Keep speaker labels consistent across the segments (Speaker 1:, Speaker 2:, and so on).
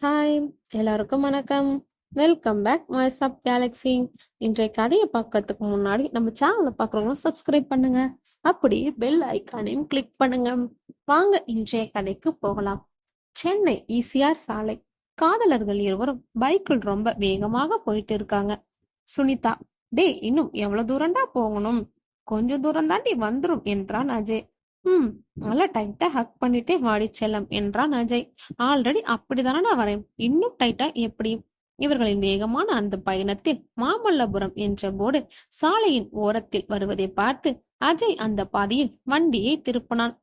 Speaker 1: Hi, எல்லாருக்கும் வணக்கம். Welcome back Voice of Galaxy. இன்றைய கதையை பார்க்கறதுக்கு முன்னாடி நம்ம சேனலை பார்க்குறவங்க சப்ஸ்கிரைப் பண்ணுங்க. அப்படியே பெல் ஐக்கானையும் கிளிக் பண்ணுங்க. வாங்க இன்றைய கதைக்கு போகலாம். சென்னை ஈசிஆர் சாலை. காதலர்கள் இருவரும் பைக்கில் ரொம்ப வேகமாக போயிட்டு இருக்காங்க. சுனிதா, டேய் இன்னும் எவ்வளவு தூரம்டா போகணும்? கொஞ்சம் தூரம் தாண்டி வந்துரும் என்றான் அஜய். ம், நல்லா டைட்டா ஹக் பண்ணிட்டே வாடி செல்லம் என்றான் அஜய். ஆல்ரெடி அப்படிதானடா வரேன், இன்னும் டைட்டா எப்படி? இவர்களின் வேகமான அந்த பயணத்தில் மாமல்லபுரம் என்ற போர்டு சாலையின் ஓரத்தில் வருவதை பார்த்து அஜய் அந்த பாதையில் வண்டியை திருப்பினான்.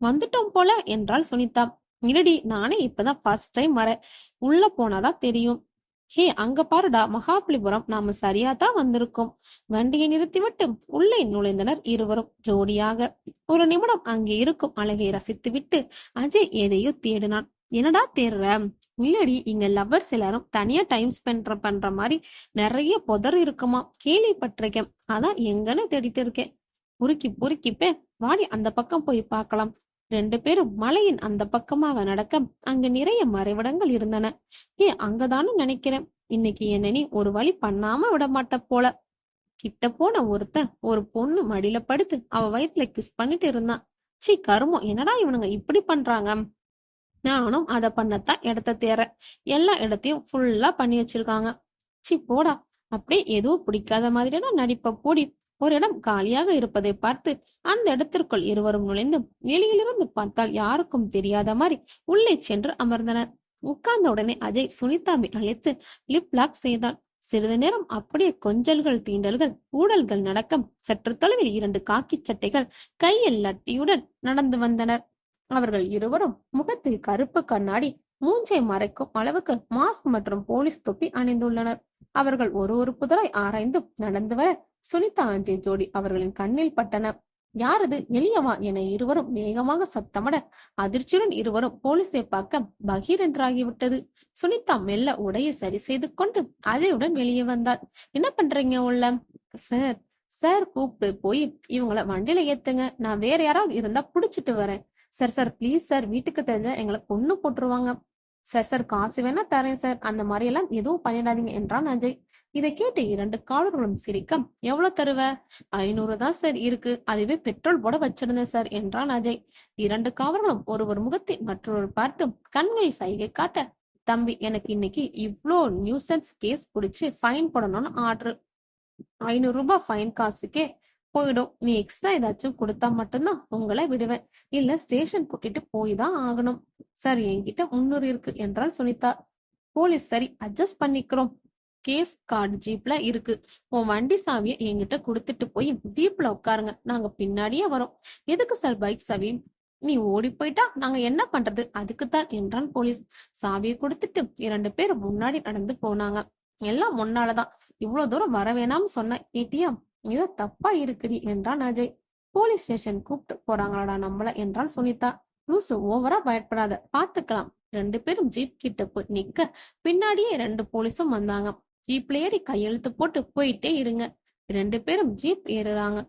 Speaker 1: வந்துட்டோம் போல என்றாள் சுனிதா. இருடி, நானே இப்பதான் ஃபர்ஸ்ட் டைம் வரேன், உள்ள போனாதான் தெரியும். ஹே, அங்க பாருடா மகாபலிபுரம், நாம சரியாதான் வந்திருக்கோம். வண்டியை நிறுத்திவிட்டு உள்ளே நுழைந்தனர் இருவரும் ஜோடியாக. ஒரு நிமிடம் அங்கே இருக்கும் அழகை ரசித்துவிட்டு அஜய் எதையோ தேடினான். என்னடா தேடுற? இல்லடி, இங்க லவ்வர்ஸ் எல்லாரும் தனியா டைம் ஸ்பெண்ட் பண்ற மாதிரி நிறைய புதர் இருக்குமா, கேள்விப்பட்டிருக்கேன். அதான் எங்கன்னு தேடிட்டு இருக்கேன். பொறுக்கி பொறுக்கிப்பே, வாடி அந்த பக்கம் போய் பார்க்கலாம். ரெண்டு பேரும் மலையின் அந்த பக்கமாக நடக்க அங்கு நிறைய மறைவிடங்கள் இருந்தன. அங்கதானு நினைக்கிறேன். இன்னைக்கு என்ன நீ ஒரு வழி பண்ணாம விட மாட்ட போல. கிட்ட போன ஒருத்தன் ஒரு பொண்ணு மடியில படுத்து அவ வயித்துல கிஸ் பண்ணிட்டு இருந்தான். சீ கருமம், என்னடா இவனுங்க இப்படி பண்றாங்க? நானும் அதை பண்ணத்தான் இடத்த தேறேன். எல்லா இடத்தையும் ஃபுல்லா பண்ணி வச்சிருக்காங்க. சி போடா. அப்படியே எதுவும் பிடிக்காத மாதிரிதான் நடிப்ப போடி. ஒரு இடம் காலியாக இருப்பதை பார்த்து அந்த இடத்திற்குள் இருவரும் நுழைந்து வெளியிலிருந்து பார்த்தால் யாருக்கும் தெரியாத மாதிரி உள்ளே சென்று அமர்ந்தனர். உட்கார்ந்த உடனே அஜய் சுனிதாவை அழைத்து லிப் லாக் செய்தான். சிறிது நேரம் அப்படியே கொஞ்சல்கள், தீண்டல்கள், ஊடல்கள் நடக்க சற்று தொலைவில் இரண்டு காக்கி சட்டைகள் கையில் லட்டியுடன் நடந்து வந்தனர். அவர்கள் இருவரும் முகத்தில் கருப்பு கண்ணாடி, மூஞ்சை மறைக்கும் அளவுக்கு மாஸ்க் மற்றும் போலீஸ் தொப்பி அணிந்துள்ளனர். அவர்கள் ஒரு புதராய் ஆராய்ந்து நடந்து வர சுனிதா அஜய் ஜோடி அவர்களின் கண்ணில் பட்டன. யாரது, எளியவா என இருவரும் வேகமாக சத்தமிட அதிர்ச்சியுடன் இருவரும் போலீஸை பார்க்க பகீர் என்றாகிவிட்டது. சுனிதா மெல்ல உடையை சரி செய்து கொண்டு அஜயுடன் வெளியே வந்தாள். என்ன பண்றீங்க உள்ள? சார், சார் கூப்பிட்டு போய் இவங்கள வண்டியில ஏத்துங்க, நான் வேற யாராவது இருந்தா புடிச்சிட்டு வரேன். சார் சார் ப்ளீஸ் சார், வீட்டுக்கு தெரிஞ்ச எங்களை கொன்னு போட்டுருவாங்க. சார் சார், காசு வேணா தரேன் சார், அந்த மாதிரி எல்லாம் எதுவும் பண்ணிடாதீங்க என்றான் அஜய். இதை கேட்டு இரண்டு காவலர்களும் சிரிக்க, எவ்வளவு தருவ? 500 தான் சார் இருக்கு, அதுவே பெட்ரோல் போட வச்சிருந்தேன் சார் என்றான் அஜய். இரண்டு காவலர்களும் ஒருவர் முகத்தை மற்றொரு பார்த்து கண்களில் சைகை காட்ட, தம்பி, எனக்கு இன்னைக்கு இவ்ளோ நியூசன்ஸ் கேஸ் புடிச்சு ஃபைன் போடணும்னு ஆர்டர். 500 ரூபாய் ஃபைன் காசுக்கே போயிடும். நீ எக்ஸ்ட்ரா ஏதாச்சும் கொடுத்தா மட்டும்தான் உங்களை விடுவேன், இல்ல ஸ்டேஷன் கூட்டிட்டு போய் தான் ஆகணும். சார், என்கிட்ட 300 இருக்கு என்றால் சுனிதா. போலீஸ், சரி அட்ஜஸ்ட் பண்ணிக்கிறோம். கேஸ் கார்டு ஜீப்ல இருக்கு. உன் வண்டி சாவியை என்கிட்ட கொடுத்துட்டு போய் ஜீப்ல உட்காருங்க, நாங்க பின்னாடியே வரோம். எதுக்கு சார் பைக் சாவி? நீ ஓடி போயிட்டா நாங்க என்ன பண்றது, அதுக்குத்தான் என்றான் போலீஸ். சாவியை கொடுத்துட்டு இரண்டு பேர் முன்னாடி நடந்து போனாங்க. எல்லாம் முன்னாலதான், இவ்வளவு தூரம் வர வேணாம்னு சொன்ன கேட்டியா? ஏதோ தப்பா இருக்குடி என்றான் அஜய். போலீஸ் ஸ்டேஷன் கூப்பிட்டு போறாங்களாடா நம்மள என்றால் சுனிதா. லூசு, ஓவரா பயப்படாத, பாத்துக்கலாம். ரெண்டு பேரும் ஜீப் கிட்ட போய் நிக்க பின்னாடியே ரெண்டு போலீஸும் வந்தாங்க. ஜீப்ல ஏறி கையெழுத்து போட்டு போயிட்டே இருங்க. ரெண்டு பேரும் ஜீப் ஏறுறாங்க.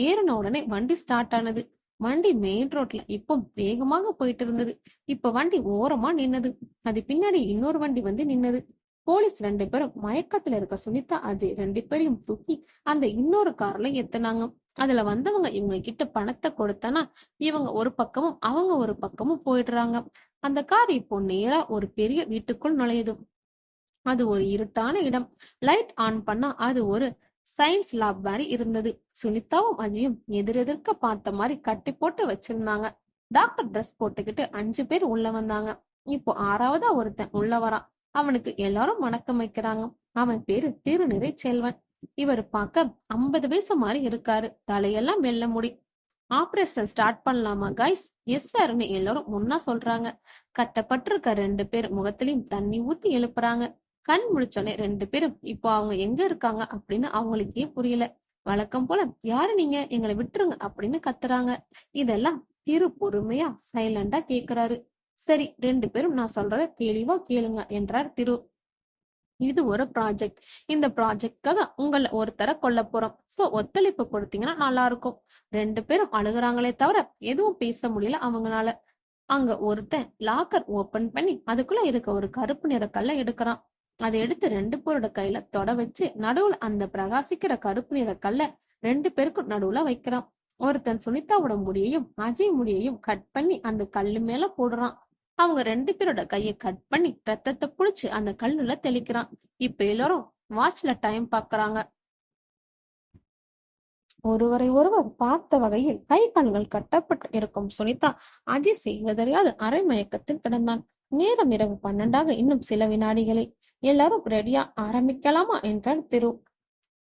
Speaker 1: ஏறின உடனே வண்டி ஸ்டார்ட் ஆனது. வண்டி மெயின் ரோட்ல இப்போ வேகமாக போயிட்டு இருந்தது. இப்ப வண்டி ஓரமா நின்னது. அது பின்னாடி இன்னொரு வண்டி வந்து நின்னது. போலீஸ் ரெண்டு பேரும் மயக்கத்துல இருக்க சுனிதா அஜய் ரெண்டு பேரையும் தூக்கி அந்த இன்னொரு கார்ல ஏத்துனாங்க. அதுல வந்தவங்க இவங்க கிட்ட பணத்தை கொடுத்தனா இவங்க ஒரு பக்கமும் அவங்க ஒரு பக்கமும் போயிடுறாங்க. அந்த கார் இப்போ நேரா ஒரு பெரிய வீட்டுக்குள் நுழையுது. அது ஒரு இருட்டான இடம். லைட் ஆன் பண்ணா அது ஒரு சயின்ஸ் லேப் மாதிரி இருந்தது. சுனிதாவும் அஜயும் எதிரெதிர்க்க பார்த்த மாதிரி கட்டி போட்டு வச்சிருந்தாங்க. டாக்டர் ட்ரெஸ் போட்டுக்கிட்டு 5 பேர் உள்ள வந்தாங்க. இப்போ 6வதா ஒருத்தன் உள்ள வரான். அவனுக்கு எல்லாரும் வணக்கம் வைக்கிறாங்க. அவன் பேரு திருநிறை செல்வன். இவர் பார்க்க 50 வயசு மாதிரி இருக்காரு. தலையெல்லாம் வெள்ள முடி. ஆபரேஷன் ஸ்டார்ட் பண்ணலாமா கைஸ்? எஸ் சார்னு எல்லாரும் முன்னா சொல்றாங்க. கட்டப்பட்டிருக்க ரெண்டு பேர் முகத்திலையும் தண்ணி ஊத்தி எழுப்புறாங்க. கண் முழிச்சோன்னே ரெண்டு பேரும் இப்போ அவங்க எங்க இருக்காங்க அப்படின்னு அவங்களுக்கே புரியல. வழக்கம் போல, யாரு நீங்க, எங்களை விட்டுருங்க அப்படின்னு கத்துறாங்க. இதெல்லாம் திரு பொறுமையா சைலண்டா கேக்குறாரு. சரி, ரெண்டு பேரும் நான் சொல்றத தெளிவா கேளுங்க என்றார் திரு. இது ஒரு ப்ராஜெக்ட். இந்த ப்ராஜெக்ட்காக உங்களை ஒருத்தரை கொல்ல போறோம். சோ ஒத்துழைப்பு கொடுத்தீங்கன்னா நல்லா இருக்கும். ரெண்டு பேரும் அழுகுறாங்களே தவிர எதுவும் பேச முடியல அவங்களால. அங்க ஒருத்தன் லாக்கர் ஓபன் பண்ணி அதுக்குள்ள இருக்க ஒரு கருப்பு நிற கல்லை எடுக்கிறான். அதை எடுத்து 2 பேரோட கையில தொட வச்சு நடுவுல அந்த பிரகாசிக்கிற கருப்பு நிற கல்லை 2 பேருக்கும் நடுவுல வைக்கிறான். ஒருத்தன் சுனிதாவோட முடியையும் அஜய் முடியையும் கட் பண்ணி அந்த கல்லு மேல போடுறான். அவங்க 2 பேரோட கையை கட் பண்ணி ரத்தத்தை புடிச்சு அந்த கல்லுல தெளிக்கிறான். இப்ப எல்லாரும் வாட்ச்ல டைம் பாக்குறாங்க. ஒருவரை ஒருவர் பார்த்த வகையில் கை கண்கள் கட்டப்பட்டு இருக்கும் சுனிதா அஜய் செய்வதறியாது அரை மயக்கத்தில் கிடந்தான். நேரம் இரவு 12 இன்னும் சில வினாடிகளே. எல்லாரும் ரெடியா ஆரம்பிக்கலாமா என்றார் திரு.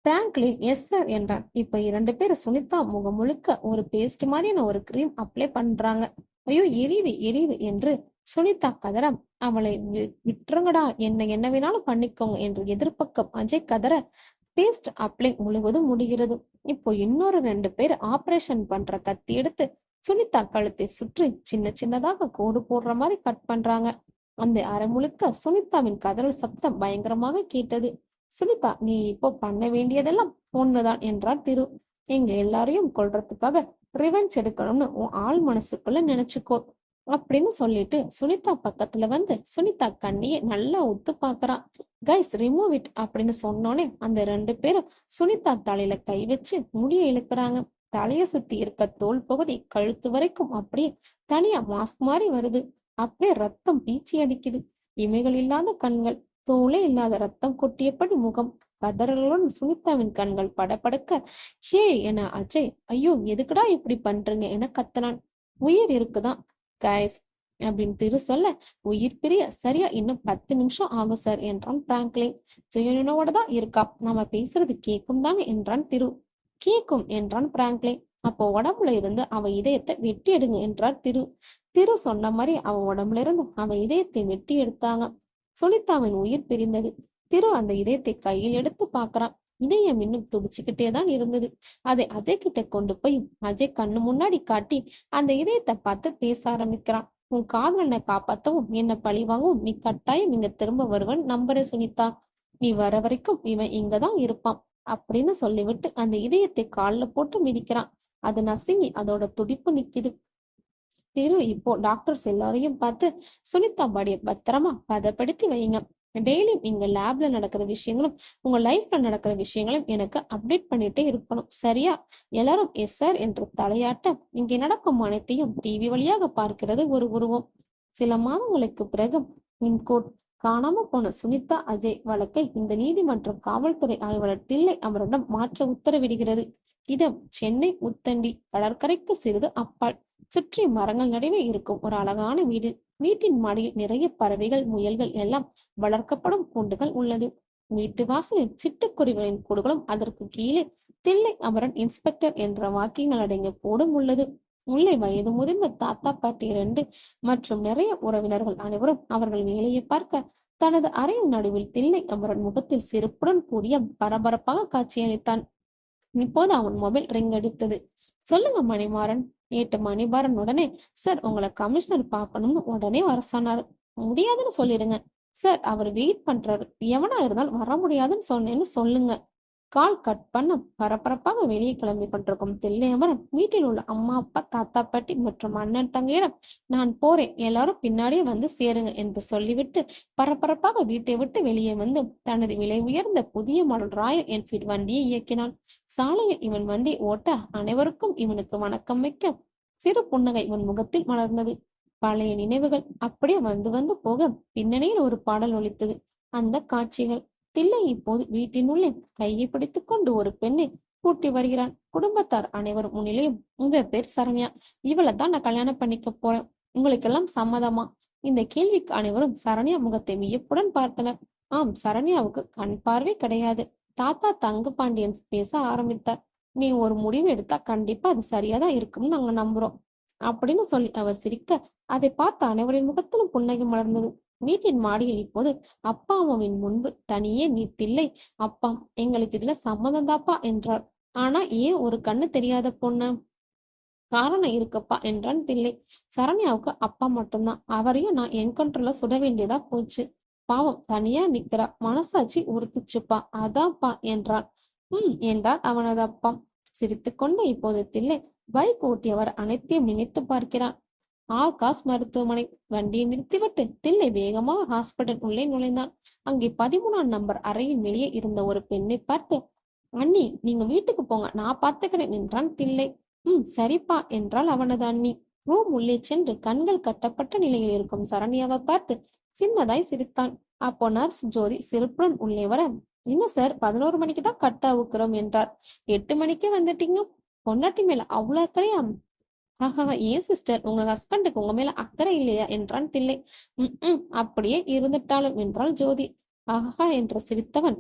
Speaker 1: பிராங்க்லின் எஸ் சார் என்றான். இப்ப 2 பேரும் சுனிதா முகம் முழுக்க ஒரு பேஸ்ட் மாதிரியான ஒரு கிரீம் அப்ளை பண்றாங்க. ஐயோ எரியுது என்று சுனிதா கதற, அவளை விட்டுருங்கடா, என்ன வேணாலும் பண்ணிக்கோங்க என்று எதிர்பக்கம் அஜய் கதற, பேஸ்ட் அப்ளை முழுவதும் முடிகிறது. இப்போ இன்னொரு 2 பேர் ஆபரேஷன் பண்ற கத்தி எடுத்து சுனிதா கழுத்தை சுற்றி சின்ன சின்னதாக கோடு போடுற மாதிரி கட் பண்றாங்க. அந்த அரை முழுக்க சுனிதாவின் கதறல் சப்தம் பயங்கரமாக கேட்டது. சுனிதா, நீ இப்போ பண்ண வேண்டியதெல்லாம் ஒண்ணுதான் என்றார் திரு. எங்க எல்லாரையும் கொல்றதுக்காக ரிவெஞ்ச் எடுக்கணும்னு உன் ஆள் மனசுக்குள்ள நினைச்சுக்கோ அப்படின்னு சொல்லிட்டு சுனிதா பக்கத்துல வந்து சுனிதா கண்ணியை நல்லா உத்து பாக்குறான். கைஸ் ரிமூவ் இட் அப்படின்னு சொன்னோனே அந்த 2 பேரும் சுனிதா தலையில கை வச்சு முடிய இழுக்கிறாங்க. தலைய சுத்தி இருக்க தோல் பகுதி கழுத்து வரைக்கும் அப்படியே தனியா மாஸ்க் மாதிரி வருது. அப்படியே ரத்தம் பீச்சி அடிக்குது. இமைகள் இல்லாத கண்கள், தோலே இல்லாத ரத்தம் கொட்டியபடி முகம், கதறலுடன் சுனிதாவின் கண்கள் படபடக்க, ஹே என அஜய், ஐயோ எதுக்குடா இப்படி பண்றீங்க என கத்தனான். உயிர் இருக்குதான் கைஸ் அப்படின்னு திரு சொல்ல, உயிர் பிரிய சரியா இன்னும் 10 நிமிஷம் ஆகும் சார் என்றான் பிராங்க்லின். சுயநினைவோட தான் இருக்கா, நாம பேசுறது கேட்கும் தானே என்றான் திரு. கேட்கும் என்றான் பிராங்க்லின். அப்போ உடம்புல இருந்து அவ இதயத்தை வெட்டி எடுங்க என்றார் திரு. திரு சொன்ன மாதிரி அவ உடம்புல இருந்து அவ இதயத்தை வெட்டி எடுத்தாங்க. சுனிதாவின் உயிர் பிரிந்தது. திரு அந்த இதயத்தை கையில் எடுத்து பாக்குறான். இதயம் இன்னும் துடிச்சுக்கிட்டே தான் இருந்தது. அதை அஜய் கிட்ட கொண்டு போய் அஜய் கண்ணு முன்னாடி காட்டி அந்த இதயத்தை பார்த்து பேச ஆரம்பிக்கிறான். உன் காதலனை காப்பாத்தவும் என்ன பழி வாங்கவும் நீ கட்டாயம் இங்க திரும்ப வருவன் நம்புற சுனிதா. நீ வர வரைக்கும் இவன் இங்கதான் இருப்பான் அப்படின்னு சொல்லிவிட்டு அந்த இதயத்தை காலில் போட்டு மிதிக்கிறான். அது நசுங்கி அதோட துடிப்பு நிக்குது. திரு இப்போ டாக்டர்ஸ் எல்லாரையும் பார்த்து சுனிதா பாடிய பத்திரமா பதப்படுத்தி வைங்க. டெய்லியும் இங்க லேப்ல நடக்கிற விஷயங்களும் உங்க லைஃப்ல நடக்கிற விஷயங்களும் எனக்கு அப்டேட் பண்ணிட்டே இருக்கணும், சரியா? எல்லாரும் எஸ் சார் என்று தலையாட்ட இங்கே நடக்கும் அனைத்தையும் டிவி வழியாக பார்க்கிறது ஒரு உருவம். சில மாதங்களுக்கு பிறகு இன்கோட் காணாம போன சுனிதா அஜய் வழக்கை இந்த நீதிமன்ற காவல்துறை ஆய்வாளர் தில்லை அவரிடம் மாற்ற உத்தரவிடுகிறது. இடம் சென்னை உத்தண்டி, கடற்கரைக்கு சிறிது அப்பால். சுற்றி மரங்கள் நடுவே இருக்கும் ஒரு அழகான வீடு. வீட்டின் மாடியில் நிறைய பறவைகள், முயல்கள் எல்லாம் வளர்க்கப்படும் கூண்டுகள் உள்ளது. வீட்டு வாசலில் சிட்டுக்குருவிகளின் கூடுகளும் அதற்கு கீழே தில்லை அமரன் இன்ஸ்பெக்டர் என்ற வாக்கியங்கள் அடங்கிய போடும் உள்ளது. உள்ளே வயது முதிர்ந்த தாத்தா பாட்டி 2 மற்றும் நிறைய உறவினர்கள் அனைவரும் அவர்கள் வேலையை பார்க்க தனது அறையின் நடுவில் தில்லை அமரன் முகத்தில் சிரிப்புடன் கூடிய பரபரப்பாக காட்சியளித்தான். இப்போது அவன் மொபைல் ரிங் அடித்தது. சொல்லுங்க மணிமாறன். நேற்று மணிமாறன் உடனே, சார் உங்களை கமிஷனர் பார்க்கணும்னு உடனே வர சொன்னாரு. முடியாதுன்னு சொல்லிடுங்க சார், அவர் வெயிட் பண்றாரு. எவனா இருந்தாலும் வர முடியாதுன்னு சொன்னேன்னு சொல்லுங்க. கால் கட் பண்ண பரபரப்பாக வெளியே கிளம்பி கொண்டிருக்கும் தில்லையமரன் வீட்டில் உள்ள அம்மா அப்பா தாத்தா பாட்டி மற்றும் அண்ணன் தங்கையிடம், நான் போறேன், எல்லாரும் பின்னாடியே வந்து சேருங்க என்று சொல்லிவிட்டு பரபரப்பாக வீட்டை விட்டு வெளியே வந்து தனது விலை உயர்ந்த புதிய மாடல் ராயல் என்ஃபீல்ட் வண்டியை இயக்கினான். சாலையில் இவன் வண்டி ஓட்ட அனைவருக்கும் இவனுக்கு வணக்கம் வைக்க சிறு புன்னகை இவன் முகத்தில் மலர்ந்தது. பழைய நினைவுகள் அப்படியே வந்து வந்து போக பின்னணியில் ஒரு பாடல் ஒலித்தது. அந்த காட்சிகள். தில்லை இப்போது வீட்டினுள்ளே கையை பிடித்துக் கொண்டு ஒரு பெண்ணை கூட்டி வருகிறான். குடும்பத்தார் அனைவரும் முன்னிலையும், உங்க பேர் சரண்யா, இவளை தான் நான் கல்யாணம் பண்ணிக்க போறேன், உங்களுக்கெல்லாம் சம்மதமா? இந்த கேள்விக்கு அனைவரும் சரண்யா முகத்தை வியப்புடன் பார்த்தனர். ஆம், சரண்யாவுக்கு கண் பார்வை கிடையாது. தாத்தா தங்கு பாண்டியன் பேச ஆரம்பித்தார். நீ ஒரு முடிவு எடுத்தா கண்டிப்பா அது சரியாதான் இருக்கும்னு நாங்க நம்புறோம் அப்படின்னு சொல்லி அவர் சிரிக்க அதை பார்த்த அனைவரின் முகத்திலும் புன்னகை மலர்ந்தது. வீட்டின் மாடியில் இப்போது அப்பா அம்மாவின் முன்பு தனியே நீத்தில்லை. அப்பா, எங்களுக்கு இதுல சம்மதம் தாப்பா என்றார். ஆனா ஏன் ஒரு கண்ணு தெரியாத பொண்ணு? காரணம் இருக்கப்பா என்றான் தில்லை. சரண்யாவுக்கு அப்பா மட்டும்தான், அவரையும் நான் என்கவுண்டர்ல சுட வேண்டியதா போச்சு. பாவம் தனியா நிக்கிறா, மனசாட்சி உறுத்துச்சுப்பா, அதான்ப்பா என்றான். என்றார் அவனது அப்பா. சிரித்துக்கொண்டு இப்போது தில்லை பைக் ஓட்டியவர் அனைத்தையும் நினைத்து பார்க்கிறான். ஆகாஷ் மருத்துவமனை. வண்டியை நிறுத்திவிட்டு தில்லை வேகமாக ஹாஸ்பிட்டல் உள்ளே நுழைந்தான். அங்கே 13ஆம் நம்பர் அறையின் வெளியே இருந்த ஒரு பெண்ணை பார்த்து, அண்ணி, நீங்க வீட்டுக்கு போங்க, நான் பார்த்துக்கிறேன் என்றான் தில்லை. சரிப்பா என்றாள் அவனது அண்ணி. ரூம் உள்ளே சென்று கண்கள் கட்டப்பட்ட நிலையில் இருக்கும் சரண்யாவை பார்த்து சின்னதாய் சிரித்தான். அப்போ நர்ஸ் ஜோதி சிரிப்புடன் உள்ளே வர, என்ன சார், 11 மணிக்கு தான் கட்ட அவுக்கிறோம் என்றார். 8 மணிக்கே வந்துட்டீங்க, பொண்டாட்டி மேல அவ்வளவு அக்கறையா? ஆஹா, ஏன் சிஸ்டர், உங்க ஹஸ்பண்டுக்கு உங்க மேல அக்கறை இல்லையா என்றான் தில்லை. அப்படியே இருந்துட்டாலும் என்றாள் ஜோதி. ஆஹா என்று சிரித்தவன்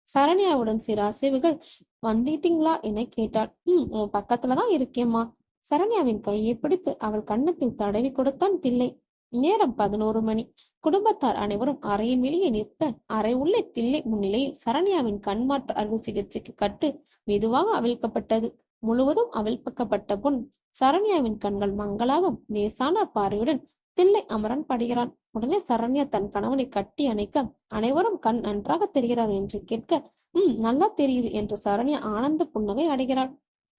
Speaker 1: சரண்யாவுடன் சில அசைவுகள். வந்துட்டீங்களா என கேட்டாள். உன் பக்கத்துலதான் இருக்கேம்மா. சரண்யாவின் கையை பிடித்து அவள் கன்னத்தில் தடவி கொடுத்தான் தில்லை. நேரம் 11 மணி. குடும்பத்தார் அனைவரும் அறையின் வெளியே நிற்க, அறை உள்ளே தில்லை முன்னிலையில் சரண்யாவின் கண்மாற்று அறுவை சிகிச்சைக்கு கட்டு மெதுவாக அவிழ்க்கப்பட்டது. முழுவதும் அவிழ்க்கப்பட்ட பொன் சரண்யாவின் கண்கள் மங்களாக லேசான பார்வையுடன் தில்லை அமரன் படுகிறான். உடனே சரண்யா தன் கணவனை கட்டி அணைக்க, அனைவரும் கண் நன்றாக தெரிகிறார் என்று கேட்க, நல்லா தெரியுது என்று சரண்யா ஆனந்த புன்னகை அடைகிறாள்.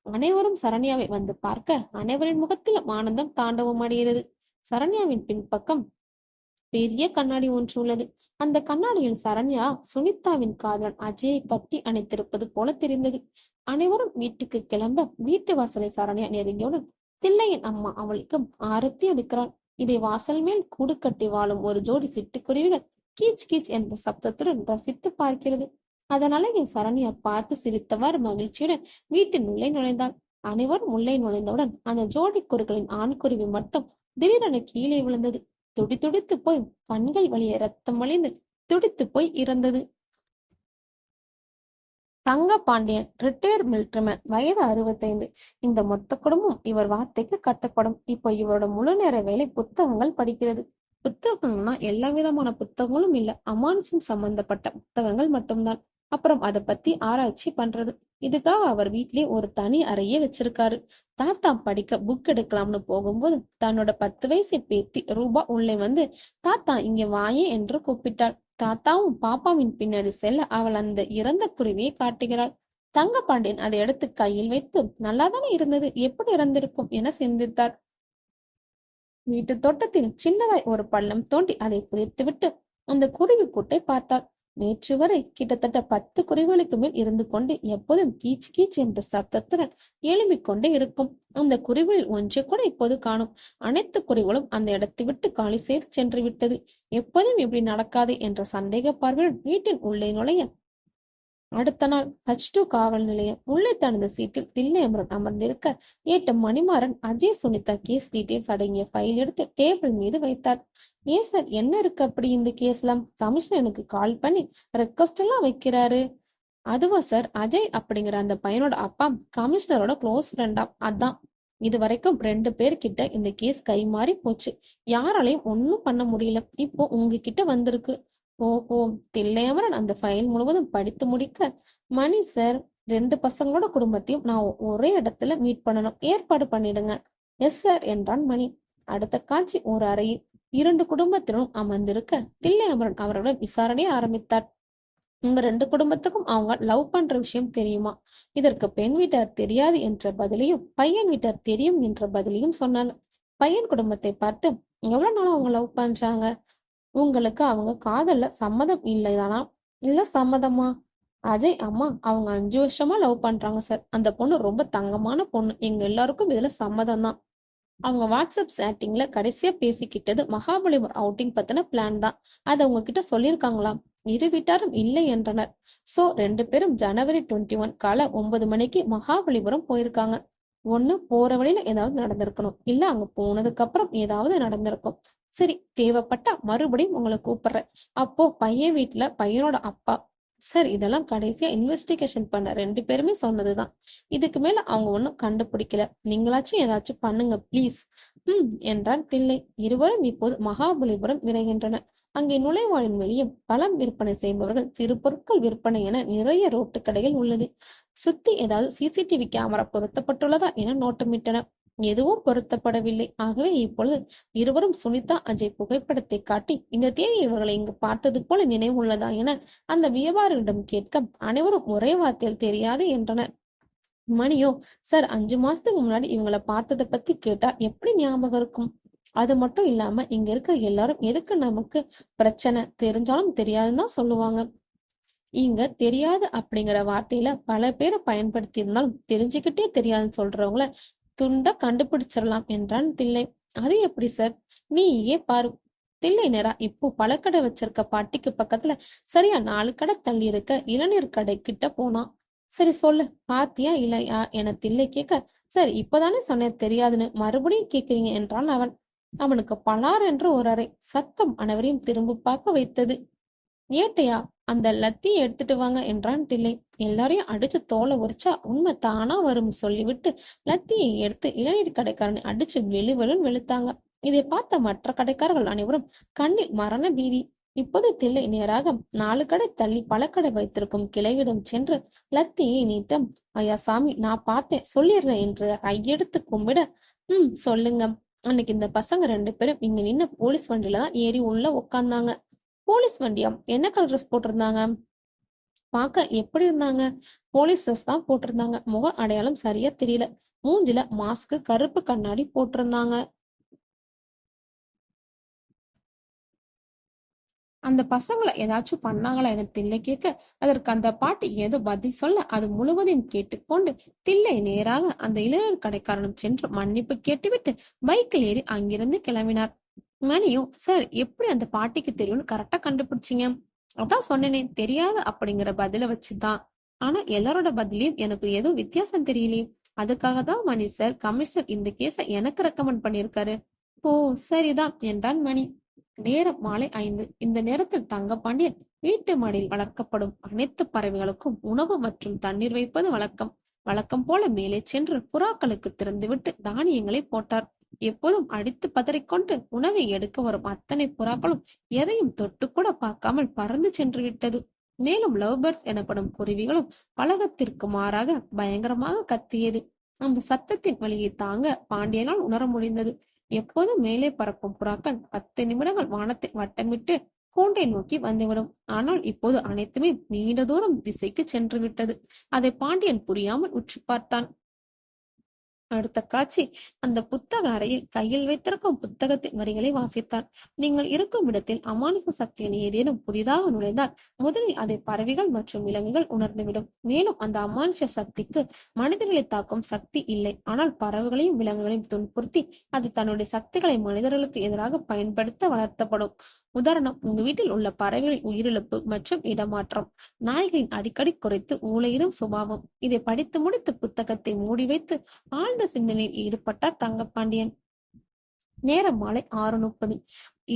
Speaker 1: அனைவரும் சரண்யாவை வந்து பார்க்க அனைவரின் முகத்திலும் ஆனந்தம் தாண்டவம் அடைகிறது. சரண்யாவின் பின்பக்கம் பெரிய கண்ணாடி ஒன்று உள்ளது. அந்த கண்ணாடியில் சரண்யா சுனிதாவின் காதலன் அஜயை கட்டி அணைத்திருப்பது போல தெரிந்தது. அனைவரும் வீட்டுக்கு கிளம்ப வீட்டு வாசலை சரண்யா நெருங்கியவுடன் தில்லையின் அம்மா அவளுக்கு ஆரத்தி எடுக்கிறாள். இதை வாசல் மேல் கூடு கட்டி வாழும் ஒரு ஜோடி சிட்டுக்குருவிகள் கீச் கீச் என்ற சப்தத்துடன் ரசித்து பார்க்கிறது. அதன் அழகை சரண்யா பார்த்து சிரித்தவாறு மகிழ்ச்சியுடன் வீட்டின் உள்ளே நுழைந்தாள். அனைவரும் உள்ளே நுழைந்தவுடன் அந்த ஜோடி குருக்களின் ஆண்குருவி மட்டும் திடீரென கீழே விழுந்தது. துடி துடித்து போய் கண்கள் வழியே ரத்தம் வழிந்து துடித்து போய் இறந்தது. தங்க பாண்டியன், ரிட்டையர்ட் மிலிட்டரிமேன், வயது 65. இந்த மொத்த குடும்பம் இவர் வார்த்தைக்கு கட்டப்படும். இப்போ இவரோட முழு நேர வேலை புத்தகங்கள் படிக்கிறது. புத்தகங்கள்னா எல்லா விதமான புத்தகங்களும் இல்ல, அமானுஷம் சம்பந்தப்பட்ட புத்தகங்கள் மட்டும்தான். அப்புறம் அதை பத்தி ஆராய்ச்சி பண்றது. இதுக்காக அவர் வீட்லயே ஒரு தனி அறையே வச்சிருக்காரு. தாத்தா படிக்க புக் எடுக்கலாம்னு போகும்போது தன்னோட 10 வயசு பேத்தி ரூபா உள்ளே வந்து, தாத்தா இங்க வாயே என்று கூப்பிட்டாள். தாத்தாவும் பாப்பாவின் பின்னாடி செல்ல அவள் அந்த இறந்த குருவியை காட்டுகிறாள். தங்கப்பாண்டியன் அதை எடுத்து கையில் வைத்து, நல்லாதானே இருந்தது, எப்படி இறந்திருக்கும் என சிந்தித்தார். வீட்டு தோட்டத்தில் சின்னதாய் ஒரு பள்ளம் தோண்டி அதை புதைத்துவிட்டு அந்த குருவி கூட்டை பார்த்தாள். நேற்று வரை கிட்டத்தட்ட 10 குருவிகளுக்கு மேல் இருந்து கொண்டு எப்போதும் கீச் கீச் என்ற சப்தத்துடன் எழுப்பிக் கொண்டே இருக்கும். அந்த குருவிகளில் ஒன்றை கூட இப்போது காணும். அனைத்து குருவிகளும் அந்த இடத்தை விட்டு காலி செய்து சென்று விட்டது. எப்போதும் இப்படி நடக்காது என்ற சந்தேக பார்வையுடன் வீட்டின் உள்ளே நுழைய, அடுத்த நாள் H2 காவல் நிலையம். உள்ளே தனது சீட்டில் தில்லை அமரன் அமர்ந்திருக்க, ஏட்ட மணிமாறன் அஜய் சுனிதா கேஸ் டீடைல்ஸ் அடங்கிய ஃபைல் எடுத்து டேபிள் மீது வைத்தார். ஏன் சார், என்ன இருக்கு அப்படி இந்த கேஸ்லாம்? கமிஷனருக்கு கால் பண்ணி ரெக்வஸ்ட் எல்லாம் வைக்கிறாரு. அதுவா சார், அஜய் அப்படிங்கிற அந்த பையனோட அப்பா கமிஷனரோட க்ளோஸ் ஃப்ரெண்டாம். அதான் இது வரைக்கும் 2 பேர்கிட்ட இந்த கேஸ் கை மாறி போச்சு. யாராலையும் ஒன்னும் பண்ண முடியல. இப்போ உங்ககிட்ட வந்திருக்கு. ஓஹோ, தில்லையமரன் அந்த ஃபைல் முழுவதும் படித்து முடிக்க, மணி சார், 2 பசங்களோட குடும்பத்தையும் நான் ஒரே இடத்துல மீட் பண்ணணும், ஏற்பாடு பண்ணிடுங்க. எஸ் சார் என்றான் மணி. அடுத்த காட்சி ஒரு அறையில் 2 குடும்பத்தினரும் அமர்ந்திருக்க தில்லையமரன் அவர்களிடம் விசாரணையை ஆரம்பித்தார். உங்க 2 குடும்பத்துக்கும் அவங்க லவ் பண்ற விஷயம் தெரியுமா? இதற்கு பெண் வீட்டார் தெரியாது என்ற பதிலையும் பையன் வீட்டார் தெரியும் என்ற பதிலையும் சொன்னாங்க. பையன் குடும்பத்தை பார்த்து, எவ்வளவு நாளா அவங்க லவ் பண்றாங்க? உங்களுக்கு அவங்க காதல்ல சம்மதம் இல்லைதானா? இல்ல சம்மதமா? அஜய் அம்மா, அவங்க 5 வருஷமா லவ் பண்றாங்க சார். அந்த பொண்ணு ரொம்ப தங்கமான பொண்ணு. எங்க எல்லாருக்கும் இதுல சம்மதம் தான். அவங்க வாட்ஸ்அப் சேட்டிங்ல கடைசியா பேசிக்கிட்டது மகாபலிபுரம் அவுட்டிங் பத்தின பிளான் தான். அதை உங்ககிட்ட சொல்லியிருக்காங்களாம். இரு வீட்டாரும் இல்லை என்றனர். சோ 2 பேரும் ஜனவரி 21 காலை 9 மணிக்கு மகாபலிபுரம் போயிருக்காங்க. ஒண்ணு போற வழியில ஏதாவது நடந்திருக்கணும், இல்ல அங்க போனதுக்கு அப்புறம் ஏதாவது நடந்திருக்கும். சரி, தேவைப்பட்டா மறுபடியும் உங்களை கூப்பிடுறேன். அப்போ பையன் வீட்டுல பையனோட அப்பா. சார், இதெல்லாம் கடைசியா இன்வெஸ்டிகேஷன் பண்ண 2 பேருமே சொன்னதுதான். இதுக்கு மேல அவங்க ஒன்னும் கண்டுபிடிக்கல. நீங்களாச்சும் ஏதாச்சும் பண்ணுங்க பிளீஸ். என்றான் தில்லை. இருவரும் இப்போது மகாபலிபுரம் விரைகின்றனர். அங்கே நுழைவாளின் வெளியே பழம் விற்பனை செய்பவர்கள், சிறு பொருட்கள் விற்பனை என நிறைய ரோட்டு கடைகள் உள்ளது. சுத்தி ஏதாவது சிசிடிவி கேமரா பொருத்தப்பட்டுள்ளதா என நோட்டமிட்டனர். எதுவும் பொருத்தப்படவில்லை. ஆகவே இப்பொழுது இருவரும் சுனிதா அஜய் புகைப்படத்தை காட்டி, இந்த தேதி இவர்களை இங்கு பார்த்தது போல நினைவுள்ளதா என அந்த வியாபாரியிடம் கேட்க அனைவரும் ஒரே வார்த்தையில் தெரியாது என்றனர். மணியோ, சார், 5 மாசத்துக்கு முன்னாடி இவங்களை பார்த்ததை பத்தி கேட்டா எப்படி ஞாபகம் இருக்கும்? அது மட்டும் இல்லாம இங்க இருக்கிற எல்லாரும் எதுக்கு நமக்கு பிரச்சனை தெரிஞ்சாலும் தெரியாதுன்னு தான் சொல்லுவாங்க. இங்க தெரியாது அப்படிங்கிற வார்த்தையில பல பேரை பயன்படுத்தி இருந்தாலும் தெரிஞ்சுக்கிட்டே தெரியாதுன்னு சொல்றவங்கள துண்டா கண்டுபிடிச்சிடலாம் என்றான் தில்லை. அது எப்படி சார்? நீயே பாரு. தில்லை நேரா இப்போ பழக்கடை வச்சிருக்க பாட்டிக்கு பக்கத்துல சரியா 4 கடை தள்ளி இருக்க இளநீர் கடை கிட்ட போனான். சரி சொல்லு, பாத்தியா இல்லையா என தில்லை கேட்க, சரி இப்பதானே சொன்னேன் தெரியாதுன்னு மறுபடியும் கேக்குறீங்க என்றான் அவன். அவனுக்கு பலார் என்று ஒரு அறை சத்தம் அனைவரையும் திரும்பி பார்க்க வைத்தது. ஏட்டையா, அந்த லத்தியை எடுத்துட்டு வாங்க என்றான் தில்லை. எல்லாரையும் அடிச்சு தோலை உரிச்சா உண்மை தானா வரும் சொல்லிவிட்டு லத்தியை எடுத்து இளநீர் கடைக்காரனை அடிச்சு வெளுன்னு வெளுத்தாங்க. இதை பார்த்த மற்ற கடைக்காரர்கள் அனைவரும் கண்ணில் மரண பீதி. இப்போது தில்லை நேராக 4 கடை தள்ளி பழக்கடை வைத்திருக்கும் கிளையிடம் சென்று லத்தியை நீட்டம். ஐயா சாமி, நான் பார்த்தேன் சொல்லிடுறேன் என்று கையெடுத்து கும்பிட, சொல்லுங்க. அன்னைக்கு இந்த பசங்க 2 பேரும் இங்க நின்ன போலீஸ் வண்டியில தான் ஏறி உள்ள உக்காந்தாங்க. போலீஸ் வண்டியா? என்ன கலர் ட்ரெஸ் போட்டிருந்தாங்க? பார்க்க எப்படி இருந்தாங்க? போலீஸ் ட்ரெஸ் தான் போட்டிருந்தாங்க. முக அடையாளம் சரியா தெரியல. மூஞ்சில மாஸ்க், கருப்பு கண்ணாடி போட்டிருந்தாங்க. அந்த பசங்களை ஏதாச்சும் பண்ணாங்களா என தில்லை கேட்க, அதற்கு அந்த பாட்டி ஏதோ பதில் சொல்ல அது முழுவதையும் கேட்டுக்கொண்டு தில்லை நேராக அந்த இளைஞர் கடைக்காரனும் சென்று மன்னிப்பு கேட்டுவிட்டு பைக்கில் ஏறி அங்கிருந்து கிளம்பினார். மணியும், சார் எப்படி அந்த பாட்டிக்கு தெரியும்னு கரெக்டா கண்டுபிடிச்சிங்க? அதான் சொன்னேனே தெரியாது அப்படிங்கிற பதில வச்சுதான். ஆனா எல்லாரோட பதிலையும் எனக்கு எதுவும் வித்தியாசம் தெரியலையே. அதுக்காக தான் மணி சார் கமிஷனர் இந்த கேஸ எனக்கு ரெக்கமெண்ட் பண்ணிருக்காரு. ஓ, சரிதான் என்றான் மணி. நேரம் மாலை 5. இந்த நேரத்தில் தங்கப்பாண்டியன் வீட்டு மாடியில் வளர்க்கப்படும் அனைத்து பறவைகளுக்கும் உணவு மற்றும் தண்ணீர் வைப்பது வழக்கம். வழக்கம் போல மேலே சென்று புறாக்களுக்கு திறந்துவிட்டு தானியங்களை போட்டார். எப்போதும் அடித்து பதறிக்கொண்டு உணவை எடுக்க வரும் அத்தனை புறாக்களும் எதையும் தொட்டு கூட பார்க்காமல் பறந்து சென்று விட்டது. மேலும் லவ் பேர்ட்ஸ் எனப்படும் குருவிகளும் பழகத்திற்கு மாறாக பயங்கரமாக கத்தியது. அந்த சத்தத்தின் வழியை தாங்க பாண்டியனால் உணர முடிந்தது. எப்போதும் மேலே பறக்கும் புறாக்கள் 10 நிமிடங்கள் வானத்தை வட்டமிட்டு கூண்டை நோக்கி வந்துவிடும். ஆனால் இப்போது அனைத்துமே நீண்ட தூரம் திசைக்கு சென்று விட்டது. அதை பாண்டியன் புரியாமல் உற்று பார்த்தான். அடுத்த காட்சி, அந்த புத்தக அறையில் கையில் வைத்திருக்கும் புத்தகத்தின் வரிகளை வாசித்தார். நீங்கள் இருக்கும் இடத்தில் அமானுஷ சக்தியின் ஏதேனும் புதிதாக நுழைந்தால் முதலில் அதை பறவைகள் மற்றும் விலங்குகள் உணர்ந்துவிடும். மேலும் அந்த அமானுஷ சக்திக்கு மனிதர்களை தாக்கும் சக்தி இல்லை. ஆனால் பறவைகளையும் விலங்குகளையும் துன்புறுத்தி அது தன்னுடைய சக்திகளை மனிதர்களுக்கு எதிராக பயன்படுத்த வளர்த்தப்படும். உதாரணம், உங்க வீட்டில் உள்ள பறவைகளின் உயிரிழப்பு மற்றும் இடமாற்றம், நாய்களின் அடிக்கடி குறைத்து ஊளையிடும் சுபாவம். இதை படித்து முடித்து புத்தகத்தை மூடி வைத்து ஆழ்ந்த சிந்தனையில் ஈடுபட்டார் தங்கப்பாண்டியன். நேரம் மாலை 6:30.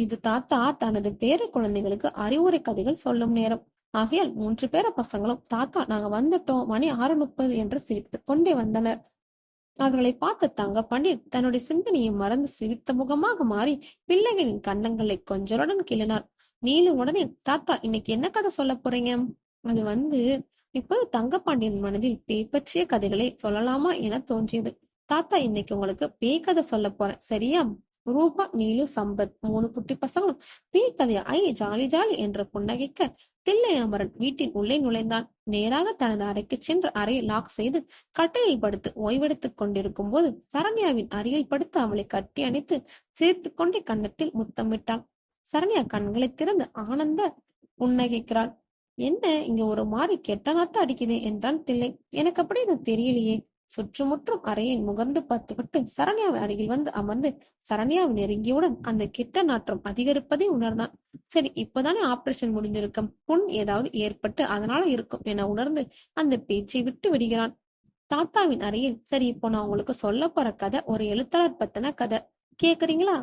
Speaker 1: இது தாத்தா தனது பேர குழந்தைகளுக்கு அறிவுரை கதைகள் சொல்லும் நேரம். ஆகையால் 3 பேர பசங்களும் தாத்தா நாங்க வந்துட்டோம், மணி 6:30 என்று சிரித்துக் கொண்டே வந்தனர். அவர்களை பார்த்த தங்கப்பாண்டியன் தன்னுடைய சிந்தனையை மறந்து சிரித்த முகமாக மாறி பிள்ளைகளின் கன்னங்களை கொஞ்சலுடன் கிள்ளினார். நீலு உடனே, தாத்தா இன்னைக்கு என்ன கதை சொல்ல போறீங்க? அது வந்து, இப்போது தங்கப்பாண்டியன் மனதில் பேய் பற்றிய கதைகளை சொல்லலாமா என தோன்றியது. தாத்தா இன்னைக்கு உங்களுக்கு பேய் கதை சொல்ல போறேன், சரியா? ரூபா, நீலு, சம்பத் 3 குட்டி பசங்களும் பேய் கதையா, ஐ ஜாலி ஜாலி என்று புன்னகைக்க தில்லை அமரன் வீட்டின் உள்ளே நுழைந்தான். நேராக தனது அறைக்கு சென்று அறையை லாக் செய்து கட்டிலில் படுத்து ஓய்வெடுத்துக் கொண்டிருக்கும் போது சரண்யாவின் அருகில் படுத்து அவளை கட்டி அணைத்து சிரித்துக் கொண்டே கன்னத்தில் முத்தமிட்டான். சரண்யா கண்களை திறந்து ஆனந்த புன்னகைக்கிறாள். என்ன இங்க ஒரு மாதிரி கெட்ட நாத்து அடிக்குதே என்றான் தில்லை. எனக்கு அப்படி இது தெரியலையே. சுற்றுமுற்றும் அறையை முகர்ந்து பார்த்துவிட்டு சரண்யாவை அருகில் வந்து அமர்ந்து சரண்யாவை நெருங்கியவுடன் அந்த கெட்ட நாற்றம் அதிகரிப்பதை உணர்ந்தான். சரி, இப்பதானே ஆபரேஷன் முடிஞ்சிருக்கும், புண் ஏதாவது ஏற்பட்டு அதனால இருக்கும் என உணர்ந்து அந்த பேச்சை விட்டு விடுகிறான். தாத்தாவின் அறையில், சரி இப்போ நான் உங்களுக்கு சொல்ல போற கதை ஒரு எழுத்தாளர் பத்தின கதை. கேக்குறீங்களா?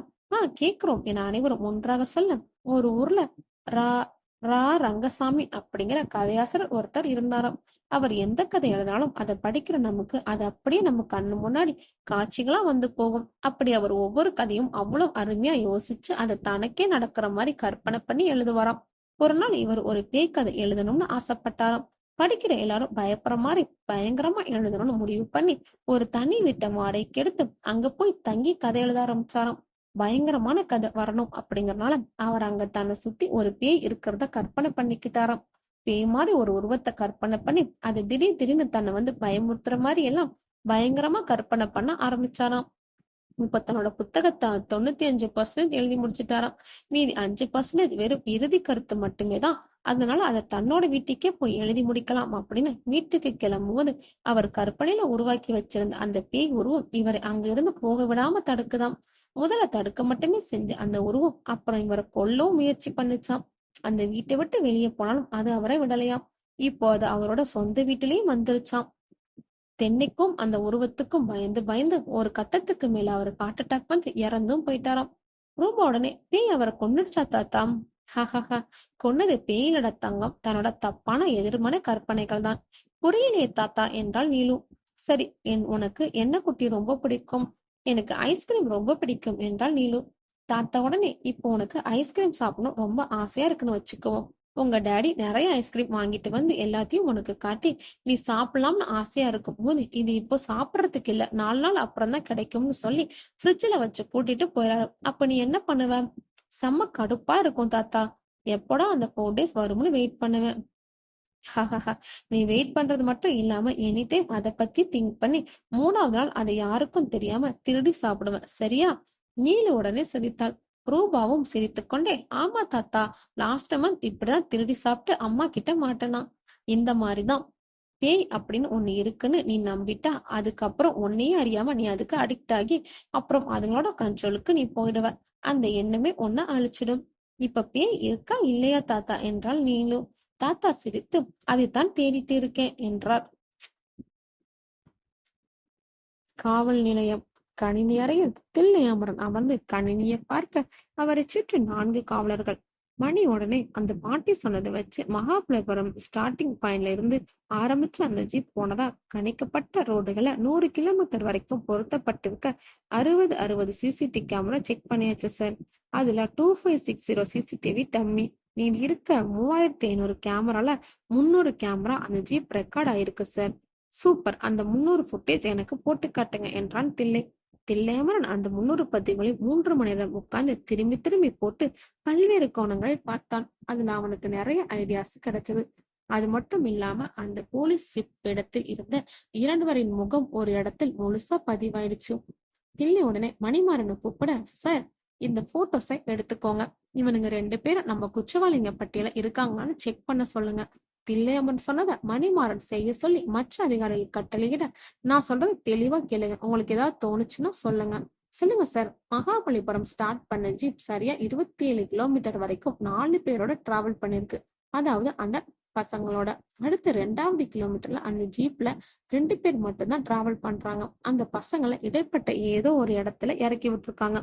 Speaker 1: கேக்குறோம் என அனைவரும் ஒன்றாக சொல்ல, ஒரு ஊர்ல ரா ரா ரங்கசாமி அப்படிங்கிற கதையாசிரியர் ஒருத்தர் இருந்தாராம். அவர் எந்த கதை எழுதினாலும் அதை படிக்கிற நமக்கு அது அப்படியே நம்ம கண்ணு முன்னாடி காட்சிகளா வந்து போகும். அப்படி அவர் ஒவ்வொரு கதையும் அவ்வளவு அருமையா யோசிச்சு அதை தனக்கே நடக்கிற மாதிரி கற்பனை பண்ணி எழுதுவாராம். ஒரு நாள் இவர் ஒரு பேய் கதை எழுதணும்னு ஆசைப்பட்டாராம். படிக்கிற எல்லாரும் பயப்படுற மாதிரி பயங்கரமா எழுதணும்னு முடிவு பண்ணி ஒரு தனி வீட்டை வாடகைக்கு எடுத்து அங்க போய் தங்கி கதை எழுத ஆரம்பிச்சாராம். பயங்கரமான கதை வரணும் அப்படிங்கறனால அவர் அங்க தன்னை சுத்தி ஒரு பேய் இருக்கிறத கற்பனை பண்ணிக்கிட்டாராம். பேய் மாதிரி ஒரு உருவத்தை கற்பனை பண்ணி அது திடீர்னு தன்னை வந்து பயமுறுத்துற மாதிரி எல்லாம் பயங்கரமா கற்பனை பண்ண ஆரம்பிச்சாராம். இப்ப தன்னோட புத்தகத்தை 95% எழுதி முடிச்சிட்டாராம். மீதி 5% வெறும் இறுதி கருத்து மட்டுமே தான். அதனால அதை தன்னோட வீட்டுக்கே போய் எழுதி முடிக்கலாம் அப்படின்னு வீட்டுக்கு கிளம்பும்போது அவர் கற்பனையில உருவாக்கி வச்சிருந்த அந்த பேய் உருவம் இவரை அங்க இருந்து போக விடாம தடுக்குதாம். முதல்ல தடுக்க மட்டுமே செஞ்ச அந்த உருவம் அப்புறம் இவரை கொல்லவும் முயற்சி பண்ணுச்சாம். அந்த வீட்டை விட்டு வெளியே போனாலும் அது அவரை விடலையாம். இப்போ அது அவரோட சொந்த வீட்டிலேயும் வந்துருச்சாம். தென்னைக்கும் அந்த உருவத்துக்கும் பயந்து பயந்து ஒரு கட்டத்துக்கு மேல அவர் ஹார்ட் அட்டாக் வந்து இறந்தும் போயிட்டாராம். ரொம்ப உடனே பேய் அவரை கொன்னுடுச்சா தாத்தாம்? ஹஹஹ, கொன்னது பேயிலோட தங்கம், தன்னோட தப்பான எதிர்மறை கற்பனைகள் தான். புரியலையே தாத்தா என்றால் நீலு. சரி, உனக்கு என்ன குட்டி ரொம்ப பிடிக்கும்? எனக்கு ஐஸ்கிரீம் ரொம்ப பிடிக்கும் என்றால் நீலு. தாத்தா உடனே, இப்போ உனக்கு ஐஸ்கிரீம் சாப்பிடணும் ரொம்ப ஆசையா இருக்குன்னு வச்சுக்குவோம். உங்க டாடி நிறைய ஐஸ்கிரீம் வாங்கிட்டு வந்து எல்லாத்தையும் உனக்கு காட்டி நீ சாப்பிடலாம்னு ஆசையா இருக்கும் போது இது இப்போ சாப்பிடறதுக்கு இல்ல 4 நாள் அப்புறம் தான் கிடைக்கும்னு சொல்லி ஃப்ரிட்ஜ்ல வச்சு பூட்டிட்டு போயிடாரு. அப்ப நீ என்ன பண்ணுவ? செம்ம கடுப்பா இருக்கும் தாத்தா. எப்படா அந்த 4 days வரும்னு வெயிட் பண்ணுவேன். நீ வெயிட் பண்றது மட்டும் இல்லாம எனி டைம் அதை பத்தி திங்க் பண்ணி 3வது நாள் அதை யாருக்கும் தெரியாம திருடி சாப்பிடுவேன், சரியா? நீலு உடனே சிரித்தாள். ரூபாவும் சிரித்துக்கொண்டே, ஆமா தாத்தா, லாஸ்ட் மந்த் இப்படிதான் திருடி சாப்பிட்டு அம்மா கிட்ட மாட்டேனா. இந்த மாதிரிதான் பேய் அப்படின்னு ஒண்ணு இருக்குன்னு நீ நம்பிட்டா அதுக்கப்புறம் உன்னையே அறியாம நீ அதுக்கு அடிக்ட் ஆகி அப்புறம் அதுங்களோட கண்ட்ரோலுக்கு நீ போயிடுவ. அந்த எண்ணமே உன்னை அழிச்சிடும். இப்ப பேய் இருக்கா இல்லையா தாத்தா என்றால் நீலு. தாத்தா சிரித்து, அதைத்தான் தேடிட்டு இருக்கேன் என்றார். காவல் நிலையம். கணினி அறையில் தில்லையமரன் அமர்ந்து கணினியை பார்க்க அவரை சுற்றி 4 காவலர்கள். மணி உடனே அந்த பாட்டி சொன்னதை வச்சு மகாபலிபுரம் ஸ்டார்டிங் பாயிண்ட்ல இருந்து ஆரம்பிச்ச அந்த ஜீப் போனதா கணிக்கப்பட்ட ரோடுகளை 100 கிலோமீட்டர் வரைக்கும் பொருத்தப்பட்டிருக்க 60 சிசிடிவி கேமரா செக் பண்ணியாச்சு சார். அதுல 2560 சிசிடிவி டம்மி. நீ இருக்க 3500 கேமரால 300 கேமரா அந்த ஜீப் ரெக்கார்ட் ஆயிருக்கு சார். சூப்பர், அந்த 300 ஃபுட்டேஜ் எனக்கு போட்டு காட்டுங்க என்றான் தில்லை. தில்லையமரன் அந்த 300 பதிவுகளையும் 3 மணி நேரம் உட்கார்ந்து திரும்பி திரும்பி போட்டு பல்வேறு கோணங்களில் பார்த்தான். அதுல அவனுக்கு நிறைய ஐடியாஸ் கிடைச்சது. அது மட்டும் இல்லாம அந்த போலீஸ் ஜிப் இடத்தில் இருந்த 2 முகம் ஒரு இடத்தில் முழுசா பதிவாயிடுச்சு. தில்லை உடனே மணிமாறனை கூப்பிட, சார், இந்த போட்டோஸை எடுத்துக்கோங்க. இவனுங்க 2 பேரும் நம்ம குற்றவாளிங்க பட்டியல இருக்காங்களான்னு செக் பண்ண சொல்லுங்க. தில்லையம்மன் சொன்னதை மணிமாறன் செய்ய சொல்லி மற்ற அதிகாரிகள் கட்டளையிட, நான் சொல்றது தெளிவா கேளுங்க, உங்களுக்கு ஏதாவது தோணுச்சுன்னா சொல்லுங்க. சொல்லுங்க சார். மகாபலிபுரம் ஸ்டார்ட் பண்ண ஜீப் சரியா 27 கிலோமீட்டர் வரைக்கும் 4 பேரோட டிராவல் பண்ணிருக்கு. அதாவது அந்த பசங்களோட. அடுத்த 2வது கிலோமீட்டர்ல அந்த ஜீப்ல 2 பேர் மட்டும்தான் டிராவல் பண்றாங்க. அந்த பசங்களை இடைப்பட்ட ஏதோ ஒரு இடத்துல இறக்கி விட்டுருக்காங்க.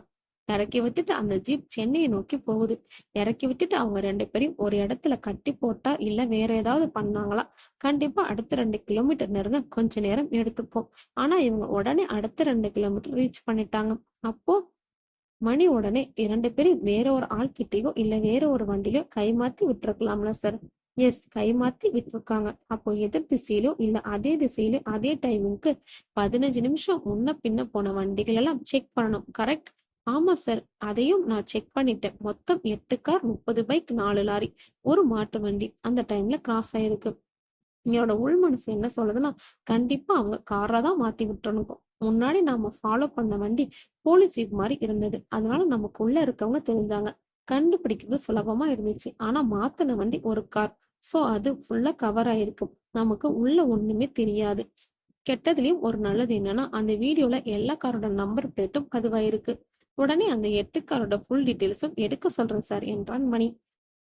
Speaker 1: இறக்கி விட்டுட்டு அந்த ஜீப் சென்னையை நோக்கி போகுது. இறக்கி விட்டுட்டு அவங்க 2 பேரையும் ஒரு இடத்துல கட்டி போட்டா இல்ல வேற ஏதாவது பண்ணாங்களா கண்டிப்பா அடுத்த 2 கிலோமீட்டர் நெருங்க கொஞ்ச நேரம் எடுத்துக்கும். ஆனா இவங்க உடனே அடுத்த 2 கிலோமீட்டர் ரீச் பண்ணிட்டாங்க. அப்போ மணி உடனே 2 பேரும் வேற ஒரு ஆள் கிட்டயோ இல்ல வேற ஒரு வண்டியிலோ கைமாத்தி விட்டுருக்கலாம்ல சார்? எஸ், கைமாத்தி விட்டுருக்காங்க. அப்போ எதிர் திசையிலோ இல்ல அதே திசையிலோ அதே டைமிங்க்கு 15 நிமிஷம் முன்ன பின்ன போன வண்டிகள் எல்லாம் செக் பண்ணணும், கரெக்ட்? ஆமா சார், அதையும் நான் செக் பண்ணிட்டேன். மொத்தம் 8 கார், 30 பைக், 4 லாரி, ஒரு மாட்டு வண்டி அந்த டைம்ல கிராஸ் ஆயிருக்கு. என்னோட உள் மனசு என்ன சொல்லுதுன்னா, கண்டிப்பா அவங்க காரை தான் மாத்தி விட்டுறணும். முன்னாடி நாம ஃபாலோ பண்ண வண்டி போலீஸ் ஜீப் மாதிரி இருந்தது. அதனால நமக்குள்ள இருக்கவங்க தெரிஞ்சாங்க. கண்டுபிடிக்கிறது சுலபமா இருந்துச்சு. ஆனா மாத்தின வண்டி ஒரு கார். சோ அது ஃபுல்லா கவர் ஆயிருக்கு. நமக்கு உள்ள ஒண்ணுமே தெரியாது. கெட்டதுலயும் ஒரு நல்லது என்னன்னா அந்த வீடியோல எல்லா காரோட நம்பர் பிளேட்டும் பதிவாயிருக்கு. உடனே அந்த 8 காரோட ஃபுல் டீட்டெயில்ஸும் எடுக்க சொல்றேன் சார் என்றான் மணி.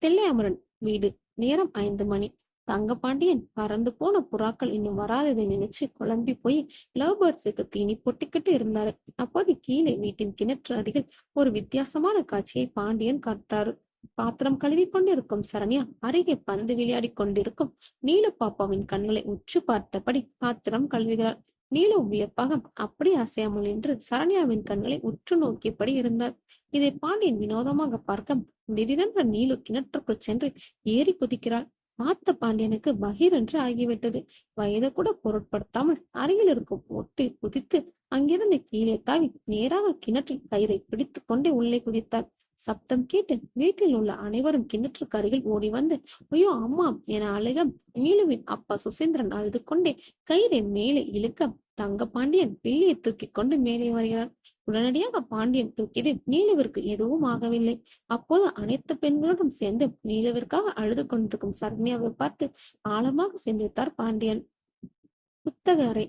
Speaker 1: தில்லையமரன் வீடு. நேரம் 5 மணி. தங்கபாண்டியன் பறந்து போன புறாக்கள் இன்னும் வராததை நினைச்சு குழம்பி போய் லவ் பேர்ட்ஸுக்கு தீனி பொட்டிக்கிட்டு இருந்தாரு. அப்போது கீழே வீட்டின் கிணற்று அருகில் ஒரு வித்தியாசமான காட்சியை பாண்டியன் காட்டாரு. பாத்திரம் கழுவி கொண்டிருக்கும் சரண்யா அருகே பந்து விளையாடி கொண்டிருக்கும் நீலு பாப்பாவின் கண்களை உற்று பார்த்தபடி பாத்திரம் கழுவுகிறார். நீலு வியப்பாக அப்படி அசையாமல் நின்று சரண்யாவின் கண்களை உற்று நோக்கியபடி இருந்தார். இதை பாண்டியன் வினோதமாக பார்க்க திடீரென்று நீலு கிணற்றுக்குள் சென்று ஏறி குதிக்கிறாள். பார்த்த பாண்டியனுக்கு பகீர் என்று ஆகிவிட்டது. வயதை கூட பொருட்படுத்தாமல் அருகில் இருக்கும் ஒட்டில் குதித்து அங்கிருந்து கீழே தாவி நேராக கிணற்றில் கயிறை பிடித்துக் கொண்டே உள்ளே குதித்தாள். சப்தம் கேட்டு வீட்டில் உள்ள அனைவரும் கிணற்றுக்கு அருகில் ஓடி வந்து, ஐயோ அம்மாம் என அழுக நீலுவின் அப்பா சுசீந்திரன் அழுது கொண்டே கயிறை மேலே இழுக்க தங்க பாண்டியன் பிள்ளையை தூக்கி கொண்டு மேலே வருகிறார். உடனடியாக பாண்டியன் தூக்கியது நீலுவிற்கு எதுவும் ஆகவில்லை. அப்போது அனைத்து பெண்களுடன் சேர்ந்து நீலுவிற்காக அழுது கொண்டிருக்கும் சரண்யாவை பார்த்து ஆழமாக சிந்தித்தார் பாண்டியன். புத்தக அறை.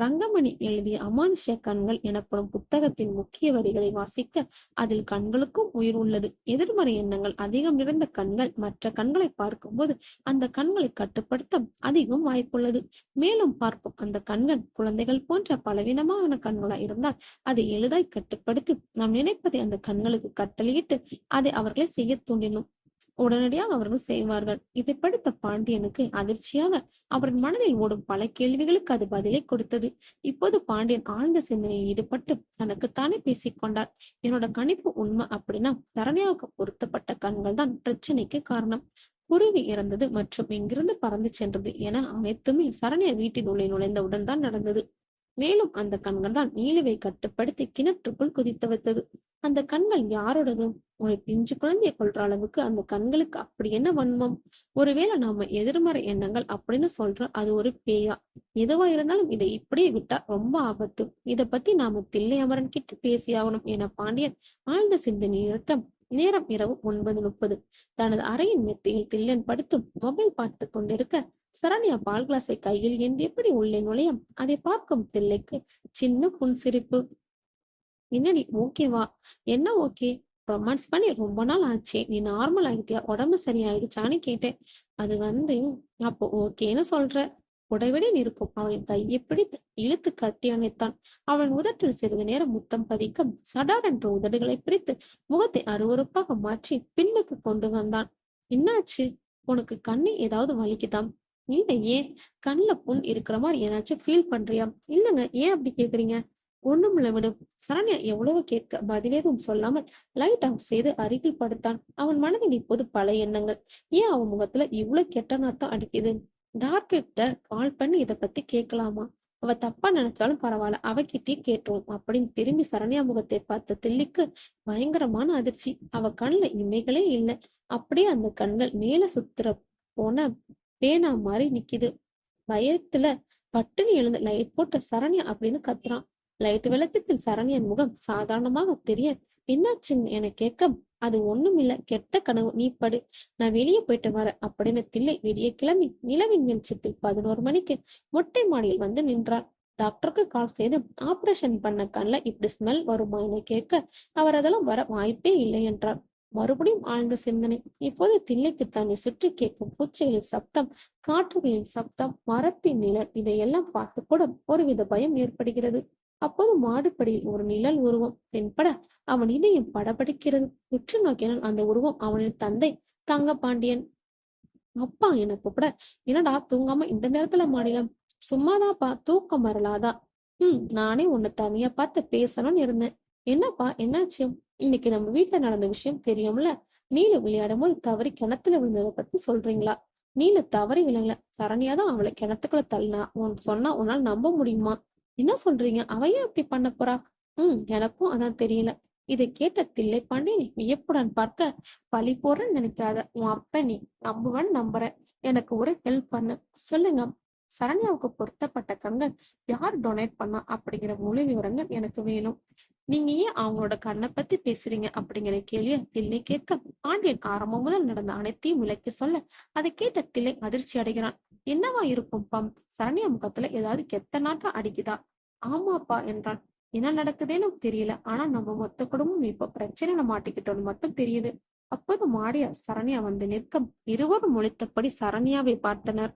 Speaker 1: ரங்கமணி எழுதிய அமானுஷ்ய கண்கள் எனப்படும் புத்தகத்தின் முக்கிய வரிகளை வாசிக்க அதில் கண்களுக்கும் உயிர் உள்ளது. எதிர்மறை எண்ணங்கள் அதிகம் நிறைந்த கண்கள் மற்ற கண்களை பார்க்கும்போது அந்த கண்களை கட்டுப்படுத்த அதிகம் வாய்ப்புள்ளது. மேலும் பார்க்கும் அந்த கண்கள் குழந்தைகள் போன்ற பலவீனமான கண்களாய் இருந்தால் அதை எளிதாய் கட்டுப்படுத்தி நாம் நினைப்பதை அந்த கண்களுக்கு கட்டளையிட்டு அதை அவர்களை செய்ய தூண்டினோம். உடனடியாக அவர்கள் செய்வார்கள். இதை படித்த பாண்டியனுக்கு அதிர்ச்சியாக அவரின் மனதில் ஓடும் பல கேள்விகளுக்கு அது பதிலை கொடுத்தது. இப்போது பாண்டியன் ஆழ்ந்த சிந்தனையில் ஈடுபட்டு தனக்குத்தானே பேசிக்கொண்டார். என்னோட கணிப்பு உண்மை அப்படின்னா சரண்யாவுக்கு பொருத்தப்பட்ட கண்கள் தான் பிரச்சனைக்கு காரணம். குருவி இறந்தது மற்றும் இங்கிருந்து பறந்து சென்றது என அனைத்துமே சரண்யா வீட்டின் உள்ளே நுழைந்தவுடன் தான் நடந்தது. மேலும் அந்த கண்கள் தான் நீலுவை கட்டுப்படுத்தி கிணற்றுக்குள் குதித்து வைத்தது. அந்த கண்கள் யாரோடது? ஒரு பிஞ்சு குழந்தையை கொள்ற அளவுக்கு அந்த கண்களுக்கு அப்படி என்ன வன்மம்? ஒருவேளை நாம எதிர்மறை எண்ணங்கள் அப்படின்னு சொல்ற அது ஒரு பேயா? எதுவா இருந்தாலும் இதை இப்படியே விட்டா ரொம்ப ஆபத்து. இத பத்தி நாம தில்லை அமரன் கிட்ட பேசியாகணும் என பாண்டியன் ஆழ்ந்த சிந்தனை நிறுத்த நேரம் இரவு 9:30. தனது அறையின் மெத்தையில் தில்லன் படுத்து மொபைல் பார்த்து கொண்டிருக்க சரண்யா பால் கிளாஸை கையில் ஏந்தி எப்படி உள்ளே நுழைய அதை பார்க்கும் தில்லைக்கு சின்ன புன்சிரிப்பு. என்னடி ஓகேவா? என்ன ஓகே? ரொமான்ஸ் பண்ணி ரொம்ப நாள் ஆச்சு, நீ நார்மல் ஆகிட்டியா, உடம்பு சரியாயிடுச்சான்னு கேட்டேன். அது அப்போ ஓகேன்னு சொல்ற. உடைவெளியில் இருக்கும் அவளின் கையை பிடித்து இழுத்து கட்டி அணைத்தான். அவன் உதட்டில் சிறிது நேரம் முத்தம் பதிக்க சடார் என்ற உதடுகளை பிரித்து முகத்தை அருவருப்பாக மாற்றி பின்னுக்கு கொண்டு வந்தான். என்னாச்சு? உனக்கு கண்ணு ஏதாவது வலிக்குதாம்? இல்ல, ஏன்? கண்ணுல புண் இருக்கிற மாதிரி ஏதாச்சும் ஃபீல் பண்றியா? இல்லங்க, ஏன் அப்படி கேக்குறீங்க? ஒண்ணுமில்ல விடு. சரண்யா எவ்வளவு கேட்க பதிலேதும் சொல்லாமல் லைட் ஆஃப் செய்து அருகில் படுத்தான். அவன் மனதில் இப்போது பல எண்ணங்கள். ஏன் அவன் முகத்துல இவ்வளவு கெட்ட நாத்தம் அடிக்குது? டார்கிட்ட கால் பண்ணி இத பத்தி கேட்கலாமா? அவ தப்பா நினைச்சாலும் பரவாயில்ல, அவகிட்டே கேட்டுருவோம் அப்படின்னு திரும்பி சரண்யா முகத்தை பார்த்த தில்லிக்கு பயங்கரமான அதிர்ச்சி. அவ கண்ணுல இமைகளே இல்லை. அப்படியே அந்த கண்கள் மேல சுத்துற போன பேனா மாதிரி நிக்குது. பயத்துல பட்டுன்னு எழுந்து லைட் போட்ட சரண்யா அப்படின்னு கத்துறான். லைட் வெளிச்சத்தில் சரண்யன் முகம் சாதாரணமாக தெரிய என்னாச்சுன்னு என கேட்க அது ஒண்ணும் இல்ல, கெட்ட கனவு, நீ படு, நான் வெளியே போயிட்டு வர அப்படின்னு தில்லை வெளியே கிளம்பி நிலவின் வெளிச்சத்தில் 11 மணிக்கு மொட்டை மாடியில் வந்து நின்றார். டாக்டருக்கு கால் செய்து ஆபரேஷன் பண்ண கண்ல இப்படி ஸ்மெல் வருமா என கேட்க அவர் அதெல்லாம் வர வாய்ப்பே இல்லை என்றார். மறுபடியும் ஆழ்ந்த சிந்தனை. இப்போது தில்லைக்கு தன்னை சுற்றி கேட்கும் பூச்சிகளின் சப்தம், காற்றுகளின் சப்தம், மரத்தின் நிழல் இதையெல்லாம் பார்த்து கூட ஒருவித பயம் ஏற்படுகிறது. அப்போது மாடுபடியில் ஒரு நிழல் உருவம் தென்பட அவன் இதயம் படபடிக்கிறது. உற்று நோக்கினால் அந்த உருவம் அவனின் தந்தை தங்க பாண்டியன். அப்பா என கூப்பிட, என்னடா தூங்காம இந்த நேரத்துல மாடிலம்? சும்மாதான்ப்பா, தூக்கம் வரலாதா? நானே உன்னை தனியா பார்த்து பேசணும்னு இருந்தேன். என்னப்பா, என்னாச்சு? இன்னைக்கு நம்ம வீட்டுல நடந்த விஷயம் தெரியும்ல? நீலு விளையாடும் போது தவறி கிணத்துல விழுந்ததை பத்தி சொல்றீங்களா? நீலு தவறி விழுங்கல, சரணியாதான் அவளை கிணத்துக்குள்ள தள்ளினா. சொன்னா உன்னால நம்ப முடியுமா? என்ன சொல்றீங்க? அவையே அப்படி பண்ண போறா? எனக்கும் அதான் தெரியல. இதை கேட்ட தில்லை பாண்டியன் வியப்புடன் பார்க்க, பழி போறேன்னு நினைக்காத, உன் அப்ப நீ நம்புவன் நம்புறேன். எனக்கு ஒரு ஹெல்ப் பண்ணு. சொல்லுங்க. சரண்யாவுக்கு பொருத்தப்பட்ட கண்கள் யார் டொனேட் பண்ணா அப்படிங்கிற முழு விவரங்கள் எனக்கு வேணும். நீங்க ஏன் அவங்களோட கண்ணை பத்தி பேசுறீங்க அப்படிங்கிற கேள்விய தில்லை கேட்க பாண்டியன் ஆரம்பம் முதல் நடந்த அனைத்தையும் விளக்கி சொல்ல அதை கேட்ட தில்லை அதிர்ச்சி அடைகிறான். என்னவா இருக்கும் பம்? சரண்யா முகத்துல ஏதாவது கெட்ட நாட்டம் அடிக்குதா? ஆமாப்பா என்றான். என்ன நடக்குதுன்னு தெரியல, ஆனா நம்ம மொத்த குடும்பம் இப்போ பிரச்சனையில மாட்டிக்கிட்டோம்னு மட்டும் தெரியுது. அப்போது மாடியா சரண்யா வந்து நிற்க இருவரும் முழித்தபடி சரண்யாவை பார்த்தனர்.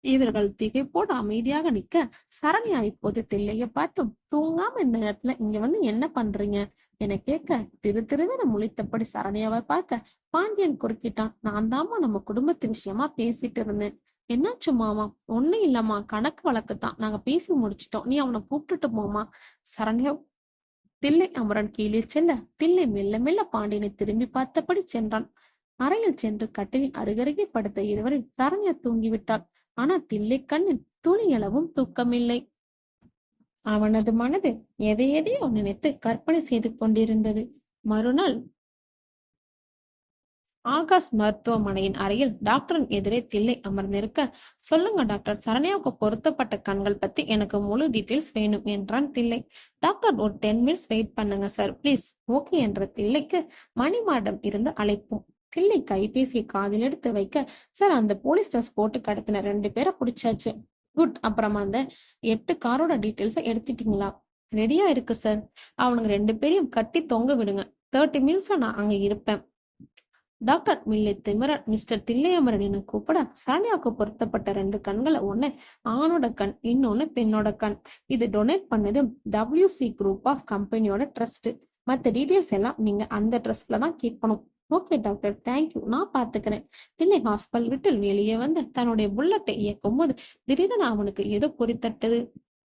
Speaker 1: இவர்கள் திகைப்போடு அமைதியாக நிக்க சரண்யா இப்போது தில்லைய பார்த்தும், தூங்காம இந்த நேரத்துல இங்க வந்து என்ன பண்றீங்க என கேட்க திரு திருவென முழித்தபடி சரண்யாவை பார்க்க பாண்டியன் குறுக்கிட்டான். நான் தாமா நம்ம குடும்பத்து விஷயமா பேசிட்டு இருந்தேன். என்னாச்சு மாமா? ஒண்ணும் இல்லம்மா, கணக்கு வழக்குத்தான், நாங்க பேசி முடிச்சிட்டோம், நீ அவனை கூப்பிட்டுட்டு போமா. சரண்யா தில்லை அமரன் கீழே செல்ல தில்லை மெல்ல மெல்ல பாண்டியனை திரும்பி பார்த்தபடி சென்றான். அறையில் சென்று கட்டிலின் அருகருகே படுத்த இருவரில் சரண்யா தூங்கிவிட்டாள். ஆனா தில்லை கண்ணில் துளியளவும் தூக்கமில்லை. அவனது மனது எதையெதையோ நினைத்து கற்பனை செய்து கொண்டிருந்தது. மறுநாள் ஆகாஷ் மருத்துவமனையின் அறையில் டாக்டரின் எதிரே தில்லை அமர்ந்திருக்க, சொல்லுங்க டாக்டர், சரண்யாவுக்கு பொருத்தப்பட்ட கண்கள் பத்தி எனக்கு முழு டீட்டெயில்ஸ் வேணும் என்றான் தில்லை. டாக்டர், ஒரு 10 மினிட்ஸ் வெயிட் பண்ணுங்க சார் ப்ளீஸ். ஓகே என்ற தில்லைக்கு மணிமாடம் இருந்து அழைப்போம். தில்லை கைபேசியை காதில் எடுத்து வைக்க, சார், அந்த போலீஸ் ட்ரெஸ் போட்டு கடத்தின 2 பேரை பிடிச்சாச்சு. குட். அப்புறமா அந்த 8 காரோட டீட்டெயில்ஸை எடுத்துட்டீங்களா? ரெடியா இருக்கு சார். அவனுங்க 2 பேரையும் கட்டி தொங்க விடுங்க. 30 மினிட்ஸ்ல நான் அங்க இருப்பேன். டாக்டர் மில்லை திமிர மிஸ்டர் தில்லையமரன் என கூப்பிட, சரண்யாவுக்கு பொருத்தப்பட்ட 2 கண்களை, ஒண்ணு ஆணோட கண், இன்னொன்னு பெண்ணோட கண். இது டொனேட் பண்ணது WC குரூப் ஆஃப் கம்பெனியோட ட்ரஸ்ட். மற்ற டீட்டெயில்ஸ் எல்லாம் நீங்க அந்த ட்ரஸ்ட்ல தான் கேட்கணும். ஓகே டாக்டர், தேங்க்யூ, நான் பாத்துக்கிறேன். தில்லை ஹாஸ்பிட்டல் விட்டு வெளியே வந்து தன்னுடைய புல்லட்டை இயக்கும் போது திடீரென அவனுக்கு ஏதோ பொறித்தட்டது.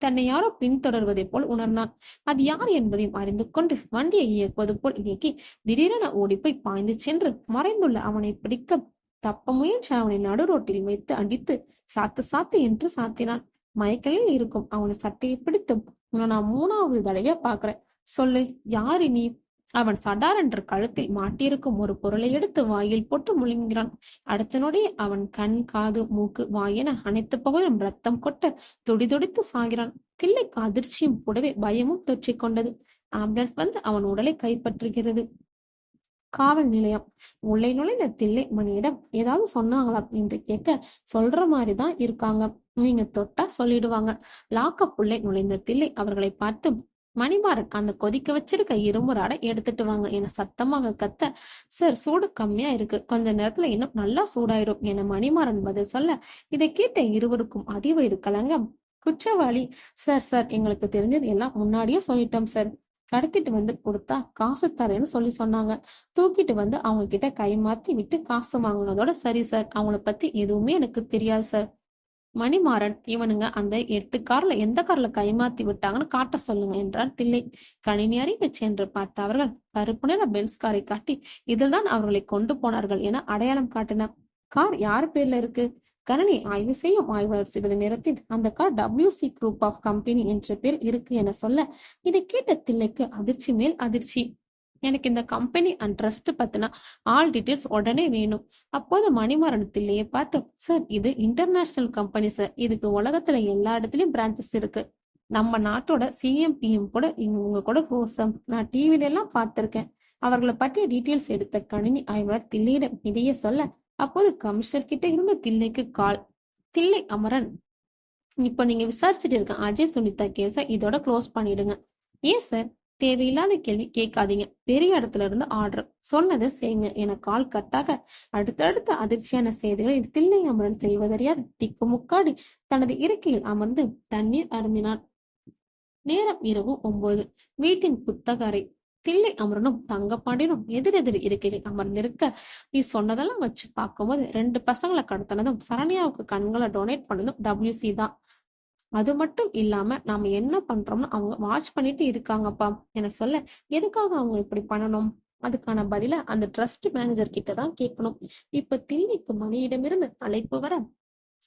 Speaker 1: தன்னை யாரோ பின்தொடர்வதை போல் உணர்ந்தான். அது யார் என்பதையும் அறிந்து கொண்டு வண்டியை இயக்குவது போல் இயக்கி திடீரென ஓடிப்போய் பாய்ந்து சென்று மறைந்துள்ள அவனை பிடிக்க தப்ப முயன்ற அவனை நடு ரோட்டில் வைத்து அடித்து சாத்து சாத்து என்று சாத்தினான். மயக்கலில் இருக்கும் அவனை சட்டையை பிடித்து, உன்னை நான் 3வது தடவையா பாக்குறேன், சொல்லு, யாரு நீ? அவன் சடார் என்ற கழுத்தில் மாட்டியிருக்கும் ஒரு பொருளை எடுத்து வாயில் போட்டு முழுங்கிறான். அடுத்த நொடியே அவன் கண், காது, மூக்கு, வாயென அனைத்து பகுதியும் ரத்தம் கொட்ட துடிதுடித்து சாகிறான். தில்லைக்கு அதிர்ச்சியும் கூடவே பயமும் தொற்றிக் கொண்டது. ஆம்புலன்ஸ் வந்து அவன் உடலை கைப்பற்றுகிறது. காவல் நிலையம். உள்ளே நுழைந்த தில்லை மணியிடம் ஏதாவது சொன்னாங்களா என்று கேட்க, சொல்ற மாதிரிதான் இருக்காங்க, நீங்க தொட்டா சொல்லிடுவாங்க. லாக்கப் உள்ளே நுழைந்த தில்லை அவர்களை பார்த்து, மணிமாறன், அந்த கொதிக்க வச்சிருக்க இரும்பு ராடை எடுத்துட்டு வாங்க என சத்தமாக கத்த, சார், சூடு கம்மியா இருக்கு, கொஞ்ச நேரத்துல இன்னும் நல்லா சூடாயிரும் என மணிமாறன் பதில் சொல்ல, இதை கேட்ட இருவருக்கும் அடிவயிறு கலங்க. குற்றவாளி, சார் சார், எங்களுக்கு தெரிஞ்சது எல்லாம் முன்னாடியே சொல்லிட்டோம் சார். கடத்திட்டு வந்து கொடுத்தா காசு தரேன்னு சொல்லி சொன்னாங்க. தூக்கிட்டு வந்து அவங்க கிட்ட கை மாத்தி விட்டு காசு வாங்கினதோட சரி சார். அவங்கள பத்தி எதுவுமே எனக்கு தெரியாது சார். மணிமாறன், இவனுங்க அந்த 8 கார்ல எந்த கார்ல கைமாத்தி விட்டாங்கன்னு காட்ட சொல்லுங்க என்றார் தில்லை. கணினி அறிவு சென்று பார்த்த அவர்கள் கருப்பு நிற பென்ஸ் காரை காட்டி, இதில்தான் அவர்களை கொண்டு போனார்கள் என அடையாளம் காட்டினார். கார் யார் பேர்ல இருக்கு? கணனி ஆய்வு செய்யும் ஆய்வாளர் சிறிது நேரத்தில், அந்த car WC group of company என்ற பேர் இருக்கு என சொல்ல, இதை கேட்ட தில்லைக்கு அதிர்ச்சி மேல் அதிர்ச்சி. எனக்கு இந்த கம்பெனி அண்ட் ட்ரஸ்ட் பத்தின ஆல் டீட்டெயில்ஸ் உடனே வேணும். அப்போது மணிமாறன் தில்லையை பார்த்து, சார், இது இன்டர்நேஷனல் கம்பெனி சார். இதுக்கு உலகத்துல எல்லா இடத்துலயும் பிரான்ச்சஸ் இருக்கு. நம்ம நாட்டோட CM PM கூட இவங்க கூட ரோசம், நான் டிவில எல்லாம் பார்த்திருக்கேன். அவர்களை பற்றிய டீட்டெயில்ஸ் எடுத்த கணினி ஆய்வாளர் தில்லையிடம் இதையே சொல்ல, அப்போது கமிஷனர் கிட்ட இருந்து தில்லைக்கு கால். தில்லை அமரன், இப்ப நீங்க விசாரிச்சுட்டு இருக்க அஜய் சுனிதா கேஸ இதோட க்ளோஸ் பண்ணிடுங்க. ஏன் சார்? தேவையில்லாத கேள்வி கேட்காதீங்க. பெரிய இடத்துல இருந்து ஆர்டர், சொன்னதை செய்யுங்க என கால் கட்டாக அடுத்தடுத்த அதிர்ச்சியான செய்திகளில் தில்லை அமரன் செய்வதறியாது திக்குமுக்காடி தனது இருக்கையில் அமர்ந்து தண்ணீர் அருந்தினான். நேரம் இரவு 9. வீட்டின் புத்தக அறை. தில்லை அமரனும் தங்கப்பாண்டியனும் எதிரெதிர் இருக்கையில் அமர்ந்திருக்க, நீ சொன்னதெல்லாம் வச்சு பார்க்கும்போது 2 பசங்களை கடத்தினதும் சரண்யாவுக்கு கண்களை டொனேட் பண்ணதும் WC தான். அது மட்டும் இல்லாம நாம என்ன பண்றோம்னு அவங்க வாட்ச் பண்ணிட்டு இருக்காங்கப்பா என சொல்ல, எதுக்காக அவங்க இப்படி பண்ணணும்? அதுக்கான பதில அந்த ட்ரஸ்ட் மேனேஜர் கிட்ட தான் கேட்கணும். இப்ப தில்லைக்கு மணியிடமிருந்து அழைப்பு வர,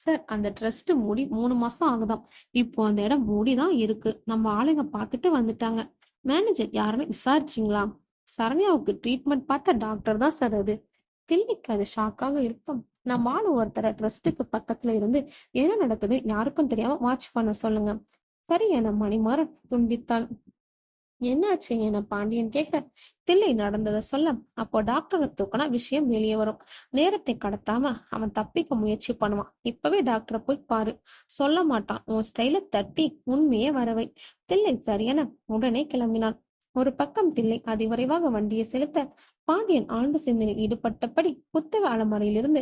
Speaker 1: சார், அந்த ட்ரஸ்ட் மூடி 3 மாசம் ஆகுதாம். இப்போ அந்த இடம் மூடிதான் இருக்கு. நம்ம ஆளுங்க பார்த்துட்டு வந்துட்டாங்க. மேனேஜர் யாருன்னு விசாரிச்சிங்களா? சரண்யாவுக்கு ட்ரீட்மெண்ட் பார்த்த டாக்டர் தான் சார் அது. தில்லைக்கு அது ஷாக்காக இருக்கும். நம்ம ஆளு ஒருத்தர ட்ரஸ்டுக்கு பக்கத்துல இருந்து என்ன நடக்குது யாருக்கும் தெரியாம வாட்ச் பண்ண சொல்லுங்க. சரி என மணிமாறன் துண்டித்தான். என்னாச்சு என பாண்டியன் கேட்க, தில்லை நடந்ததை சொல்ல, அப்போ டாக்டரை தூக்கினா விஷயம் வெளியே வரும். நேரத்தை கடத்தாம அவன் தப்பிக்க முயற்சி பண்ணுவான். இப்பவே டாக்டரை போய் பாரு. சொல்ல மாட்டான். உன் ஸ்டைல தட்டி உண்மையே வரவை. தில்லை சரியென உடனே கிளம்பினான். ஒரு பக்கம் தில்லை அதிவிரைவாக வண்டியை செலுத்த, பாண்டியன் ஆழ்ந்த சிந்தனையில் ஈடுபட்டபடி புத்தக அலமாரியிலிருந்து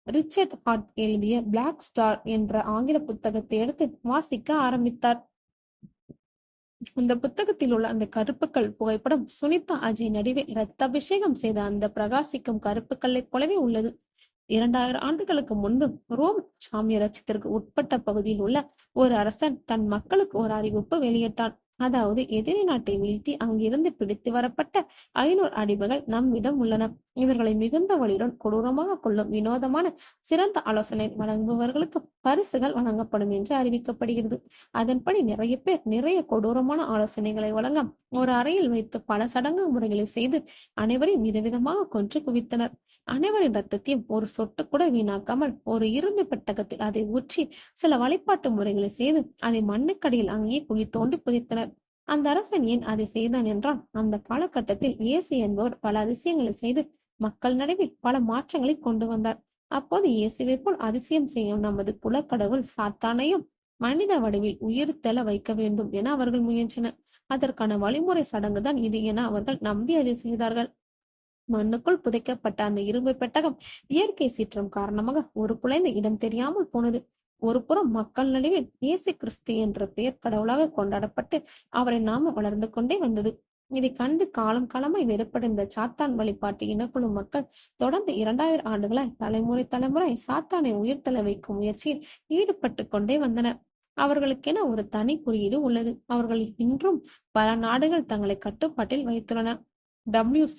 Speaker 1: ரிச்சர்ட் ஹார்ட் எழுதிய பிளாக் ஸ்டார் என்ற ஆங்கில புத்தகத்தை எடுத்து வாசிக்க ஆரம்பித்தார். அந்த புத்தகத்தில் உள்ள அந்த கருப்புக்கள் புகைப்படம் சுனிதா அஜய் நடுவே ரத்தாபிஷேகம் செய்த அந்த பிரகாசிக்கும் கருப்புக்கல்லை போலவே உள்ளது. 2000 ஆண்டுகளுக்கு முன்பு ரோம் சாமியரட்சத்திற்கு உட்பட்ட பகுதியில் உள்ள ஒரு அரசன் தன் மக்களுக்கு ஒரு அறிவிப்பு வெளியிட்டான். அதாவது எதிரி நாட்டை வீழ்த்தி அங்கிருந்து பிடித்து வரப்பட்ட 500 அடிமைகள் நம்மிடம் உள்ளன. இவர்களை மிகுந்த வலியுடன் கொடூரமாக கொள்ளும் வினோதமான சிறந்த ஆலோசனை வழங்குபவர்களுக்கு பரிசுகள் வழங்கப்படும் என்று அறிவிக்கப்படுகிறது. அதன்படி நிறைய பேர் நிறைய கொடூரமான ஆலோசனைகளை வழங்க ஒரு அறையில் வைத்து பல சடங்கு முறைகளை செய்து அனைவரையும் விதவிதமாக கொன்று குவித்தனர். அனைவரின் ரத்தத்தையும் ஒரு சொட்டு கூட வீணாக்காமல் ஒரு இரும்பு பெட்டகத்தில் அதை ஊற்றி சில வழிபாட்டு முறைகளை செய்து அதை மண்ணுக்கடியில் அங்கேயே குழி தோண்டி புதைத்தனர். அந்த அரசன் ஏன் அதை செய்தான் என்றால், அந்த காலகட்டத்தில் இயேசு என்பவர் பல அதிசயங்களை செய்து மக்கள் நடுவில் பல மாற்றங்களை கொண்டு வந்தார். அப்போது இயேசுவை போல் அதிசயம் செய்யும் நமது குலக்கடவுள் சாத்தானையும் மனித வடிவில் உயிர் தெள வைக்க வேண்டும் என அவர்கள் முயன்றனர். அதற்கான வழிமுறை சடங்குதான் இது என அவர்கள் நம்பி அதை செய்தார்கள். மண்ணுக்குள் புதைக்கப்பட்ட அந்த இரும்பு பெட்டகம் இயற்கை சீற்றம் காரணமாக ஒரு குழந்தை இடம் தெரியாமல் போனது. ஒரு புறம் மக்கள் நடுவில் இயேசு கிறிஸ்து என்ற பெயர் கடவுளாக கொண்டாடப்பட்டு அவரின் நாமம் வளர்ந்து கொண்டே வந்தது. இதை கண்டு காலம் காலமாய் வெறுப்படைந்த சாத்தான் வழிபாட்டு இனக்குழு மக்கள் தொடர்ந்து 2000 ஆண்டுகளாய் தலைமுறை தலைமுறை சாத்தானை உயிர்த்தள வைக்கும் முயற்சியில் ஈடுபட்டு கொண்டே வந்தனர். அவர்களுக்கென ஒரு தனி குறியீடு உள்ளது. அவர்கள் இன்றும் பல நாடுகள் தங்களை கட்டுப்பாட்டில் வைத்துள்ளன. WC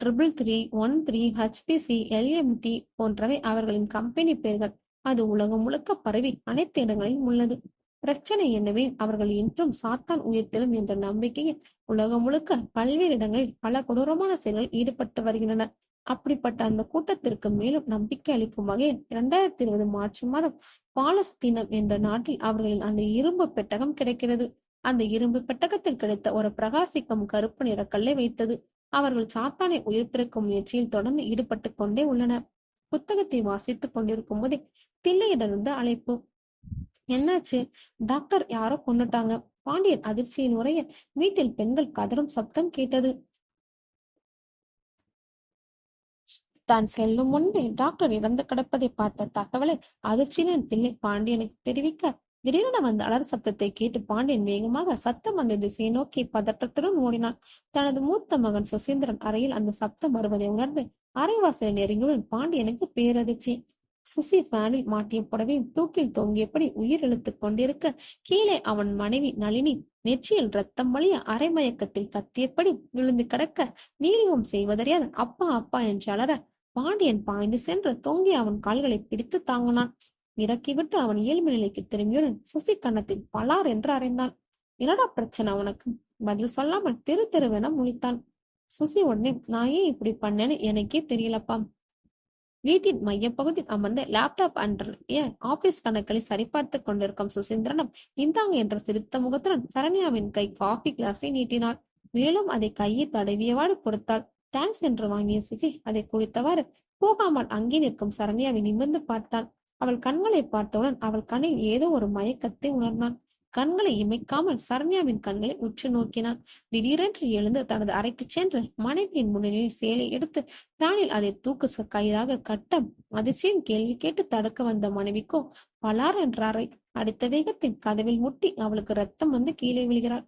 Speaker 1: 333 HPC LMT போன்றவை அவர்களின் கம்பெனி பெயர்கள். அது உலகம் முழுக்க பரவி அனைத்து இடங்களிலும் உள்ளது. பிரச்சனை என்னவெனில் அவர்கள் இன்றும் சாத்தான் உயிர்த்தெழும் என்ற நம்பிக்கையில் உலகம் முழுக்க பல்வேறு இடங்களில் பல கொடூரமான செயல்களில் ஈடுபட்டு வருகின்றனர். அப்படிப்பட்ட அந்த கூட்டத்திற்கு மேலும் நம்பிக்கை அளிக்கும் வகையில் 2020 மார்ச் மாதம் பாலஸ்தீனம் என்ற நாட்டில் அவர்களின் அந்த இரும்பு பெட்டகம் கிடைக்கிறது. அந்த இரும்பு பெட்டகத்தில் கிடைத்த ஒரு பிரகாசிக்கும் கருப்பு நிற கல்லை வைத்தது. அவர்கள் சாத்தானை உயிர் பிறக்கும் முயற்சியில் தொடர்ந்து ஈடுபட்டு கொண்டே உள்ளனர். புத்தகத்தை வாசித்துக் கொண்டிருக்கும் போதே தில்லையிடமிருந்து அழைப்பு. என்னாச்சு? டாக்டர் யாரோ கொன்னுட்டாங்க. பாண்டியன் அதிர்ச்சியின் உரைய வீட்டில் பெண்கள் கதறும் சப்தம் கேட்டது. தான் செல்லும் முன்பே டாக்டர் இறந்து கிடப்பதை பார்த்த தகவலை அதிர்ச்சியுடன் தில்லை பாண்டியனுக்கு தெரிவிக்க, திடீரென வந்த அலர் சப்தத்தை கேட்டு பாண்டியன் வேகமாக சத்தம் வந்த திசையை நோக்கி பதற்றத்துடன் ஓடினான். தனது மூத்த மகன் சுசீந்திரன் அறையில் அந்த சப்தம் வருவதை உணர்ந்து அரைவாசலை நெருங்கியுடன் பாண்டியனுக்கு பேரதிர்ச்சி. சுசி ஃபேனில் மாட்டிய புடவையும் தூக்கில் தொங்கியபடி உயிர் இழுத்துக் கொண்டிருக்க, கீழே அவன் மனைவி நளினி நெற்றியில் ரத்தம் வழிய அரைமயக்கத்தில் கத்தியபடி விழுந்து கிடக்க, நீடிவும் செய்வதறியாத அப்பா அப்பா என்று அலற பாண்டியன் பாய்ந்து சென்று தொங்கி அவன் கால்களை பிடித்து தாங்கினான். இறக்கிவிட்டு அவன் இயல்பு நிலைக்கு திரும்பியுடன் சுசி கன்னத்தில் பலார் என்று அறைந்தான். என்னடா பிரச்சனை அவனுக்கு? பதில் சொல்லாமல் தெரு தெருவென முழித்தான். சுசி உடனே, நான் ஏன் இப்படி பண்ணேன்னு எனக்கே தெரியலப்பா. வீட்டின் மையப்பகுதியில் அமர்ந்து லேப்டாப் அன்றைய ஆபீஸ் கணக்குகளை சரிபார்த்துக் கொண்டிருக்கும் சுசீந்திரனும் இந்தாங்க என்ற சிரித்த முகத்துடன் சரண்யாவின் கை காபி கிளாஸை நீட்டினாள். மேலும் அதை கையை தடவியவாறு கொடுத்தாள். தேங்க்ஸ் என்று வாங்கிய சுசி அதை குடித்தவாறு போகாமல் அங்கே நிற்கும் சரண்யாவை நிமிர்ந்து பார்த்தாள். அவள் கண்களை பார்த்தவுடன் அவள் கண்ணில் ஏதோ ஒரு மயக்கத்தை உணர்ந்தான். கண்களை இமைக்காமல் சரண்யாவின் கண்களை உற்று நோக்கினான். திடீரென்று எழுந்து தனது அறைக்கு சென்று மனைவியின் முன்னிலையில் சேலை எடுத்து பிராணில் அதை தூக்கு கயிறாக கட்ட, அதிர்ச்சியின் கேள்வி கேட்டு தடுக்க வந்த மனைவிக்கோ பலார் என்ற அறை. அடுத்த வேகத்தின் கதவில் முட்டி அவளுக்கு ரத்தம் வந்து கீழே விழுகிறாள்.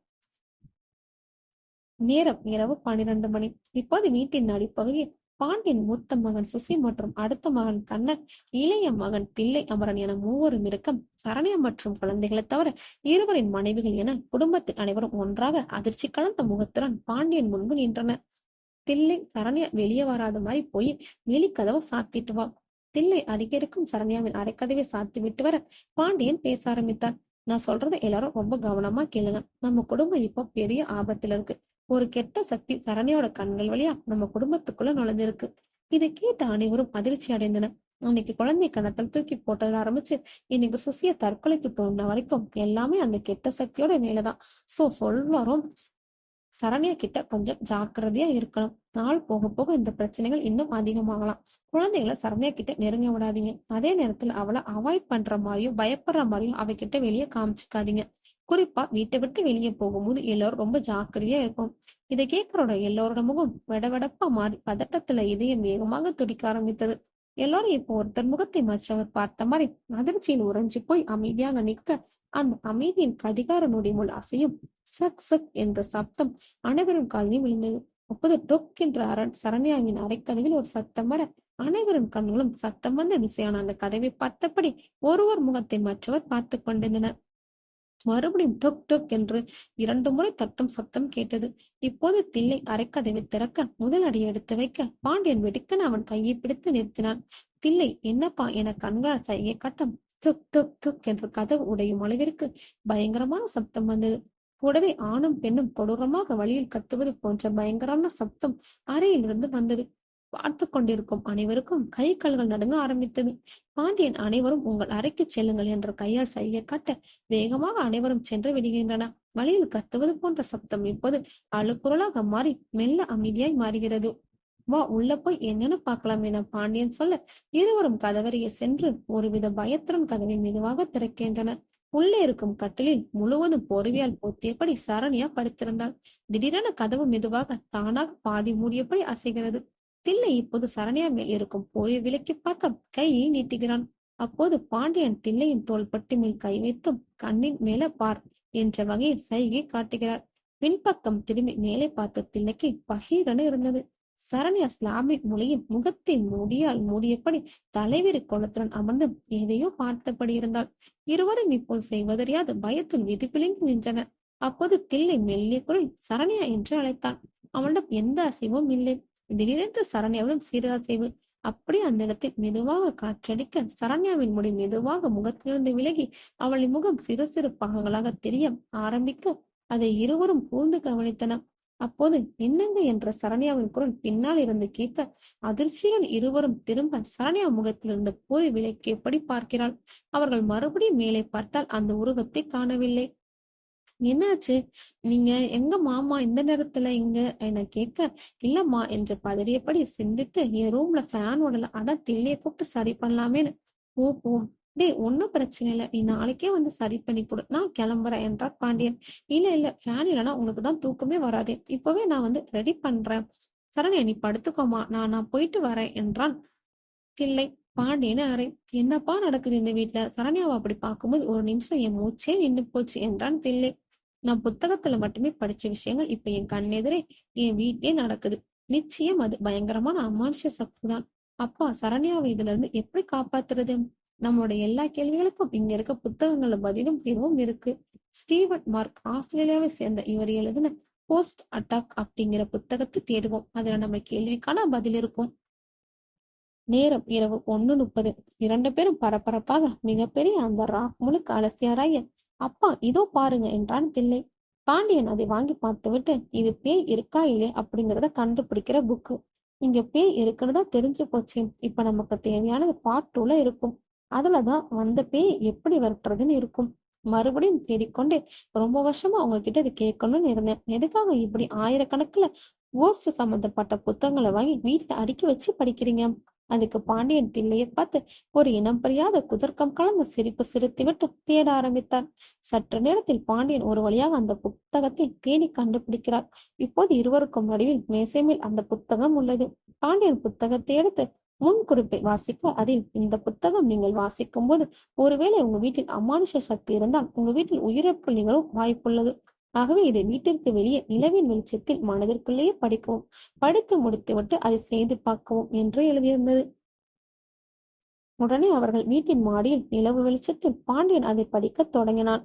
Speaker 1: நேரம் இரவு 12 மணி. இப்போது வீட்டின் அடிப்பகுதியில் பாண்டியன் மூத்த மகன் சுசி மற்றும் அடுத்த மகன் கண்ணன், இளைய மகன் தில்லை அமரன் என மூவரும் இருக்க, சரண்யா மற்றும் குழந்தைகளை தவிர இருவரின் மனைவிகள் என குடும்பத்தில் அனைவரும் ஒன்றாக அதிர்ச்சி கலந்த முகத்துடன் பாண்டியன் முன்பு நின்றனர். தில்லை, சரண்யா வெளியே வராத மாதிரி போய் வெளிக்கதவை சாத்திட்டு வா. தில்லை அருகே இருக்கும் சரண்யாவின் அரைக்கதவை சாத்தி விட்டு வர பாண்டியன் பேச ஆரம்பித்தார். நான் சொல்றதை எல்லாரும் ரொம்ப கவனமா கேளுங்க. நம்ம குடும்பம் இப்போ பெரிய ஆபத்துல இருக்கு. ஒரு கெட்ட சக்தி சரண்யோட கண்கள் வழியா நம்ம குடும்பத்துக்குள்ள நுழைஞ்சிருக்கு. இதை கேட்ட அனைவரும் அதிர்ச்சி அடைந்தனர். அன்னைக்கு குழந்தை கணத்தில் தூக்கி போட்டதுல ஆரம்பிச்சு இன்னைக்கு சுசிய தற்கொலைக்கு தோன்ற வரைக்கும் எல்லாமே அந்த கெட்ட சக்தியோட வேலைதான். சொல்வாரும் சரண்யா கிட்ட கொஞ்சம் ஜாக்கிரதையா இருக்கணும். நாள் போக போக இந்த பிரச்சனைகள் இன்னும் அதிகமாகலாம். குழந்தைகளை சரண்யா கிட்ட நெருங்க விடாதீங்க. அதே நேரத்துல அவளை அவாய்ட் பண்ற மாதிரியும் பயப்படுற மாதிரியும் அவகிட்ட வெளியே காமிச்சுக்காதீங்க. குறிப்பா வீட்டை விட்டு வெளியே போகும்போது எல்லாரும் ரொம்ப ஜாக்கிரதையா இருக்கும். இதை கேட்கிறோட எல்லோரோட முகம் வெடவெடப்பா மாறி பதட்டத்துல இதயம் வேகமாக துடிக்க ஆரம்பித்தது. எல்லாரும் இப்போ ஒருத்தர் முகத்தை மற்றவர் பார்த்த மாதிரி அதிர்ச்சியில் உறைஞ்சு போய் அமைதியாக நிற்க, அந்த அமைதியின் கடிகார நொடி முள் அசையும் சக் சக் என்ற சப்தம் அனைவரும் காலையும் விழுந்தது. அப்போது டொக் என்ற சரண்யாவின் அரைக்கதவில் ஒரு சத்தம் வர அனைவரும் கண்களும் சத்தம் வந்த திசையான அந்த கதவை பார்த்தபடி ஒருவர் முகத்தை மற்றவர் பார்த்து கொண்டிருந்தனர். மறுபடியும் டொக் டொக் என்று 2 முறை தட்டும் சத்தம் கேட்டது. இப்போது தில்லை அரைக்கதவை திறக்க முதல் அடி எடுத்து வைக்க பாண்டியன் வெடுக்கென அவன் கையை பிடித்து நிறுத்தினான். தில்லை, என்னப்பா என கண்களால் சைகை காட்டம். டுக் டுக் டுக் என்று கதவு உடையும் அளவிற்கு பயங்கரமான சப்தம் வந்தது. கூடவே ஆணும் பெண்ணும் கொடூரமாக வழியில் கத்துவது போன்ற பயங்கரமான சப்தம் அறையிலிருந்து வந்தது. பார்த்து கொண்டிருக்கும் அனைவருக்கும் கை கால்கள் நடுங்க ஆரம்பித்தது. பாண்டியன், அனைவரும் உங்கள் அறைக்கு செல்லுங்கள் என்ற கையால் சைகை காட்ட வேகமாக அனைவரும் சென்று விடுகின்றனர். வழியில் கத்துவது போன்ற சப்தம் இப்போது அழுக்குரலாக மாறி மெல்ல அமைதியாய் மாறுகிறது. வா, உள்ள போய் என்னன்னு பார்க்கலாம் என பாண்டியன் சொல்ல இருவரும் கதவறையை சென்று ஒருவித பயத்துடன் கதவை மெதுவாக திறக்கின்றனர். உள்ளே இருக்கும் கட்டிலில் முழுவதும் போர்வையால் போத்தியபடி சரண்யா படுத்திருந்தாள். திடீரென கதவு மெதுவாக தானாக பாதி மூடியபடி அசைகிறது. தில்லை இப்போது சரண்யா மேல் இருக்கும் போர்வை விலக்கி பார்க்க கையை நீட்டுகிறான். அப்போது பாண்டியன் தில்லையின் தோள்பட்டி மேல் கை வைத்தும் கண்ணின் மேல பார் என்ற வகையில் சைகை காட்டுகிறார். பின்பக்கம் திரும்பி மேலே பார்த்த தில்லைக்கு பகீரென இருந்தது. சரண்யா ஸ்லாமிக் மொழியில் முகத்தை மூடியால் மூடியபடி தலைவிரி கோலத்துடன் அமர்ந்து எதையோ பார்த்தபடி இருந்தாள். இருவரும் இப்போது செய்வதறியாது பயத்தில் விதிப்பிலிங்கி நின்றனர். அப்போது தில்லை மெல்லிய குரல் சரண்யா என்று அழைத்தான். அவனிடம் எந்த அசைவும் இல்லை. திடீரென்று சரண்யாவிடம் சிறு அசைவு. அப்படியே அந்த இடத்தில் மெதுவாக காற்றடிக்க சரண்யாவின் முடி மெதுவாக முகத்திலிருந்து விலகி அவளின் முகம் சிறு சிறு பாகங்களாக தெரிய ஆரம்பிக்க அதை இருவரும் கூர்ந்து கவனித்தனர். அப்போது என்னங்க என்ற சரண்யாவின் குரல் பின்னால் இருந்து கேட்க அதிர்ச்சியில் இருவரும் திரும்ப சரண்யா முகத்தில் இருந்த போரை விலக்கியபடி பார்க்கிறாள். அவர்கள் மறுபடியும் மேலே பார்த்தால் அந்த உருவத்தை காணவில்லை. என்னாச்சு? நீங்க எங்க மாமா இந்த நேரத்துல இங்க என கேட்க, இல்லம்மா என்று பதறியபடி சிந்தித்து என் ரூம்ல ஃபேன் ஓடல, அதான் தில்லைய கூப்பிட்டு சரி பண்ணலாமேன்னு. ஓ போ, டேய் ஒன்னும் பிரச்சனை இல்லை, நீ நாளைக்கே வந்து சரி பண்ணி கொடு, நான் கிளம்புறேன் என்றார் பாண்டியன். இல்ல இல்ல, ஃபேன் இல்லைன்னா உனக்கு தான் தூக்கமே வராதே, இப்பவே நான் வந்து ரெடி பண்றேன். சரண்யா நீ படுத்துக்கோமா, நான் போயிட்டு வரேன் என்றான் தில்லை. பாண்டியன அறை. என்னப்பா நடக்குது இந்த வீட்டுல? சரண்யாவை அப்படி பார்க்கும்போது ஒரு நிமிஷம் என் மூச்சே நின்று போச்சு என்றான் தில்லை. நான் புத்தகத்துல மட்டுமே படிச்ச விஷயங்கள் இப்ப என் கண்ணெதிரே என் வீட்டிலே நடக்குது. நிச்சயம் அது பயங்கரமான அமானுஷ்ய சக்தி தான். அப்பா, சரண்யாவை இதுல இருந்து எப்படி காப்பாத்துறது? நம்மளோட எல்லா கேள்விகளுக்கும் இங்க இருக்க புத்தகங்கள பதிலும் தீர்வும் இருக்கு. ஸ்டீவன் மார்க், ஆஸ்திரேலியாவை சேர்ந்த இவர் எழுதின போஸ்ட் அட்டாக் அப்படிங்கிற புத்தகத்தை தேடுவோம். அதுல நம்ம கேள்விக்கான பதில் இருக்கும். நேரம் இரவு 1:30. 2 பேரும் பரபரப்பாக மிகப்பெரிய அந்த ராக் முழுக்க அலசியாராய, அப்பா இதோ பாருங்க என்றான் தில்லை. பாண்டியன் அதை வாங்கி பார்த்துவிட்டு, இது பேய் இருக்கா இல்லையா அப்படிங்கிறத கண்டுபிடிக்கிற புக்கு. இங்க பேய் இருக்குன்னு தெரிஞ்சு போச்சு. இப்ப நமக்கு தேவையானது பார்ட் 2ல இருக்கும். அதுலதான் வந்த பேய் எப்படி விரட்டுறதுன்னு இருக்கும். மறுபடியும் தேடிக்கொண்டே ரொம்ப வருஷமா உங்ககிட்ட இது கேட்கணும்னு இருந்தேன். எதுக்காக இப்படி ஆயிரக்கணக்குல கோஸ்ட் சம்பந்தப்பட்ட புத்தகங்களை வாங்கி வீட்டுல அடுக்கி வச்சு படிக்கிறீங்க? அதுக்கு பாண்டியன் தில்லையை பார்த்து ஒரு இனம் புரியாத குதர்க்கம் கலந்த சிரிப்பு சிரித்துவிட்டு தேட ஆரம்பித்தார். சற்று நேரத்தில் பாண்டியன் ஒரு வழியாக அந்த புத்தகத்தை தேடி கண்டுபிடிக்கிறார். இப்போது இருவருக்கும் நடுவில் மேசை மேல் அந்த புத்தகம் உள்ளது. பாண்டியன் புத்தகத்தை எடுத்து முன் குறிப்பை வாசிக்க, அதில் இந்த புத்தகம் நீங்கள் வாசிக்கும் போது ஒருவேளை உங்க வீட்டில் அமானுஷ சக்தி இருந்தால் உங்க வீட்டில் உயிரிழப்பு நிகழும் வாய்ப்புள்ளது. ஆகவே இதை வீட்டிற்கு வெளியே நிலவின் வெளிச்சத்தில் மனதிற்குள்ளேயே படிக்கவும், படித்து முடித்துவிட்டு அதை செய்து பார்க்கவும் என்று எழுதியிருந்தது. உடனே அவர்கள் வீட்டின் மாடியில் நிலவு வெளிச்சத்தில் பாண்டியன் அதை படிக்க தொடங்கினான்.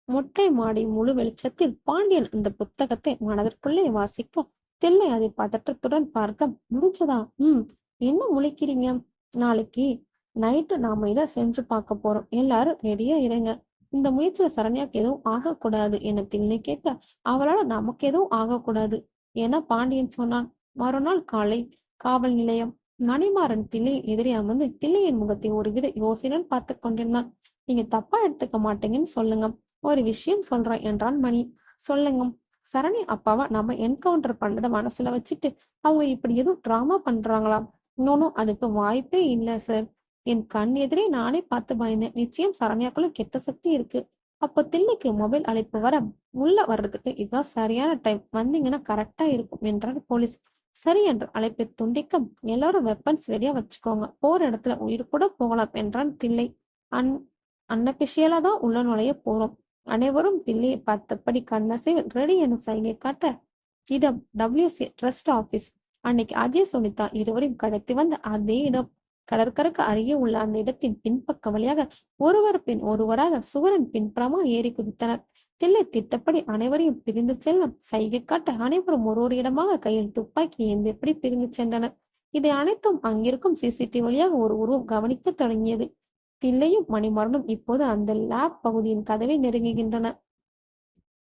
Speaker 1: மொட்டை மாடி முழு வெளிச்சத்தில் பாண்டியன் அந்த புத்தகத்தை மனதிற்குள்ளே வாசிக்க, தில்லை அதை பதற்றத்துடன் பார்க்க, முடிஞ்சதா? என்ன முழிக்கிறீங்க? நாளைக்கு நைட்டு நாம இதை செஞ்சு பார்க்க போறோம், எல்லாரும் ரெடியா இருங்க. இந்த முயற்சியில சரண்யாக்கு எதுவும் ஆகக்கூடாது என தில்லை கேட்க, அவளால நமக்கு எதுவும் ஆகக்கூடாது என பாண்டியன் சொன்னான். மறுநாள் காலை காவல் நிலையம். மணிமாறன் தில்லையின் எதிரே அமர்ந்து தில்லையின் முகத்தை ஒருவித யோசனை பார்த்து கொண்டிருந்தான். நீங்க தப்பா எடுத்துக்க மாட்டீங்கன்னு சொல்லுங்க, ஒரு விஷயம் சொல்றேன் என்றான் மணி. சொல்லுங்க. சரணி அப்பாவை நம்ம என்கவுண்டர் பண்ணதை மனசுல வச்சுட்டு அவங்க இப்படி எதுவும் டிராமா பண்றாங்களா? இன்னொன்னும் அதுக்கு வாய்ப்பே இல்லை சார். என் கண் எதிரே நானே பார்த்து பயந்தேன். நிச்சயம் சரண்யாக்குள்ள கெட்ட சக்தி இருக்கு. அப்போ தில்லைக்கு மொபைல் அழைப்பு வர, உள்ள வர்றதுக்கு இதுதான் சரியான டைம், வந்தீங்கன்னா கரெக்டா இருக்கும் என்றார் போலீஸ். சரி என்று அழைப்பை துண்டிக்க, எல்லாரும் வெப்பன்ஸ் ரெடியா வச்சுக்கோங்க, போற இடத்துல உயிர் கூட போகலாம் என்றான் தில்லை. அன்அபிஷியலா தான் உள்ள நுழைய போறோம். அனைவரும் தில்லையை பார்த்தபடி கண்ணசைவில் ரெடி என சைகை காட்ட, இடம் WC ட்ரஸ்ட் ஆபீஸ். அன்னைக்கு அஜய் சுனிதா இருவரையும் கடத்தி வந்த அதே இடம். கடற்கரைக்கு அருகே உள்ள அந்த இடத்தின் பின்பக்க வழியாக ஒருவர் பின் ஒருவராக சுவரின் பின்புறமா ஏறி குதித்தனர். தில்லை திட்டப்படி அனைவரையும் பிரிந்து செல்லும் சைகை காட்ட அனைவரும் ஒரு இடமாக கையில் துப்பாக்கி ஏந்தியபடி பிரிந்து சென்றனர். இதை அனைத்தும் அங்கிருக்கும் சிசிடிவி வழியாக ஒரு உருவம் கவனிக்க தொடங்கியது. தில்லையும் மணிமாறனும் இப்போது அந்த லேப் பகுதியின் கதவை நெருங்குகின்றன.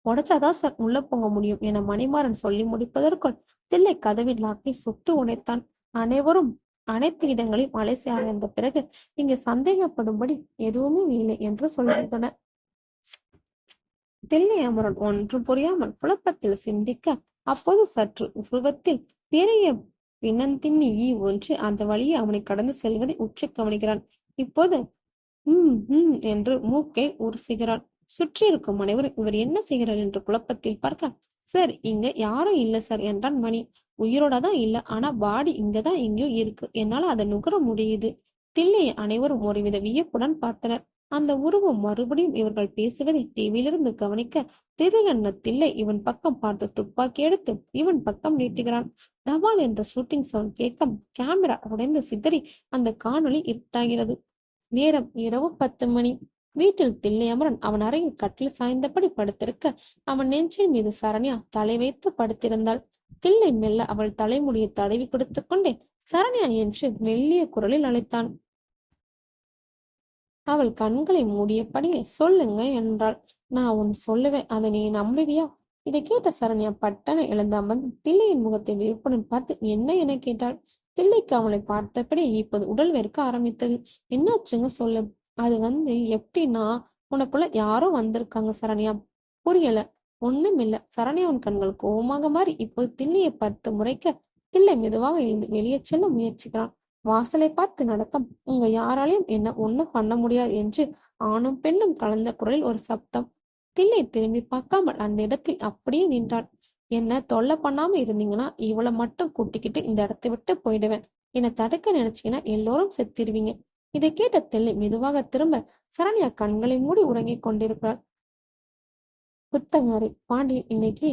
Speaker 1: உடைச்சாதான் சார் உள்ள போக முடியும் என மணிமாறன் சொல்லி முடிப்பதற்குள் தில்லை கதவின் லாக்கை சுட்டு உடைத்தான். அனைவரும் அனைத்து இடங்களையும் அலைசி ஆராய்ந்த பிறகு இங்கு சந்தேகப்படும்படி எதுவுமே இல்லை என்று சொல்கின்றனர். தில்லை அமரன் ஒன்று புரியாமல் குழப்பத்தில் சிந்திக்க, அப்போது சற்று உருவத்தில் பெரிய பிணந்தின்னி ஒன்று அந்த வழியை அவனை கடந்து செல்வதை உற்று கவனிக்கிறான். இப்போது என்று மூக்கை உரசுகிறான். சுற்றி இருக்கும் அனைவரும் இவர் என்ன செய்கிறார் என்று குழப்பத்தில் பார்க்க, சார் இங்க யாரும் இல்ல சார் என்றான் மணி. உயிரோட தான் இல்ல, ஆனா பாடி இங்கதான் எங்கேயோ இருக்கு, என்னால அதை நுகர முடியுது. தில்லையை அனைவரும் ஒருவித வியப்புடன் பார்த்தனர். அந்த உருவம் மறுபடியும் இவர்கள் பேசுவதை டிவியிலிருந்து கவனிக்க, திடீரென தில்லை இவன் பக்கம் பார்த்து துப்பாக்கி எடுத்து இவன் பக்கம் நீட்டுகிறான். தபால் என்ற ஷூட்டிங் சவுண்ட் கேட்க கேமரா உடைந்து சிதறி அந்த காணொளி இருட்டாகிறது. நேரம் இரவு 10 மணி. வீட்டில் தில்லை அமரன் அவன் அறையில் கட்டில் சாய்ந்தபடி படுத்திருக்க, அவன் நெஞ்சின் மீது சரண்யா தலை வைத்து படுத்திருந்தாள். தில்லை மெல்ல அவள் தலைமுடியை தடவி கொடுத்து கொண்டே சரண்யா என்று மெல்லிய குரலில் அழைத்தான். அவள் கண்களை மூடியபடியே சொல்லுங்க என்றாள். நான் உன் சொல்லுவேன், அதை நீ நம்புவியா? இதை கேட்ட சரண்யா பட்டனை எழுந்த அமர்ந்து தில்லையின் முகத்தை விருப்புடன் பார்த்து என்ன என கேட்டாள். தில்லைக்கு அவளை பார்த்தபடி இப்போது உடல் வெறுக்க ஆரம்பித்தது. என்னாச்சுங்க சொல்லு. அது எப்படின்னா, உனக்குள்ள யாரோ வந்திருக்காங்க சரண்யா. புரியல. ஒண்ணும் இல்ல. சரண்யாவின் கண்கள் கோபமாக மாறி இப்போது தில்லையை பார்த்து முறைக்க, தில்லை மெதுவாக எழுந்து வெளியே செல்ல முயற்சிக்கிறான். வாசலை பார்த்து நடக்கம். உங்க யாராலையும் என்ன ஒண்ணும் பண்ண முடியாது என்று ஆணும் பெண்ணும் கலந்த குரலில் ஒரு சப்தம். தில்லை திரும்பி பார்க்காமல் அந்த இடத்தில் அப்படியே நின்றாள். என்ன தொல்லை பண்ணாம இருந்தீங்கன்னா இவளை மட்டும் கூட்டிக்கிட்டு இந்த இடத்தை விட்டு போயிடுவேன். என்னை தடுக்க நினைச்சீங்கன்னா எல்லோரும் செத்திருவீங்க. இதை கேட்ட தில்லை மெதுவாக திரும்ப சரண்யா கண்களை மூடி உறங்கிக் கொண்டிருக்கிறாள். புத்தகாரி பாண்டியன் இன்னைக்கு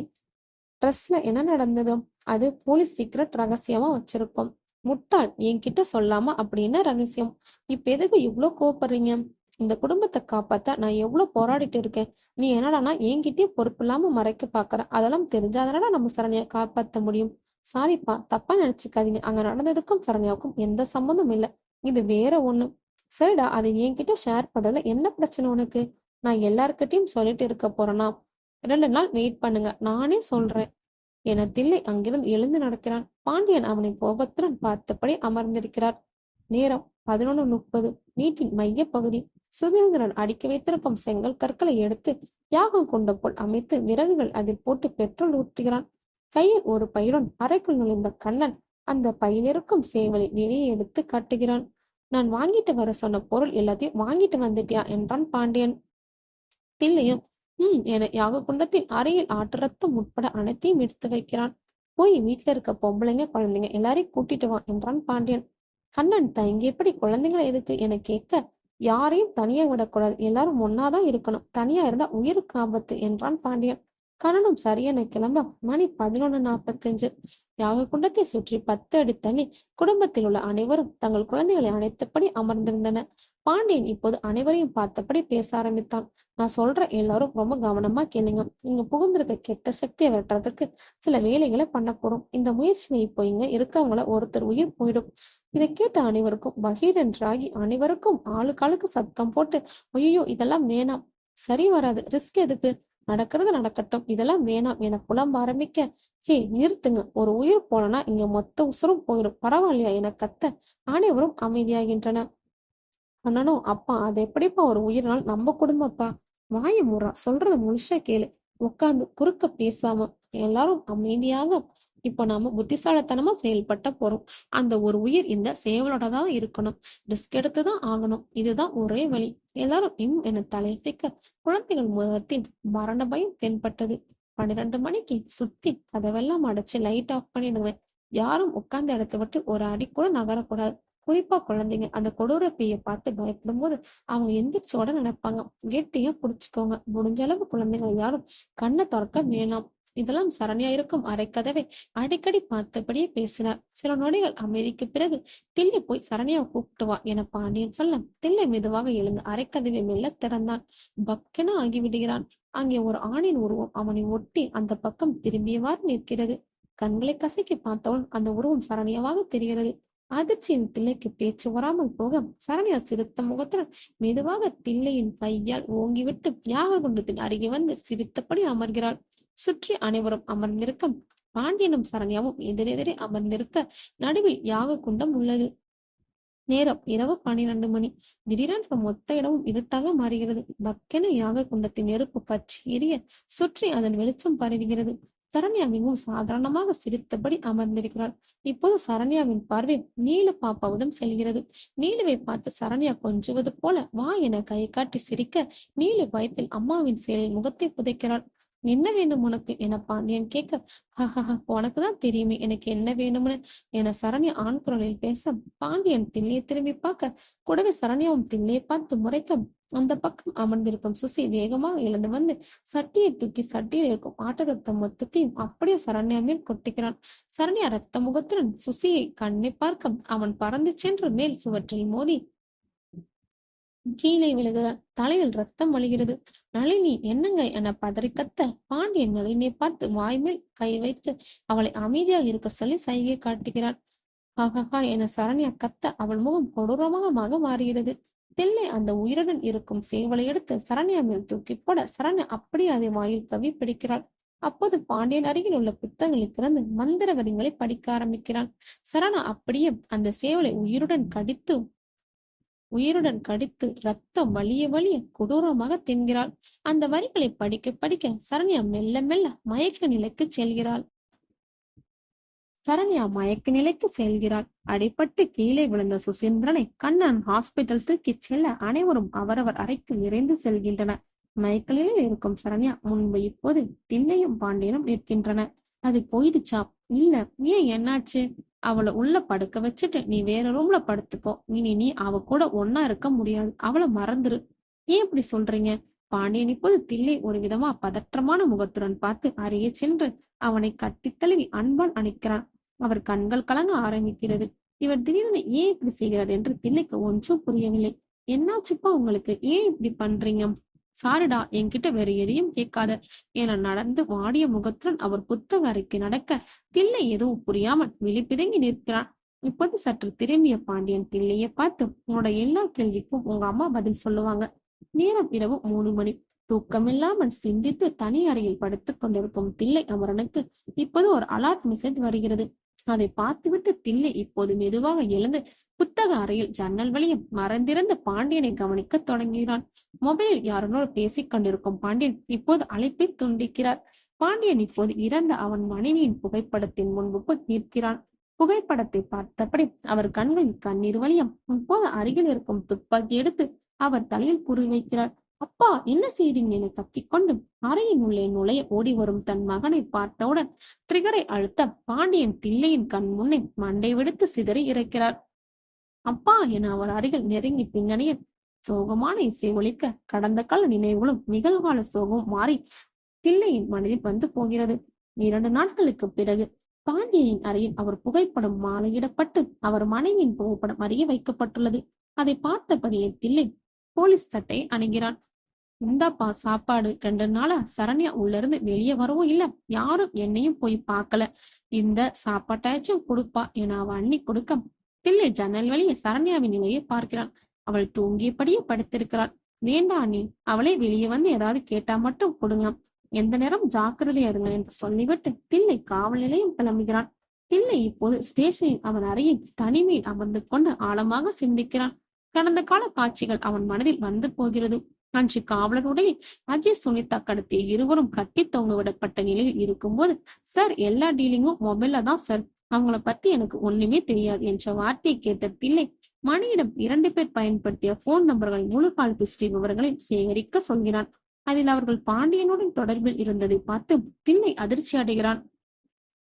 Speaker 1: ட்ரெஸ்ல என்ன நடந்ததோ அது போலீஸ் சீக்ரெட் ரகசியமா வச்சிருக்கோம். முட்டாள், என்கிட்ட சொல்லாம அப்படி என்ன ரகசியம்? இப்ப எதுக்கு இவ்வளவு கோவப்படுறீங்க? இந்த குடும்பத்தை காப்பாத்த நான் எவ்வளவு போராடிட்டு இருக்கேன். நீ என்னடானா என்கிட்டயே பொறுப்பு இல்லாம மறைக்க பாக்குற. அதெல்லாம் தெரிஞ்சாதானடா நம்ம சரண்யா காப்பாத்த முடியும். சாரிப்பா, தப்பா நினைச்சுக்காதீங்க. அங்க நடந்ததுக்கும் சரண்யாவுக்கும் எந்த சம்மந்தம் இல்லை. இது வேற ஒண்ணு. சரிடா, அதை என்கிட்ட ஷேர் பண்ணல. என்ன பிரச்சனை உனக்கு? நான் எல்லார்கிட்டையும் சொல்லிட்டு இருக்க போறேனா? 2 நாள் வெயிட் பண்ணுங்க, நானே சொல்றேன் என தில்லை அங்கிருந்து எழுந்து நடக்கிறான். பாண்டியன் அவனை கோபத்துடன் பார்த்தபடி அமர்ந்திருக்கிறார். நேரம் 11:30. வீட்டின் மைய பகுதி. சுதந்திரன் அடுக்கி வைத்திருக்கும் செங்கல் கற்களை எடுத்து யாகம் கொண்ட போல் அமைத்து விறகுகள் அதில் போட்டு பெட்ரோல் ஊற்றுகிறான். கையில் ஒரு பையுடன் அறைக்குள் நுழைந்த கண்ணன் அந்த பையிலிருக்கும் சேவலை வெளியே எடுத்து காட்டுகிறான். நான் வாங்கிட்டு வர சொன்ன பொருள் எல்லாத்தையும் வாங்கிட்டு வந்துட்டியா என்றான் பாண்டியன். தில்லையும் என யாக குண்டத்தில் அறையில் ஆட்டு ரத்தம் உட்பட அனைத்தையும் எடுத்து வைக்கிறான். போய் வீட்டுல இருக்க பொம்பளைங்க குழந்தைங்க எல்லாரையும் கூட்டிட்டு வா என்றான் பாண்டியன். கண்ணன் தயங்கியபடி குழந்தைங்களை எதுக்கு என கேட்க, யாரையும் தனியா விடக்கூடாது, எல்லாரும் ஒன்னாதான் இருக்கணும், தனியா இருந்தா உயிருக்கு ஆபத்து என்றான் பாண்டியன். கண்ணனும் சரியென கிளம்ப மணி 11:45. யாக குண்டத்தை சுற்றி 10 அடி தள்ளி குடும்பத்தில் உள்ள அனைவரும் தங்கள் குழந்தைகளை அணைத்தபடி அமர்ந்திருந்தனர். பாண்டியன் இப்போது அனைவரையும் பார்த்தபடி பேச ஆரம்பித்தான். நான் சொல்ற எல்லாரும் ரொம்ப கவனமா கேளுங்க. இங்க புகுந்திருக்க கெட்ட சக்தியை வெட்டுறதுக்கு சில வேலைகளை பண்ண போறோம். இந்த முயற்சியில இப்போ இங்க இருக்கவங்கள ஒருத்தர் உயிர் போயிடும். இதை கேட்ட அனைவருக்கும் பகீர் என்றாகி அனைவருக்கும் ஆளுக்காளுக்கு சத்தம் போட்டு, ஐயோ இதெல்லாம் வேணாம், சரி வராது, ரிஸ்க் எதுக்கு, நடக்கிறது நடக்கட்டும், இதெல்லாம் வேணாம் என புலம்ப ஆரம்பிக்க, ஹே நிறுத்துங்க, ஒரு உயிர் போனா இங்க மொத்த உசுரும் போயிடும், பரவாயில்லையா என கத்த அனைவரும் அமைதியாகின்றன. அண்ணனோ, அப்பா அது எப்படிப்பா ஒரு உயிர்னால் நம்ம குடும்பப்பா, வாய மூறா, சொல்றது முழுசா கேளு, உட்கார்ந்து குறுக்க பேசாம எல்லாரும் அமைதியாக. இப்போ நாம புத்திசாலித்தனமா செயல்பட்ட போறோம். அந்த ஒரு உயிர் இந்த சேவலோட தான் இருக்கணும். ரிஸ்க் எடுத்துதான் ஆகணும். இதுதான் ஒரே வழி. எல்லாரும் என தலையசைக்க குழந்தைகள் முகத்தில் மரண பயம் தென்பட்டது. 12 மணிக்கு சுத்தி கதவெல்லாம் அடைச்சு லைட் ஆஃப் பண்ணிடுவேன். யாரும் உட்கார்ந்து இடத்த விட்டு ஒரு அடி கூட நகரக்கூடாது. குறிப்பா குழந்தைங்க அந்த கொடூர பேய பார்த்து பயப்படும் போது அவங்க எந்திரிச்சோட நினைப்பாங்க. கெட்டியா புடிச்சுக்கோங்க. முடிஞ்ச அளவு குழந்தைங்க யாரும் கண்ணை திறக்க வேணாம். இதெல்லாம் சரண்யா இருக்கும் அரைக்கதவை அடிக்கடி பார்த்தபடியே பேசினார். சில நொடிகள் அமைதிக்கு பிறகு தில்லை போய் சரண்யாவை கூப்பிட்டு வா என பாண்டியன் சொல்ல தில்லை மெதுவாக எழுந்து அரைக்கதவை மெல்ல திறந்தான். பக்கென ஆகிவிடுகிறான். அங்கே ஒரு ஆணின் உருவம் அவனை ஒட்டி அந்த பக்கம் திரும்பியவாறு நிற்கிறது. கண்களை கசக்கி பார்த்தவன் அந்த உருவம் சரண்யாவாக தெரிகிறது. அதிர்ச்சியின் தில்லைக்கு பேச்சு வராமல் போக சரண்யா சிரித்த முகத்துடன் மெதுவாக தில்லையின் கையால் ஓங்கிவிட்டு யாக குண்டத்தின் அருகே வந்து சிரித்தபடி அமர்கிறாள். சுற்றி அனைவரும் அமர்ந்திருக்க பாண்டியனும் சரண்யாவும் எதிரெதிரே அமர்ந்திருக்க நடுவில் யாக குண்டம் உள்ளது. நேரம் இரவு 12 மணி. திடீரென்று மொத்த இடமும் இருட்டாக மாறுகிறது. பக்கென யாக குண்டத்தின் நெருப்பு பற்றி எரிய சுற்றி அதன் வெளிச்சம் பரவுகிறது. சரண்யா மிகவும் சாதாரணமாக சிரித்தபடி அமர்ந்திருக்கிறாள். இப்போது சரண்யாவின் பார்வை நீலு பாப்பாவிடம் செல்கிறது. நீலுவை பார்த்து சரண்யா கொஞ்சுவது போல வா என கை காட்டி சிரிக்க நீலு பயத்தில் அம்மாவின் செயலில் முகத்தை புதைக்கிறாள். என்ன வேணும் உனக்கு என பாண்டியன் கேட்க, ஹஹஹ உனக்குதான் தெரியுமே எனக்கு என்ன வேணும்னு என சரண்யா ஆண் குரலில் பேச பாண்டியன் தில்லையை திரும்பி பார்க்க கூடவே சரண்யாவும் தில்லையை பார்த்து முறைக்க அந்த பக்கம் அமர்ந்திருக்கும் சுசி வேகமாக எழுந்து வந்து சட்டியை தூக்கி சட்டியில் இருக்கும் ஆட்ட ரத்தம் மொத்தத்தையும் அப்படியே சரண்யா மேல் கொட்டிக்கிறான். சரண்யா ரத்த முகத்துடன் சுசியை கண்ணை பார்க்க அவன் பறந்து சென்று மேல் சுவற்றில் மோதி கீழே விழுகிறான். தலையில் ரத்தம் வழிகிறது. நளினி என்னங்க என பதறி கத்த பாண்டியன் நளினியை பார்த்து வாய்மேல் கை வைத்து அவளை அமைதியாக இருக்க சொல்லி சைகை காட்டுகிறான். ஹஹஹா என சரண்யா கத்த அவள் முகம் கொடூரமாக மாறுகிறது. தில்லை அந்த உயிருடன் இருக்கும் சேவலை எடுத்து சரண்யா மேல் தூக்கி போட சரண்யா அப்படியே அதை வாயில் கவி பிடிக்கிறாள். அப்போது பாண்டியன் அருகில் உள்ள புத்தகங்களை திறந்து மந்திர வரிகளை படிக்க ஆரம்பிக்கிறான். சரணா அப்படியே அந்த சேவலை உயிருடன் கடித்து ரத்தம் வலிய கொடூரமாக தின்கிறாள். அந்த வரிகளை படிக்க படிக்க சரண்யா மெல்ல மெல்ல மயக்க நிலைக்கு செல்கிறாள். அடிபட்டு கீழே விழுந்த சுசீந்திரனை கண்ணன் ஹாஸ்பிட்டல் தூக்கி செல்ல அனைவரும் அவரவர் அறைக்கு விரைந்து செல்கின்றனர். மயக்க நிலையில் இருக்கும் சரண்யா முன்பு இப்போது திண்ணையும் பாண்டியனும் நிற்கின்றன. அது போயிடுச்சா? இல்ல, ஏன் என்னாச்சு? அவளை உள்ள படுக்க வச்சுட்டு நீ வேற ரூம்ல படுத்துக்கோ. இனி நீ அவ கூட ஒன்னா இருக்க முடியாது. அவளை மறந்துரு. ஏன் இப்படி சொல்றீங்க? பாண்டியன் இப்போது தில்லை ஒரு விதமா பதற்றமான முகத்துடன் பார்த்து அருகே சென்று அவனை கட்டி தழுவி அன்பால் அணைக்கிறான். அவர் கண்கள் கலங்க ஆரம்பிக்கிறது. இவர் திடீரென ஏன் இப்படி செய்கிறார் என்று தில்லைக்கு ஒன்றும் புரியவில்லை. என்னாச்சுப்பா உங்களுக்கு? ஏன் இப்படி பண்றீங்க? சாரிடா, என்கிட்ட வேற எதையும் கேட்காத என நடந்து வாடிய முகத்துடன் அவர் புத்தக அறைக்கு நடக்க தில்லை எதுவும் புரியாமல் விழிப்பிறங்கி நிற்கிறான். இப்போது சற்று திரும்பிய பாண்டியன் தில்லையை பார்த்து, உன்னோட எல்லா கேள்விக்கும் உங்க அம்மா பதில் சொல்லுவாங்க. நேரம் இரவு 3 மணி. தூக்கமில்லாமல் சிந்தித்து தனி அறையில் படுத்துக் கொண்டிருக்கும் தில்லை அமரனுக்கு இப்போது ஒரு அலர்ட் மெசேஜ் வருகிறது. அதை பார்த்துவிட்டு தில்லை இப்போது மெதுவாக எழுந்து புத்தக அறையில் ஜன்னல் வழியும் மறைந்திருந்த பாண்டியனை கவனிக்க தொடங்குகிறான். மொபைலில் யாருனோடு பேசிக் கொண்டிருக்கும் பாண்டியன் இப்போது அழைப்பை துண்டிக்கிறார். பாண்டியன் இப்போது இறந்த அவன் மனைவியின் புகைப்படத்தின் முன்பு போய் நிற்கிறான். புகைப்படத்தை பார்த்தபடி அவர் கண்களில் கண்ணீர் வழியும் இப்போது அருகில் இருக்கும் துப்பாக்கி எடுத்து அவர் தலையில் குறி வைக்கிறார். அப்பா, என்ன செய்றீங்க என கத்திக்கொண்டு அறையின் உள்ளே நுழைய ஓடி வரும் தன் மகனை பார்த்தவுடன் ட்ரிகரை அழுத்த பாண்டியன் தில்லையின் கண் முன்னே மண்டை வெடித்து சிதறி இறைக்கிறார். அப்பா என அவர் அருகில் நெருங்கி பின்னணியில் சோகமான இசை ஒலிக்க கடந்த கால நினைவுகளும் நிகழ்கால சோகமும் மாறி தில்லையின் மனதில் வந்து போகிறது. 2 நாட்களுக்கு பிறகு பாண்டியனின் அறையில் அவர் புகைப்படம் மாலையிடப்பட்டு அவர் மனைவியின் புகைப்படம் அறிய வைக்கப்பட்டுள்ளது. அதை பார்த்தபடியே தில்லை போலீஸ் சட்டை அணுகிறான். இந்தாப்பா சாப்பாடு. 2 நாளா சரண்யா உள்ள இருந்து வெளியே வரவும் இல்ல, யாரும் என்னையும் போய் பார்க்கல. இந்த சாப்பாட்டாச்சும் கொடுப்பா என அவ அண்ணி கொடுக்க தில்லை ஜன்னல் வழியே சரண்யாவின் நிலையை பார்க்கிறான். அவள் தூங்கியபடியே படுத்திருக்கிறாள். வேண்டா அண்ணி, அவளே வெளியே வந்து ஏதாவது கேட்டா மட்டும் கொடுங்க. எந்த நேரம் ஜாக்கிரதையா இருங்க என்று சொல்லிவிட்டு தில்லை காவல் நிலையம் கிளம்புகிறான். தில்லை இப்போது ஸ்டேஷனில் அவன் அறையில் தனிமையில் அமர்ந்து கொண்டு ஆழமாக சிந்திக்கிறான். கடந்த கால காட்சிகள் அவன் மனதில் வந்து போகிறது. அன்று காவலருடைய அஜய் சுனிதா கடத்திய இருவரும் கட்டி தொங்க விடப்பட்ட நிலையில் இருக்கும்போது, சார் எல்லா டீலிங்கும் மொபைல்ல தான் சார், அவங்கள பத்தி எனக்கு ஒண்ணுமே தெரியாது என்ற வார்த்தையை கேட்ட தில்லை மணியிடம் 2 பேர் பயன்படுத்திய போன் நம்பர்கள் முழு கால் ஹிஸ்டரி விவரங்களை சேகரிக்க சொல்கிறான். அதில் அவர்கள் பாண்டியனுடன் தொடர்பில் இருந்ததை பார்த்து தில்லை அதிர்ச்சி அடைகிறான்.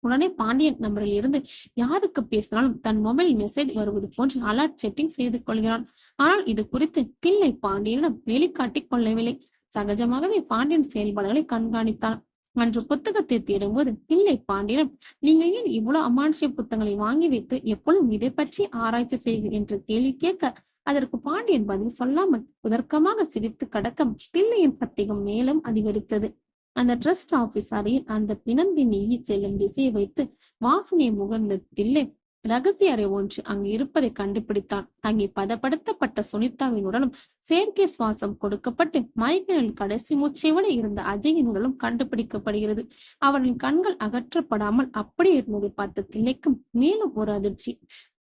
Speaker 1: உடனே பாண்டியன் நம்பரில் இருந்து யாருக்கு பேசினாலும் தன் மொபைல் மெசேஜ் வருவது போன்று அலர்ட் செட்டிங் செய்து கொள்கிறான். ஆனால் இது குறித்து தில்லை பாண்டியனிடம் வெளிக்காட்டிக் கொள்ளவில்லை. சகஜமாகவே பாண்டியன் செயல்பாடுகளை கண்காணித்தான். அன்று புத்தகத்தை தேடும்போது தில்லை பாண்டியன், நீங்க ஏன் இவ்வளவு அமானுஷ்ய புத்தகங்களை வாங்கி வைத்து எப்பொழுதும் இதை பற்றி ஆராய்ச்சி செய்க என்று கேள்வி கேட்க, அதற்கு பாண்டியன் பதில் சொல்லாமல் உதர்க்கமாக சிரித்து கடக்க தில்லையின் சத்தியம் மேலும் அதிகரித்தது. அந்த ட்ரஸ்ட் ஆபீஸ் அறையில் அந்த பிணந்தி நீங்கி செல்லும் திசையை வைத்து வாசனையை முகர்ந்த தில்லை ரகசிய அறை ஒன்று அங்கு இருப்பதை கண்டுபிடித்தான். அங்கே பதப்படுத்தப்பட்ட சுனிதாவின் உடலும் செயற்கை சுவாசம் கொடுக்கப்பட்டு மயக்கனில் கடைசி மூச்சை விட இருந்த அஜயின் உடலும் கண்டுபிடிக்கப்படுகிறது. அவரின் கண்கள் அகற்றப்படாமல் அப்படியே இருந்ததை பார்த்த தில்லைக்கும் மேலும் ஒரு அதிர்ச்சி.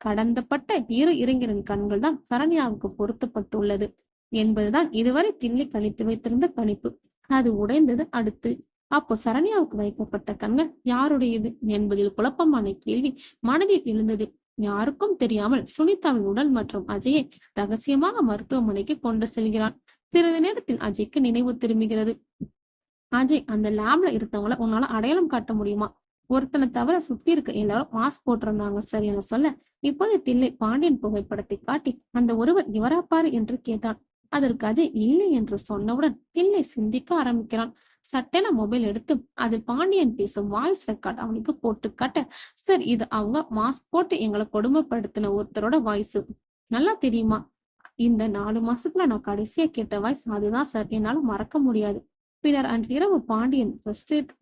Speaker 1: கடந்தப்பட்ட இரு இளைஞரின் கண்கள் தான் சரண்யாவுக்கு பொருத்தப்பட்டுள்ளது என்பதுதான் இதுவரை தில்லை கணித்து வைத்திருந்த கணிப்பு. அது உடைந்தது அடுத்து. அப்போ சரண்யாவுக்கு வைக்கப்பட்ட கண்கள் யாருடையது என்பதில் குழப்பமான கேள்வி மனதில் எழுந்தது. யாருக்கும் தெரியாமல் சுனிதாவின் உடல் மற்றும் அஜயை ரகசியமாக மருத்துவமனைக்கு கொண்டு செல்கிறான். சிறிது நேரத்தில் அஜய்க்கு நினைவு திரும்புகிறது. அஜய், அந்த லேப்ல இருந்தவங்கள உன்னால அடையாளம் காட்ட முடியுமா? ஒருத்தனை தவிர சுத்தி இருக்க எல்லாரும் மாஸ்க் போட்டிருந்தாங்க சரி என சொல்ல, இப்போது தில்லை பாண்டியன் புகைப்படத்தை காட்டி அந்த ஒருவர் இவரா பாரு என்று கேட்டான். அதற்கு அஜய் இல்லை என்று சொன்னவுடன் தில்லை சிந்திக்க ஆரம்பிக்கிறான். சட்டென மொபைல் எடுத்து அது பாண்டியன் பேசும் வாய்ஸ் ரெக்கார்ட் அவனுக்கு போட்டு காட்ட, சார் இது அவங்க மாஸ்க் போட்டு எங்களை கொடுமைப்படுத்தின ஒருத்தரோட வாய்ஸ். நல்லா தெரியுமா? இந்த 4 மாசத்துல நான் கடைசியா கேட்ட வாய்ஸ் அதுதான் சார், என்னால மறக்க முடியாது. பின்னர் அன்று இரவு பாண்டியன்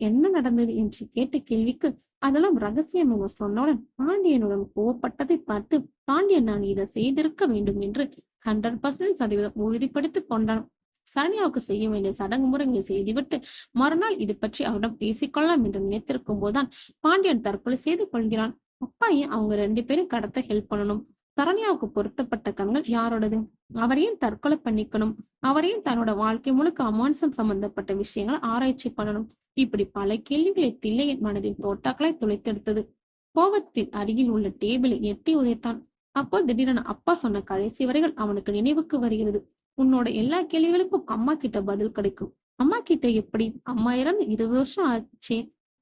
Speaker 1: என்ன நடந்தது என்று கேட்ட கேள்விக்கு அதெல்லாம் ரகசியம் என சொன்னவுடன் பாண்டியனுடன் கோவப்பட்டதை பார்த்து பாண்டியன் நான் இதை செய்திருக்க வேண்டும் என்று 100% உறுதிப்படுத்திக் கொண்டான். சரண்யாவுக்கு செய்ய வேண்டிய சடங்கு முறைகளை செய்துவிட்டு மறுநாள் இது பற்றி அவரிடம் பேசிக்கொள்ளலாம் என்று நினைத்திருக்கும் போதுதான் பாண்டியன் தற்கொலை செய்து கொள்கிறான். அப்பா ஏன் அவங்க 2 பேரும் கடத்த ஹெல்ப் பண்ணணும்? சரண்யாவுக்கு பொருத்தப்பட்ட கண்கள் யாரோடது? அவரையும் தற்கொலை பண்ணிக்கணும்? அவரையும் தன்னோட வாழ்க்கை முழுக்க அமானுஷம் சம்பந்தப்பட்ட விஷயங்களை ஆராய்ச்சி பண்ணணும்? இப்படி பல கேள்விகளை தில்லையின் மனதின் தோட்டாக்களை துளைத்தெடுத்தது. கோபத்தில் அருகில் உள்ள டேபிளை எட்டி உதைத்தான். அப்போ திடீரென அப்பா சொன்ன கடைசி வரைகள் அவனுக்கு நினைவுக்கு வருகிறது. உன்னோட எல்லா கேள்விகளுக்கும் அம்மா கிட்ட பதில் கிடைக்கும். அம்மா கிட்ட எப்படி? அம்மா இறந்து 20 வருஷம் ஆச்சே.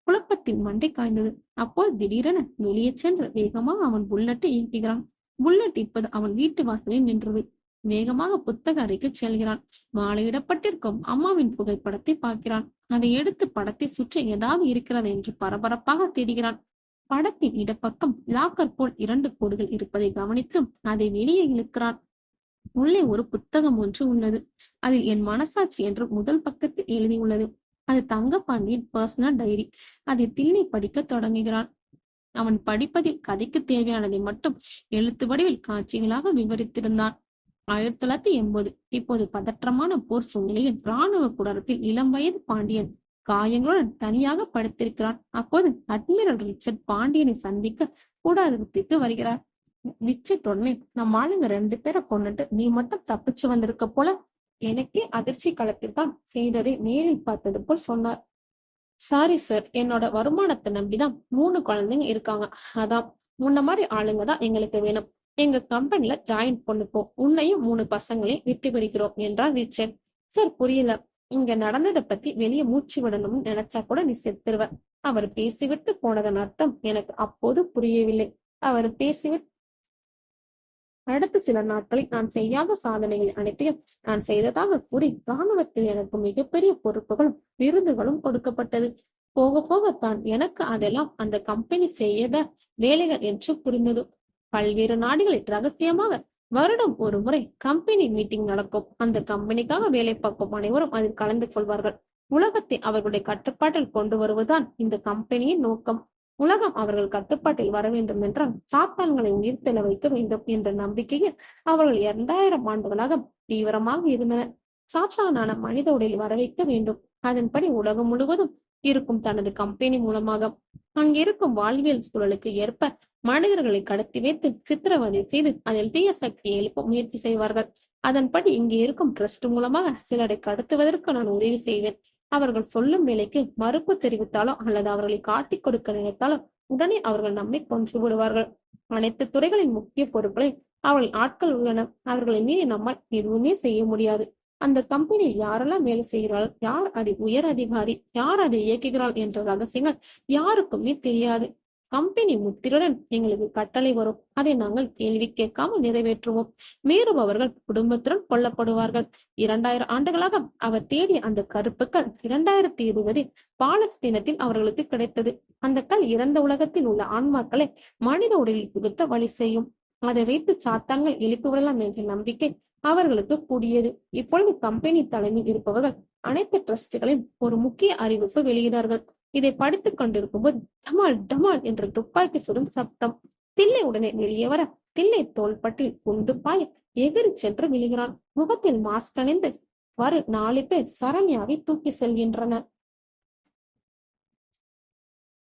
Speaker 1: குழப்பத்தில் மண்டை காய்ந்தது. அப்போ திடீரென வெளியே சென்று வேகமாக அவன் புல்லட்டை இயக்குகிறான். புல்லட் இப்போது அவன் வீட்டு வாசலில் நின்றது. வேகமாக புத்தக அறைக்கு செல்கிறான். மாலையிடப்பட்டிருக்கும் அம்மாவின் புகைப்படத்தை பார்க்கிறான். அதை எடுத்து படத்தை சுற்றி ஏதாவது இருக்கிறது என்று பரபரப்பாக தேடுகிறான். படத்தின் இடப்பக்கம் லாக்கர் போல் 2 கோடுகள் இருப்பதை கவனித்து அதை வெளியே இழுக்கிறான். உள்ளே ஒரு புத்தகம் ஒன்று உள்ளது. அதில் என் மனசாட்சி என்று முதல் பக்கத்தில் எழுதியுள்ளது. அது தங்கப்பாண்டியின் பர்சனல் டைரி. அதை தில்லை படிக்க தொடங்குகிறான். அவன் படிப்பதில் கதைக்கு தேவையானதை மட்டும் எழுத்து வடிவில் காட்சிகளாக விவரித்திருந்தான். 1980 இப்போது பதற்றமான போர் சூழ்நிலையில் இராணுவ கூடாரத்தில் இளம் வயது பாண்டியன் காயங்களுடன் தனியாக படுத்திருக்கிறான். அப்போது அட்மிரல் ரிச்சர்ட் பாண்டியனை சந்திக்க கூடாரத்திற்கு வருகிறார். ரிச்சர்ட் உடனே நம்ம ஆளுங்க 2 பேரை கொண்டுட்டு நீ மட்டும் தப்பிச்சு வந்திருக்க போல, எனக்கே அதிர்ச்சி களத்தில் தான் செய்ததை நேரில் பார்த்தது போல் சொன்னார். சாரி சார், என்னோட வருமானத்தை நம்பிதான் 3 குழந்தைங்க இருக்காங்க. அதான் முன்ன மாதிரி ஆளுங்க தான் எங்களுக்கு வேணும். எங்க கம்பெனில ஜாயின் பண்ணுப்போம். உன்னையும் 3 பசங்களையும் விட்டு பிடிக்கிறோம் என்றார் ரிச்சர்ட். சார் புரியல. இங்க நடந்ததை பத்தி வெளியே மூச்சு விடணும்னு நினைச்சா கூட நீ செத்துருவ. அவர் பேசிவிட்டு போனதன் அர்த்தம் எனக்கு அப்போது புரியவில்லை. அவர் பேசிவிட்டு அடுத்த சில நாட்களில் நான் செய்யாத சாதனைகள் அனைத்தையும் நான் செய்ததாக கூறி இராணுவத்தில் எனக்கு மிகப்பெரிய பொறுப்புகளும் விருதுகளும் கொடுக்கப்பட்டது. போக போகத்தான் எனக்கு அதெல்லாம் அந்த கம்பெனி செய்யத வேலைகள் என்று புரிந்தது. பல்வேறு நாடுகளில் ரகசியமாக வருடம் ஒரு முறை கம்பெனி மீட்டிங் நடக்கும். அந்த கம்பெனிக்காக வேலை பார்க்கும் அனைவரும் அதில் கலந்து கொள்வார்கள். உலகத்தை அவர்களுடைய கட்டுப்பாட்டில் கொண்டு வருவதுதான் இந்த கம்பெனியின் நோக்கம். உலகம் அவர்கள் கட்டுப்பாட்டில் வர வேண்டும் என்றால் சாத்தான்களை உயிர்த்தெழ வைக்க வேண்டும் என்ற நம்பிக்கையில் அவர்கள் 2000 ஆண்டுகளாக தீவிரமாக இருந்தனர். சாத்தானான மனித உடலில் வர வைக்க வேண்டும். அதன்படி உலகம் முழுவதும் இருக்கும் தனது கம்பெனி மூலமாக அங்கிருக்கும் வாழ்வியல் சூழலுக்கு ஏற்ப மனிதர்களை கடத்தி வைத்து சித்திரவதை செய்து அதில் தீய சக்தியை எழுப்ப முயற்சி செய்வார்கள். அதன்படி இங்கே இருக்கும் ட்ரஸ்ட் மூலமாக சிலரை கடத்துவதற்கு நான் உதவி செய்வேன். அவர்கள் சொல்லும் வேலைக்கு மறுப்பு தெரிவித்தாலோ அல்லது அவர்களை காட்டிக் கொடுக்க நினைத்தாலோ உடனே அவர்கள் நம்மை கொன்று விடுவார்கள். அனைத்து துறைகளின் முக்கிய பொறுப்புகளை அவர்கள் ஆட்கள் உள்ளனர். அவர்களை மீறி நம்மால் எதுவுமே செய்ய முடியாது. அந்த கம்பெனியில் யாரெல்லாம் வேலை செய்கிறார்கள், யார் அதை உயர் அதிகாரி, யார் அதை இயக்குகிறாள் என்ற ரகசியங்கள் யாருக்குமே தெரியாது. கம்பெனி முத்திரையுடன் எங்களுக்கு கட்டளை வரும். அதை நாங்கள் கேள்வி கேட்காமல் நிறைவேற்றுவோம். மீறுபவர்கள் குடும்பத்துடன் கொல்லப்படுவார்கள். 2000 ஆண்டுகளாக அவர் தேடிய அந்த கருப்பு கல் 2020 பாலஸ்தீனத்தில் அவர்களுக்கு கிடைத்தது. அந்த கல் இறந்த உலகத்தில் உள்ள ஆன்மாக்களை மனித உடலில் புகுத்த வழி செய்யும். அதை வைத்து சாத்தான்கள் எழுப்பிவிடலாம் என்ற நம்பிக்கை அவர்களுக்கு கூடியது. இப்பொழுது கம்பெனி தலைமையில் இருப்பவர்கள் அனைத்து ட்ரஸ்டுகளையும் ஒரு முக்கிய அறிவிப்பு வெளியிடார்கள். இதை படித்துக் கொண்டிருக்கும் போது டமால் டமால் என்று துப்பாக்கி சுடும் சப்தம். தில்லை உடனே வெளியே வர தில்லை தோள்பட்டில் குண்டு பாய எகிரி சென்று விழுகிறான். முகத்தில் மாஸ்க் அணிந்து 4 பேர் சரண்யாவை தூக்கி செல்கின்றனர்.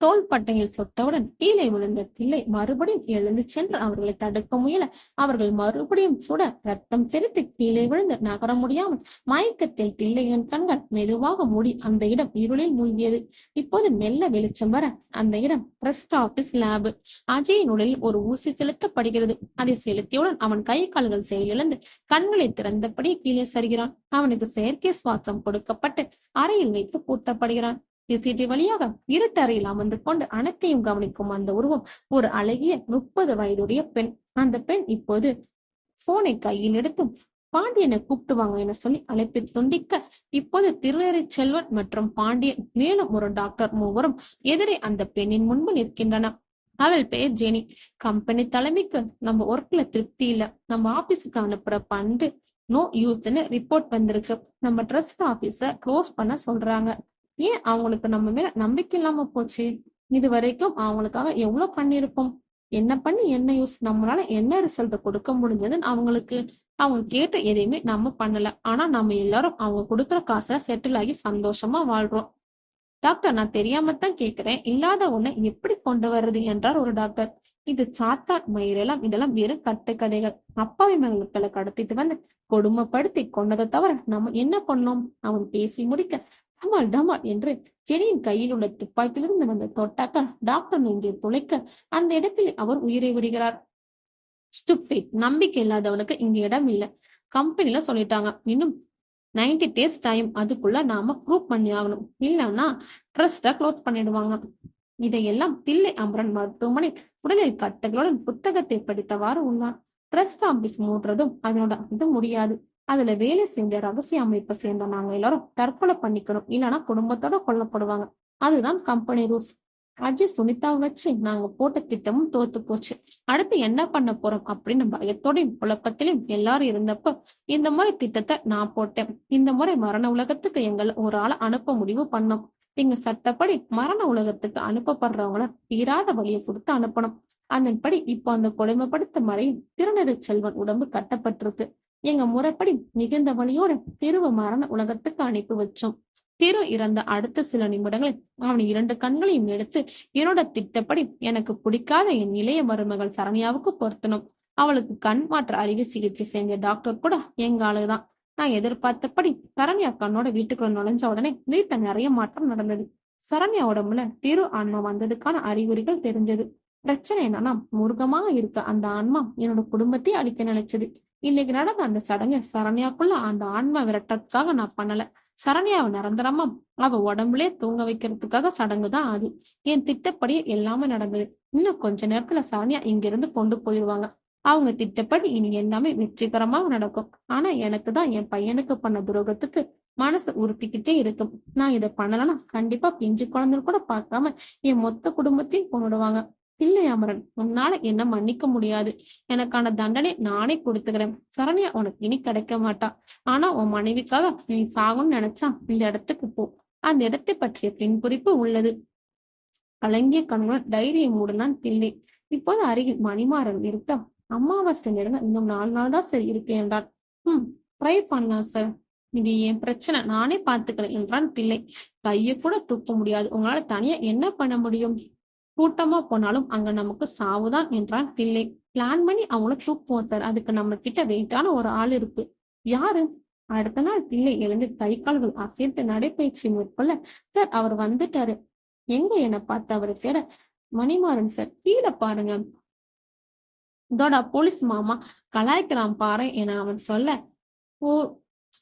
Speaker 1: தோள்பட்டையில் சொட்டவுடன் கீழே விழுந்த தில்லை மறுபடியும் எழுந்து சென்று அவர்களை தடுக்க முயல அவர்கள் மறுபடியும் சுட ரத்தம் தெரித்து கீழே விழுந்து நகர முடியாமல் மயக்கத்தில் தில்லையின் கண்கள் மெதுவாக மூடி அந்த இடம் இருளில் மூழ்கியது. இப்போது மெல்ல வெளிச்சம் வர அந்த இடம் ட்ரஸ்ட் ஆபீஸ் லேபு. அஜயின் உடலில் ஒரு ஊசி செலுத்தப்படுகிறது. அதை செலுத்தியவுடன் அவன் கை கால்கள் செயலிழந்து கண்களை திறந்தபடி கீழே சரிகிறான். அவனுக்கு செயற்கை சுவாசம் கொடுக்கப்பட்டு அறையில் வைத்து பூட்டப்படுகிறான். சிசிடிவி வழியாக இருட்டறையில் அமர்ந்து கொண்டு அனைத்தையும் கவனிக்கும் அந்த உருவம் ஒரு அழகிய 30 வயதுடைய பெண். அந்த பெண் இப்போது போனை கையில் எடுத்தும் பாண்டியனை கூப்பிட்டுவாங்க என சொல்லி அழைப்பை துண்டிக்க இப்போது திருநெறி செல்வன் மற்றும் பாண்டியன் மேலும் ஒரு டாக்டர் மூவரும் எதிரே அந்த பெண்ணின் முன்பு நிற்கின்றனர். அவள் பெயர் ஜெனி. கம்பெனி தலைமைக்கு நம்ம ஒர்க்ல திருப்தி இல்ல, நம்ம ஆபீஸுக்கு அனுப்புற பண்டு நோ யூஸ்ன்னு ரிப்போர்ட் வந்திருக்கு. நம்ம ட்ரஸ்ட் ஆபீஸ க்ளோஸ் பண்ண சொல்றாங்க. ஏன் அவங்களுக்கு நம்ம மேல நம்பிக்கை இல்லாம போச்சு? இது வரைக்கும் அவங்களுக்காக எவ்வளவு பண்ணிருப்போம். என்ன பண்ணி என்ன யூஸ்? நம்மளால என்ன ரிசல்ட் கொடுக்க முடிஞ்சதுன்னு அவங்களுக்கு அவங்க கேட்ட எதையுமே நம்ம பண்ணல. ஆனா நம்ம எல்லாரும் அவங்க கொடுக்குற காசை செட்டில் ஆகி சந்தோஷமா வாழ்றோம். டாக்டர், நான் தெரியாமத்தான் கேட்கிறேன், இல்லாத ஒண்ணை எப்படி கொண்டு வர்றது என்றார் ஒரு டாக்டர். இது சாத்தான் மயிரெல்லாம் இதெல்லாம் வெறும் கட்டுக்கதைகள். அப்பாவி மகளை கடத்திட்டு வந்து கொடுமைப்படுத்தி கொண்டதை தவிர நம்ம என்ன பண்ணோம்? அவன் பேசி முடிக்க டமால் டமால் என்று ஜெனியின் கையில் உள்ள துப்பாக்கியிலிருந்து வந்த தோட்டாக்கள் டாக்டர் நெஞ்சை துளைக்க அந்த இடத்தில் அவர் உயிரை விடுகிறார். ஸ்டூபிட், நம்பிக்கை இல்லாதவனுக்கு இங்க இடம் இல்லை. கம்பெனில சொல்லிட்டாங்க, இன்னும் 90 days டைம், அதுக்குள்ள நாம ப்ரூவ் பண்ணி ஆகணும். இல்லைன்னா ட்ரஸ்ட க்ளோஸ் பண்ணிடுவாங்க. இதையெல்லாம் தில்லை அமரன் மருத்துவமனை உடலில் கட்டுகளுடன் புத்தகத்தை படித்தவாறு உள்ளான். ட்ரஸ்ட் ஆபீஸ் மூடுறதும் அதனோட இது முடியாது. அதுல வேலை செஞ்ச ரகசிய அமைப்பை சேர்ந்த நாங்க எல்லாரும் தற்கொலை பண்ணிக்கணும், இல்லைன்னா குடும்பத்தோட கொல்லப்படுவாங்க. அதுதான் கம்பெனி ரூல்ஸ். அஜய் சுனிதாவை வச்சு நாங்க போட்ட திட்டமும் தோத்து போச்சு. அடுத்து என்ன பண்ண போறோம் அப்படின்னு பயத்தோடையும் குழப்பத்திலையும் எல்லாரும் இருந்தப்ப இந்த முறை திட்டத்தை நான் போட்டேன். இந்த முறை மரண உலகத்துக்கு எங்களை ஒரு ஆளை அனுப்ப முடிவு பண்ணோம். எங்க சட்டப்படி மரண உலகத்துக்கு அனுப்பப்படுறவங்கள தீராத வழியை கொடுத்து அனுப்பணும். அதன்படி இப்போ அந்த கொடுமைப்படுத்த மறையும் திருநெறி செல்வன் உடம்பு கட்டப்பட்டிருக்கு. எங்க முறைப்படி மிகுந்த வழியோடு திருவ மரண உலகத்துக்கு அனுப்பி வச்சோம். திரு இறந்த அடுத்த சில நிமிடங்களில் அவன் 2 கண்களையும் எடுத்து என்னோட திட்டப்படி எனக்கு பிடிக்காத என் இளைய மருமகள் சரண்யாவுக்கு பொருத்தணும். அவளுக்கு கண் மாற்ற அறுவை சிகிச்சை செஞ்ச டாக்டர் கூட எங்க ஆளுதான். நான் எதிர்பார்த்தபடி சரண்யா கண்ணோட வீட்டுக்குள்ள நுழைஞ்ச உடனே வீட்டை நிறைய மாற்றம் நடந்தது. சரண்யா உடம்புல திரு ஆன்மா வந்ததுக்கான அறிகுறிகள் தெரிஞ்சது. பிரச்சனை என்னன்னா, முருகமாக இருக்க அந்த ஆன்மா என்னோட குடும்பத்தையே அழிக்க நினைச்சது. இன்னைக்கு நடந்த அந்த சடங்கு சரண்யாக்குள்ள அந்த ஆன்மா விரட்டத்துக்காக நான் பண்ணல. சரண்யாவை நிரந்தரமா அவ உடம்புலே தூங்க வைக்கிறதுக்காக சடங்குதான் அது. என் திட்டப்படி எல்லாமே நடந்தது. இன்னும் கொஞ்ச நேரத்துல சரண்யா இங்கிருந்து கொண்டு போயிடுவாங்க. அவங்க திட்டப்படி இனி எல்லாமே வெற்றிகரமாக நடக்கும். ஆனா எனக்கு தான் என் பையனுக்கு பண்ண துரோகத்துக்கு மனசு உறுத்திக்கிட்டே இருக்கும். நான் இதை பண்ணலன்னா கண்டிப்பா பிஞ்சு குழந்தை கூட பார்க்காம என் மொத்த குடும்பத்தையும் கொண்டுடுவாங்க. இல்லை அமரன், உன்னால என்ன மன்னிக்க முடியாது. எனக்கான தண்டனை நானே கொடுத்துக்கிறேன். சரண்யா உனக்கு இனி கிடைக்க மாட்டா. ஆனா உன் மனைவிக்காக நீ சாகும்னு நினைச்சா இந்த இடத்துக்கு போ. அந்த இடத்தை பற்றிய பின் குறிப்பு உள்ளது. கலங்கிய கண்ணுடன் டைரியை மூடனான் தில்லை. இப்போது அருகில் மணிமாறன் இருக்க, அமாவாசை நெருங்க இன்னும் 4 நாள் தான் சரி இருக்கு என்றான். ட்ரை பண்ணலாம் சார், இது என் பிரச்சனை, நானே பாத்துக்கிறேன் என்றான் தில்லை. கையை கூட தூக்க முடியாது, உங்களால தனியா என்ன பண்ண முடியும்? கூட்டமா போனாலும் அங்க நமக்கு சாவுதான் என்றான் தில்லை. பிளான் பண்ணி அவங்கள தூக்குவோம் சார், அதுக்கு நம்ம கிட்ட வெயிட்டான ஒரு ஆள் இருக்கு. யாரு? அடுத்த நாள் தில்லை எழுந்து கை கால்கள் அசைத்து நடைபயிற்சி மேற்கொள்ள, சார் அவர் வந்துட்டாரு. எங்க என பார்த்து அவரை தேட, மணிமாறன் சார் கீழே பாருங்க, இதோட போலீஸ் மாமா கலாய்க்கிறான் பாரு என அவன் சொல்ல, ஓ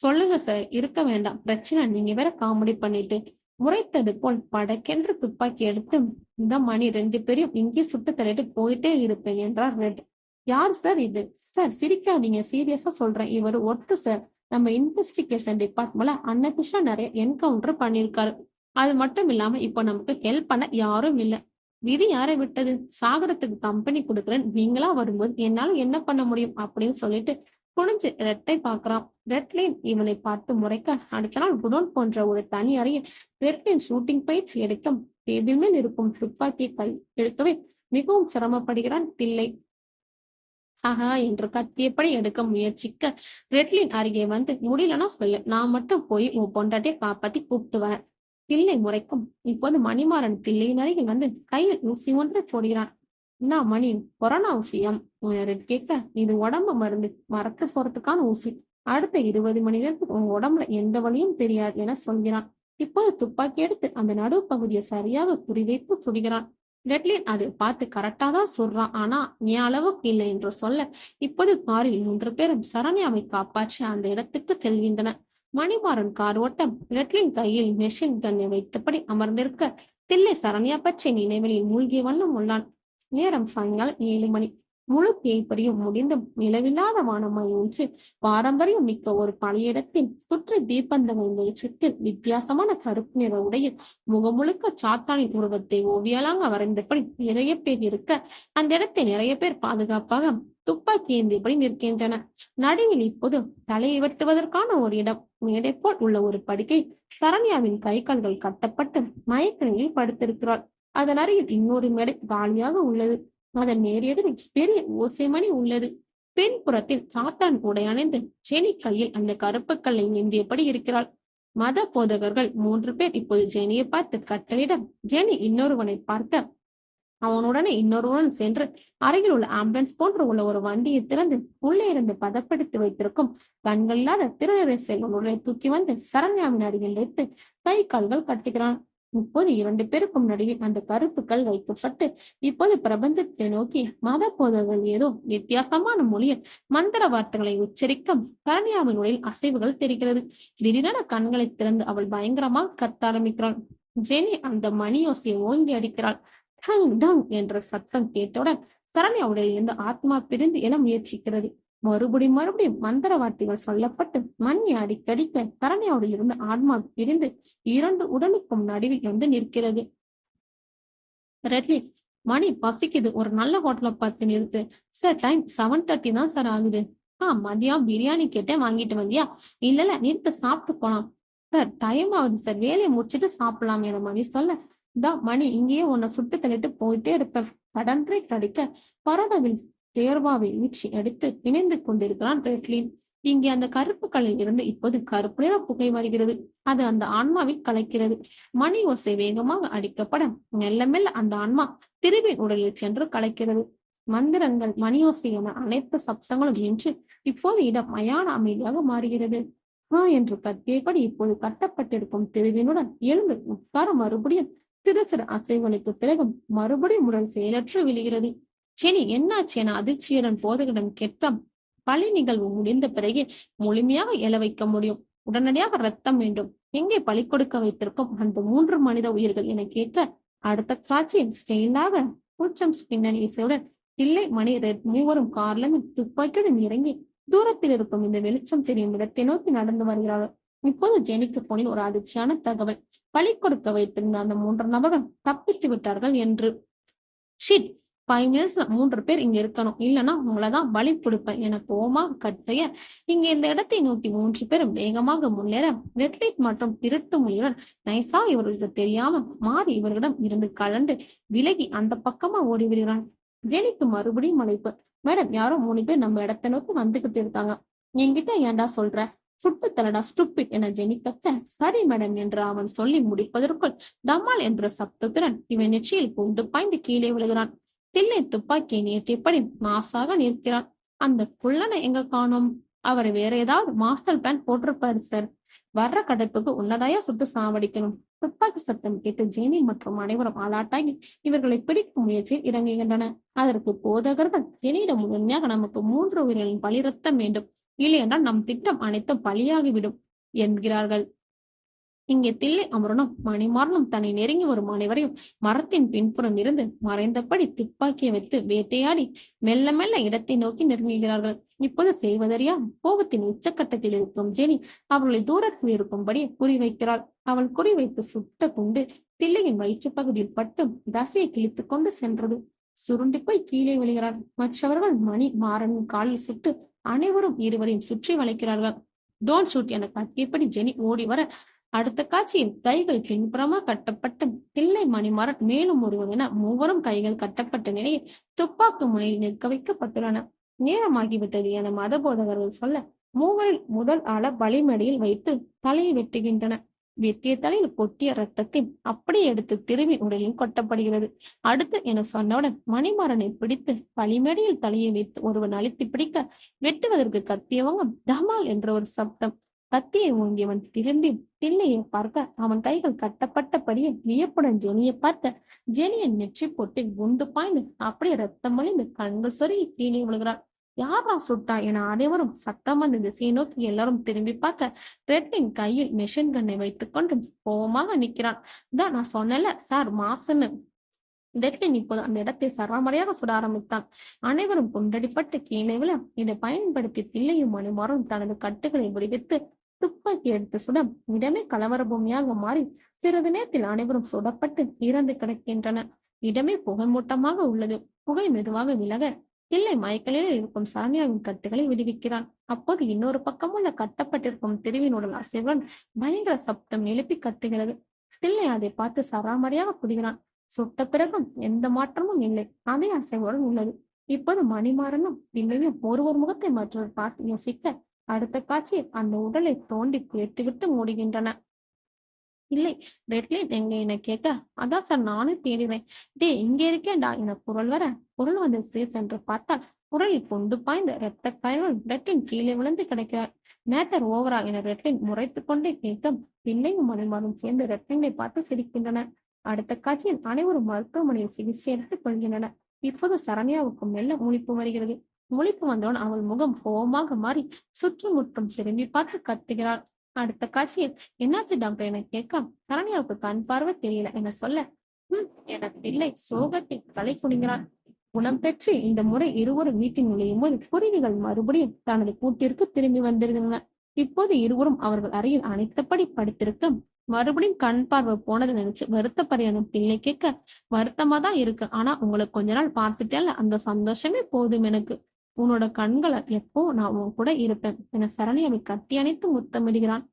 Speaker 1: சொல்லுங்க சார், இருக்க வேண்டாம் பிரச்சனை, நீங்க வேற காமெடி பண்ணிட்டு முறைத்தது போல் படக்கென்று துப்பாக்கி எடுத்து, இந்த மணி 2 பேரையும் இங்கே சுட்டு தள்ளிட்டு போயிட்டே இருப்பேன் என்றார் ரெட். யார் சார் இது? சார் சிரிக்காதீங்க, சீரியஸா சொல்றேன். இவர் ஒர்த்து சார். நம்ம இன்வெஸ்டிகேஷன் டிபார்ட்மெண்ட்ல அன்அபிஷியலா நிறைய என்கவுண்டர் பண்ணிருக்காரு. அது மட்டும் இல்லாம இப்ப நமக்கு ஹெல்ப் பண்ண யாரும் இல்ல. விதி யாரை விட்டது? சாகரத்துக்கு கம்பெனி கொடுக்குறேன், நீங்களா வரும்போது என்னால என்ன பண்ண முடியும் அப்படின்னு சொல்லிட்டு குனிஞ்சு ரெட்டை பாக்குறான். ரெட்லைன் இவனை பார்த்து முறைக்க, அடுத்த நாள் குடோன் போன்ற ஒரு தனி அறையில் ரெட்லைன் ஷூட்டிங் பயிற்சி எடுக்க டேபிள் மேல் இருக்கும் துப்பாக்கியை கை எடுக்கவே மிகவும் சிரமப்படுகிறான் தில்லை. ஆஹா என்று கத்தியபடி எடுக்க முயற்சிக்க ரெட்லின் அருகே வந்து, முடியலன்னா சொல்லு, நான் மட்டும் போய் உன் பொண்டாட்டியை காப்பாத்தி கூப்பிட்டு வரேன். தில்லை முறைக்கும். இப்போது மணிமாறன் தில்லையின் அருகில் வந்து கையில் ஊசி ஒன்றை போடுகிறான். என்ன மணி, கொரோனா ஊசியாம்? ரெட் கேட்க, இது உடம்பு மருந்து, மறக்க போறதுக்கான ஊசி. அடுத்த 20 மணி நேரத்துக்கு உன் உடம்புல எந்த வழியும் தெரியாது என சொல்கிறான். இப்போது துப்பாக்கி எடுத்து அந்த நடுவு பகுதியை சரியாக குறிவைத்து சுடுகிறான். ரெட்லின் அதை பார்த்து கரெக்டா தான் சொல்றான், ஆனா என் அளவுக்கு இல்லை என்று சொல்ல, இப்போது காரில் 3 பேரும் சரண்யாவை காப்பாற்றி அந்த இடத்துக்கு செல்கின்றன. மணிமாறன் கார் ஓட்ட ரெட்லின் கையில் மெஷின் கன்னை வைத்தபடி அமர்ந்திருக்க, தில்லை சரண்யா பற்றி நினைவில் மூழ்கிய வண்ணம் உள்ளான். நேரம் சாயங்காலம் 7 மணி. முழு தேய்ப்பறியும் முடிந்தும் நிலவில்லாத வானமாய் ஒன்று பாரம்பரியம் மிக்க ஒரு பழைய இடத்தில் சுற்றி தீபந்தங்கள் வெளிச்சத்தில் வித்தியாசமான கருப்பு நிற உடையில் முகமுழுக்க சாத்தானின் உருவத்தை ஓவியலாங்க வரைந்தபடி நிறைய பேர் இருக்க, அந்த இடத்தை நிறைய பேர் பாதுகாப்பாக துப்பாக்கி ஏந்தியபடி நிற்கின்றன. நடுவில் இப்போது தலையை வெட்டுவதற்கான ஒரு இடம், மேடை போல் உள்ள ஒரு படுக்கை. சரண்யாவின் கை கால்கள் கட்டப்பட்டு மயக்க நிலையில் படுத்திருக்கிறாள். அதன் அருகில் இன்னொரு மேடை காலியாக உள்ளது. அதன் நேரெதிரில் பெரிய ஓசைமணி உள்ளது. பின்புறத்தில் சாத்தான் உடை அணிந்து ஜெனி கையில் அந்த கருப்பு கல்லை ஏந்தியபடி இருக்கிறாள். மத போதகர்கள் 3 பேர் இப்போது ஜெனியை பார்த்து கட்டளையிட, ஜெனி இன்னொருவனை பார்க்க அவனுடனே இன்னொருவன் சென்று அருகில் உள்ள ஆம்புலன்ஸ் போன்று உள்ள ஒரு வண்டியை திறந்து உள்ளே இருந்து பதப்படுத்தி வைத்திருக்கும் கண்கள் இல்லாத திருநறை செல்வனுடைய தூக்கி வந்து சரண்யாவின் அருகில் வைத்து கை கால்கள் கட்டுகிறான். இப்போது 2 பேருக்கும் நடுவே அந்த கருப்புக்கள் வைக்கப்பட்டு இப்போது பிரபஞ்சத்தை நோக்கி மத போதர்கள் ஏதோ வித்தியாசமான மொழியில் மந்திர வார்த்தைகளை உச்சரிக்க சரண்யாவின் உடலில் அசைவுகள் தெரிகிறது. திடீரென கண்களை திறந்து அவள் பயங்கரமாக கத்த ஆரம்பிக்கிறாள். ஜெனி அந்த மணியோசையை ஓங்கி அடிக்கிறாள். டங் டங் என்ற சத்தம் கேட்டவுடன் சரண்யா உடலில் இருந்து ஆத்மா பிரிந்து என முயற்சிக்கிறது. மறுபடியும் மந்திர வார்த்தைகள் சொல்லப்பட்டு மணி அடிக்கடிக்க சரண்யாவுடைய இருந்து ஆத்மா பிரிந்து 2 உடலுக்கும் நடுவில் வந்து நிற்கிறது. ரெட்லி, மணி பசிக்குது, ஒரு நல்ல ஹோட்டலை பார்த்து நிறுத்து. சார், டைம் 7:30 தான் சார் ஆகுது. மதியம் பிரியாணி கேட்டேன், வாங்கிட்டு வந்தியா? இல்ல நிறுத்த, சாப்பிட்டு போலாம். சார், டைம் ஆகுது சார், வேலையை முடிச்சுட்டு சாப்பிடலாம் என மணி சொல்ல, மணி இங்கேயே உன்னை சுட்டு தள்ளிட்டு போயிட்டே இருப்ப. கடன்றை கடிக்க பரோடாவில் தேர்வாவை வீழ்ச்சி எடுத்து இணைந்து கொண்டிருக்கிறான் ரெட்லின். இங்கே அந்த கருப்பு கல்லில் இருந்து இப்போது கருப்பு நிற புகை வருகிறது. அது அந்த ஆன்மாவில் கலைக்கிறது. மணி ஓசை வேகமாக அடிக்கப்பட மெல்ல மெல்ல அந்த ஆன்மா திருவின் உடலில் சென்று கலைக்கிறது. மந்திரங்கள், மணி ஓசை என அனைத்து சப்தங்களும் நின்று இப்போது இடம் மயான அமைதியாக மாறுகிறது. என்று கத்தியபடி இப்போது கட்டப்பட்டிருக்கும் திருவினுடன் எழுந்து உட்கார மறுபடியும் சிறு சிறு அசைவனுக்கு பிறகும் மறுபடியும் உடல் செயலற்று விழுகிறது. செனி, என்னாச்சு என அதிர்ச்சியுடன் போதகிடம் கேட்க, பழி நிகழ்வு முடிந்த பிறகு முழுமையாக எழ வைக்க முடியும். உடனடியாக ரத்தம் வேண்டும். எங்கே பழி கொடுக்க வைத்திருக்கும் அந்த 3 மனித உயிர்கள் என கேட்க, அடுத்த காட்சியில் ஸ்டெயிலாக கூச்சம் பின்னணி இசையுடன் இல்லை மணி ரெட் மூவரும் கார்ல துப்பாக்கியுடன் இறங்கி தூரத்தில் இருக்கும் இந்த வெளிச்சம் தெரியும் இடத்தை நோக்கி நடந்து வருகிறார்கள். இப்போது ஜெனிக்கு போனில் ஒரு அதிர்ச்சியான தகவல். பழி கொடுக்க வைத்திருந்த அந்த 3 நபர்கள் தப்பித்து விட்டார்கள் என்று. ஷிட், 5 மினிட்ஸ்ல 3 பேர் இங்க இருக்கணும், இல்லைன்னா உங்களதான் பலி கொடுப்பேன் என கோமா கட்டைய இங்க இந்த இடத்தை நோக்கி 3 பேரும் வேகமாக முன்னேற ரெட்லைட் மற்றும் திருட்டு மொழியுடன் நைசா இவர்களுக்கு தெரியாம மாறி இவர்களிடம் இருந்து கலண்டு விலகி அந்த பக்கமா ஓடி விடுகிறான். ஜெனிக்கு மறுபடியும் அழைப்பு. மேடம், யாரோ 3 பேர் நம்ம இடத்தை நோக்கி வந்துகிட்டு இருக்காங்க. என்கிட்ட ஏன்டா சொல்ற? சுட்டு தலடா ஸ்டூபிட் என ஜெனி கத்த, சரி மேடம் என்று அவன் சொல்லி முடிப்பதற்குள் தம்மால் என்ற சப்தத்துடன் இவன் நெற்றியில் பூந்து பாய்ந்து கீழே விழுகிறான். தில்லை துப்பாக்கியை நீட்டியபடி மாசாக நிற்கிறான். அந்த குள்ளனை எங்க காணோம்? அவர் வேற ஏதாவது மாஸ்டர் பிளான் போட்டிருப்பாரு சார். வர்ற கடைப்புக்கு உன்னதாயா சுட்டு சாவடிக்கணும். துப்பாக்கி சத்தம் கேட்டு ஜெனி மற்றும் அனைவரும் ஆளாட்டாகி இவர்களை பிடிக்கும் முயற்சியில் இறங்குகின்றன. அதற்கு போதகர்கள், ஜெனியிடம் உண்மையாக நமக்கு 3 உயிர்களின் பலி ரத்தம் வேண்டும், இல்லையென்றால் நம் திட்டம் அனைத்தும் பலியாகிவிடும் என்கிறார்கள். இங்கே தில்லை அமரனும் மணிமாறனும் தன்னை நெருங்கி வரும் அனைவரையும் மரத்தின் பின்புறம் இருந்து மறைந்தபடி துப்பாக்கியை வைத்து வேட்டையாடி மெல்ல மெல்ல இடத்தை நோக்கி நெருங்குகிறார்கள். இப்போது செய்வதறியா கோபத்தின் உச்சக்கட்டத்தில் இருக்கும் ஜெனி அவர்களை தூரத்தில் இருக்கும்படி குறிவைக்கிறாள். அவள் குறிவைத்து சுட்ட குண்டு தில்லையின் வயிற்று பகுதியில் பட்டு தசையை கிழித்துக் கொண்டு சென்றது. சுருண்டி போய் கீழே விழுகிறார். மற்றவர்கள் மணி மாறனின் காலில் சுட்டு அனைவரும் இருவரையும் சுற்றி வளைக்கிறார்கள். டோன்ட் ஷூட் என கத்தியபடி ஜெனி ஓடி வர, அடுத்த காட்சியில் கைகள் பின்புறமா கட்டப்பட்டு தில்லை மணிமாறன் மேலும் ஒருவர் என மூவரும் கைகள் கட்டப்பட்ட நிலையில் துப்பாக்கு முனையில் நிற்க வைக்கப்பட்டுள்ளன. நேரமாகிவிட்டது என மத போதகர்கள் சொல்ல, மூவரில் முதல் ஆள பலிமடியில் வைத்து தலையை வெட்டுகின்றனர். வெட்டிய தலையில் கொட்டிய ரத்தத்தை அப்படியே எடுத்து திருவி உடலில் கொட்டப்படுகிறது. அடுத்து என சொன்னவுடன் மணிமாறனை பிடித்து பலிமேடையில் தலையை வைத்து ஒருவன் அழுத்தி பிடிக்க, வெட்டுவதற்கு கத்தியவங்க டமால் என்ற ஒரு சப்தம். கத்தியை ஓங்கியவன் திரும்பி தில்லையை பார்க்க, அவன் கைகள் கட்டப்பட்டபடியே வியப்புடன் ஜெனியை பார்க்க, ஜெனியின் நெற்றி போட்டு குண்டு பாய்ந்து அப்படியே ரத்தம் வழிந்து கண்கள் சொருகி கீழே விழுகிறான். யாரா சுட்டா என அனைவரும் சத்தம் வந்த திசையை நோக்கி எல்லாரும் திரும்பி பார்க்க, ரெட்டின் கையில் மெஷின் கன்னை வைத்துக் கொண்டு கோபமாக நிற்கிறான். தான் நான் சொன்னல சார் மாசுன்னு. ரெட்லின் இப்போது அந்த இடத்தை சராமரியாக சுட ஆரம்பித்தான். அனைவரும் குண்டடிப்பட்டு கீழே விழ, இதை பயன்படுத்தி தில்லையும் மணிமாறனும் தனது கட்டுகளை விடுவித்து துப்பாக்கி எடுத்து சுட இடமே கலவர பூமியாக மாறி சிறிது நேரத்தில் அனைவரும் சுடப்பட்டு இறந்து கிடக்கின்றனர். இடமே புகைமூட்டமாக உள்ளது. புகை மெதுவாக விலக தில்லை மயக்கலில் இருக்கும் சரண்யாவின் கட்டுகளை விடுவிக்கிறான். அப்போது இன்னொரு பக்கம் உள்ள கட்டப்பட்டிருக்கும் திருவினுடன் அசைவன் பயங்கர சப்தம் எழுப்பி கத்துகிறது. தில்லை அதை பார்த்து சராமரியாக குடிகிறான். சுட்ட பிறகும் எந்த மாற்றமும் இல்லை. அதே அசைவுடன் உள்ளது. இப்போது மணிமாறனும் தில்லையும் ஒருவர் முகத்தை மற்றவர் பார்த்து யோசிக்க, அடுத்த காட்சியில் அந்த உடலை தோண்டி பேர்த்துவிட்டு மூடுகின்றன. இல்லை, ரெட்லின் எங்க என கேட்க, அதான் சார் நானும் தேடுறேன். டே இங்க இருக்கேன்டா என குரல் வர, குரல் வந்து சென்று பார்த்தால் குரலில் கொண்டு பாய்ந்த இரத்த காயங்கள் ரெட்லின் கீழே விழுந்து கிடைக்கிறார். மேட்டர் ஓவரா என ரெட்லின் முறைத்துக் கொண்டே கேட்க, பிள்ளையும் மணிமாறும் சேர்ந்து ரெட்லினை பார்த்து சிரிக்கின்றனர். அடுத்த காட்சியில் அனைவரும் மருத்துவமனையில் சிகிச்சை எடுத்துக் கொள்கின்றனர். இப்போது சரண்யாவுக்கு மெல்ல முழிப்பு வருகிறது. முழிப்பு வந்தவன் அவள் முகம் கோபமாக மாறி சுற்றுமுற்றும் திரும்பி பார்த்து கத்துகிறாள். அடுத்த காட்சியில் என்னாச்சு டாக்டர் என கேட்க, சரண்யாவுக்கு கண் பார்வை தெரியல என சொல்ல, எனக்கு இல்லை சோகத்தில் தலை குனிகிறான். குணம் பெற்று இந்த முறை இருவரும் வீட்டின் நுழையும் போது குருவிகள் மறுபடியும் தனது கூட்டிற்கு திரும்பி வந்திருந்தன. இப்போது இருவரும் அவர்கள் அறையில் அனைத்தபடி படுத்திருக்க, மறுபடியும் கண் பார்வை போனதை நினைச்சு வருத்தப்படியான பிள்ளை கேட்க, வருத்தமா தான் இருக்கு. ஆனா உங்களுக்கு கொஞ்ச நாள் பார்த்துட்டேல, அந்த சந்தோஷமே போதும் எனக்கு. உன்னோட கண்களை எப்போ நான் உன் கூட இருப்பேன் என சரண்யாவை கட்டி அணைத்து முத்தமிடுகிறான்.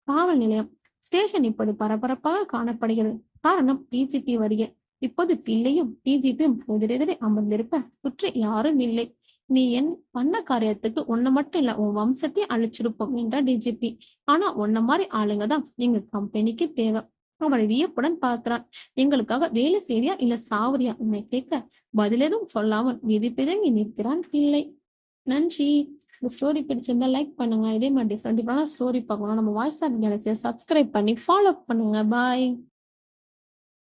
Speaker 1: காவல் நிலையம் ஸ்டேஷன் இப்போது பரபரப்பாக காணப்படுகிறது. காரணம் டிஜிபி வருகை. இப்போது பிள்ளையும் டிஜிபியும் எதிரெதிரே அமர்ந்திருப்ப சுற்றி யாரும் இல்லை. நீ என் பண்ண காரியத்துக்கு உன்னை மட்டும் இல்ல உன் வம்சத்தையே அழிச்சிருப்போம் என்றார் டிஜிபி. ஆனா உன்ன மாதிரி ஆளுங்க தான் எங்க கம்பெனிக்கு தேவை. அவளை வியப்புடன் பார்க்கிறான். எங்களுக்காக வேலை செய்யா இல்ல சாவரியா என்னை கேட்க, பதில் எதுவும் சொல்லாமல் விதி பிதங்கி நிற்கிறான் பிள்ளை. நன்றி. இந்த ஸ்டோரி பிடிச்சிருந்தா லைக் பண்ணுங்க. இதே மாதிரி டிஃப்ரெண்ட் ஸ்டோரி பார்க்கணும் நம்ம வாய்ஸ் ஆப் கேலக்சியை சப்ஸ்கிரைப் பண்ணி ஃபாலோ பண்ணுங்க. பாய்.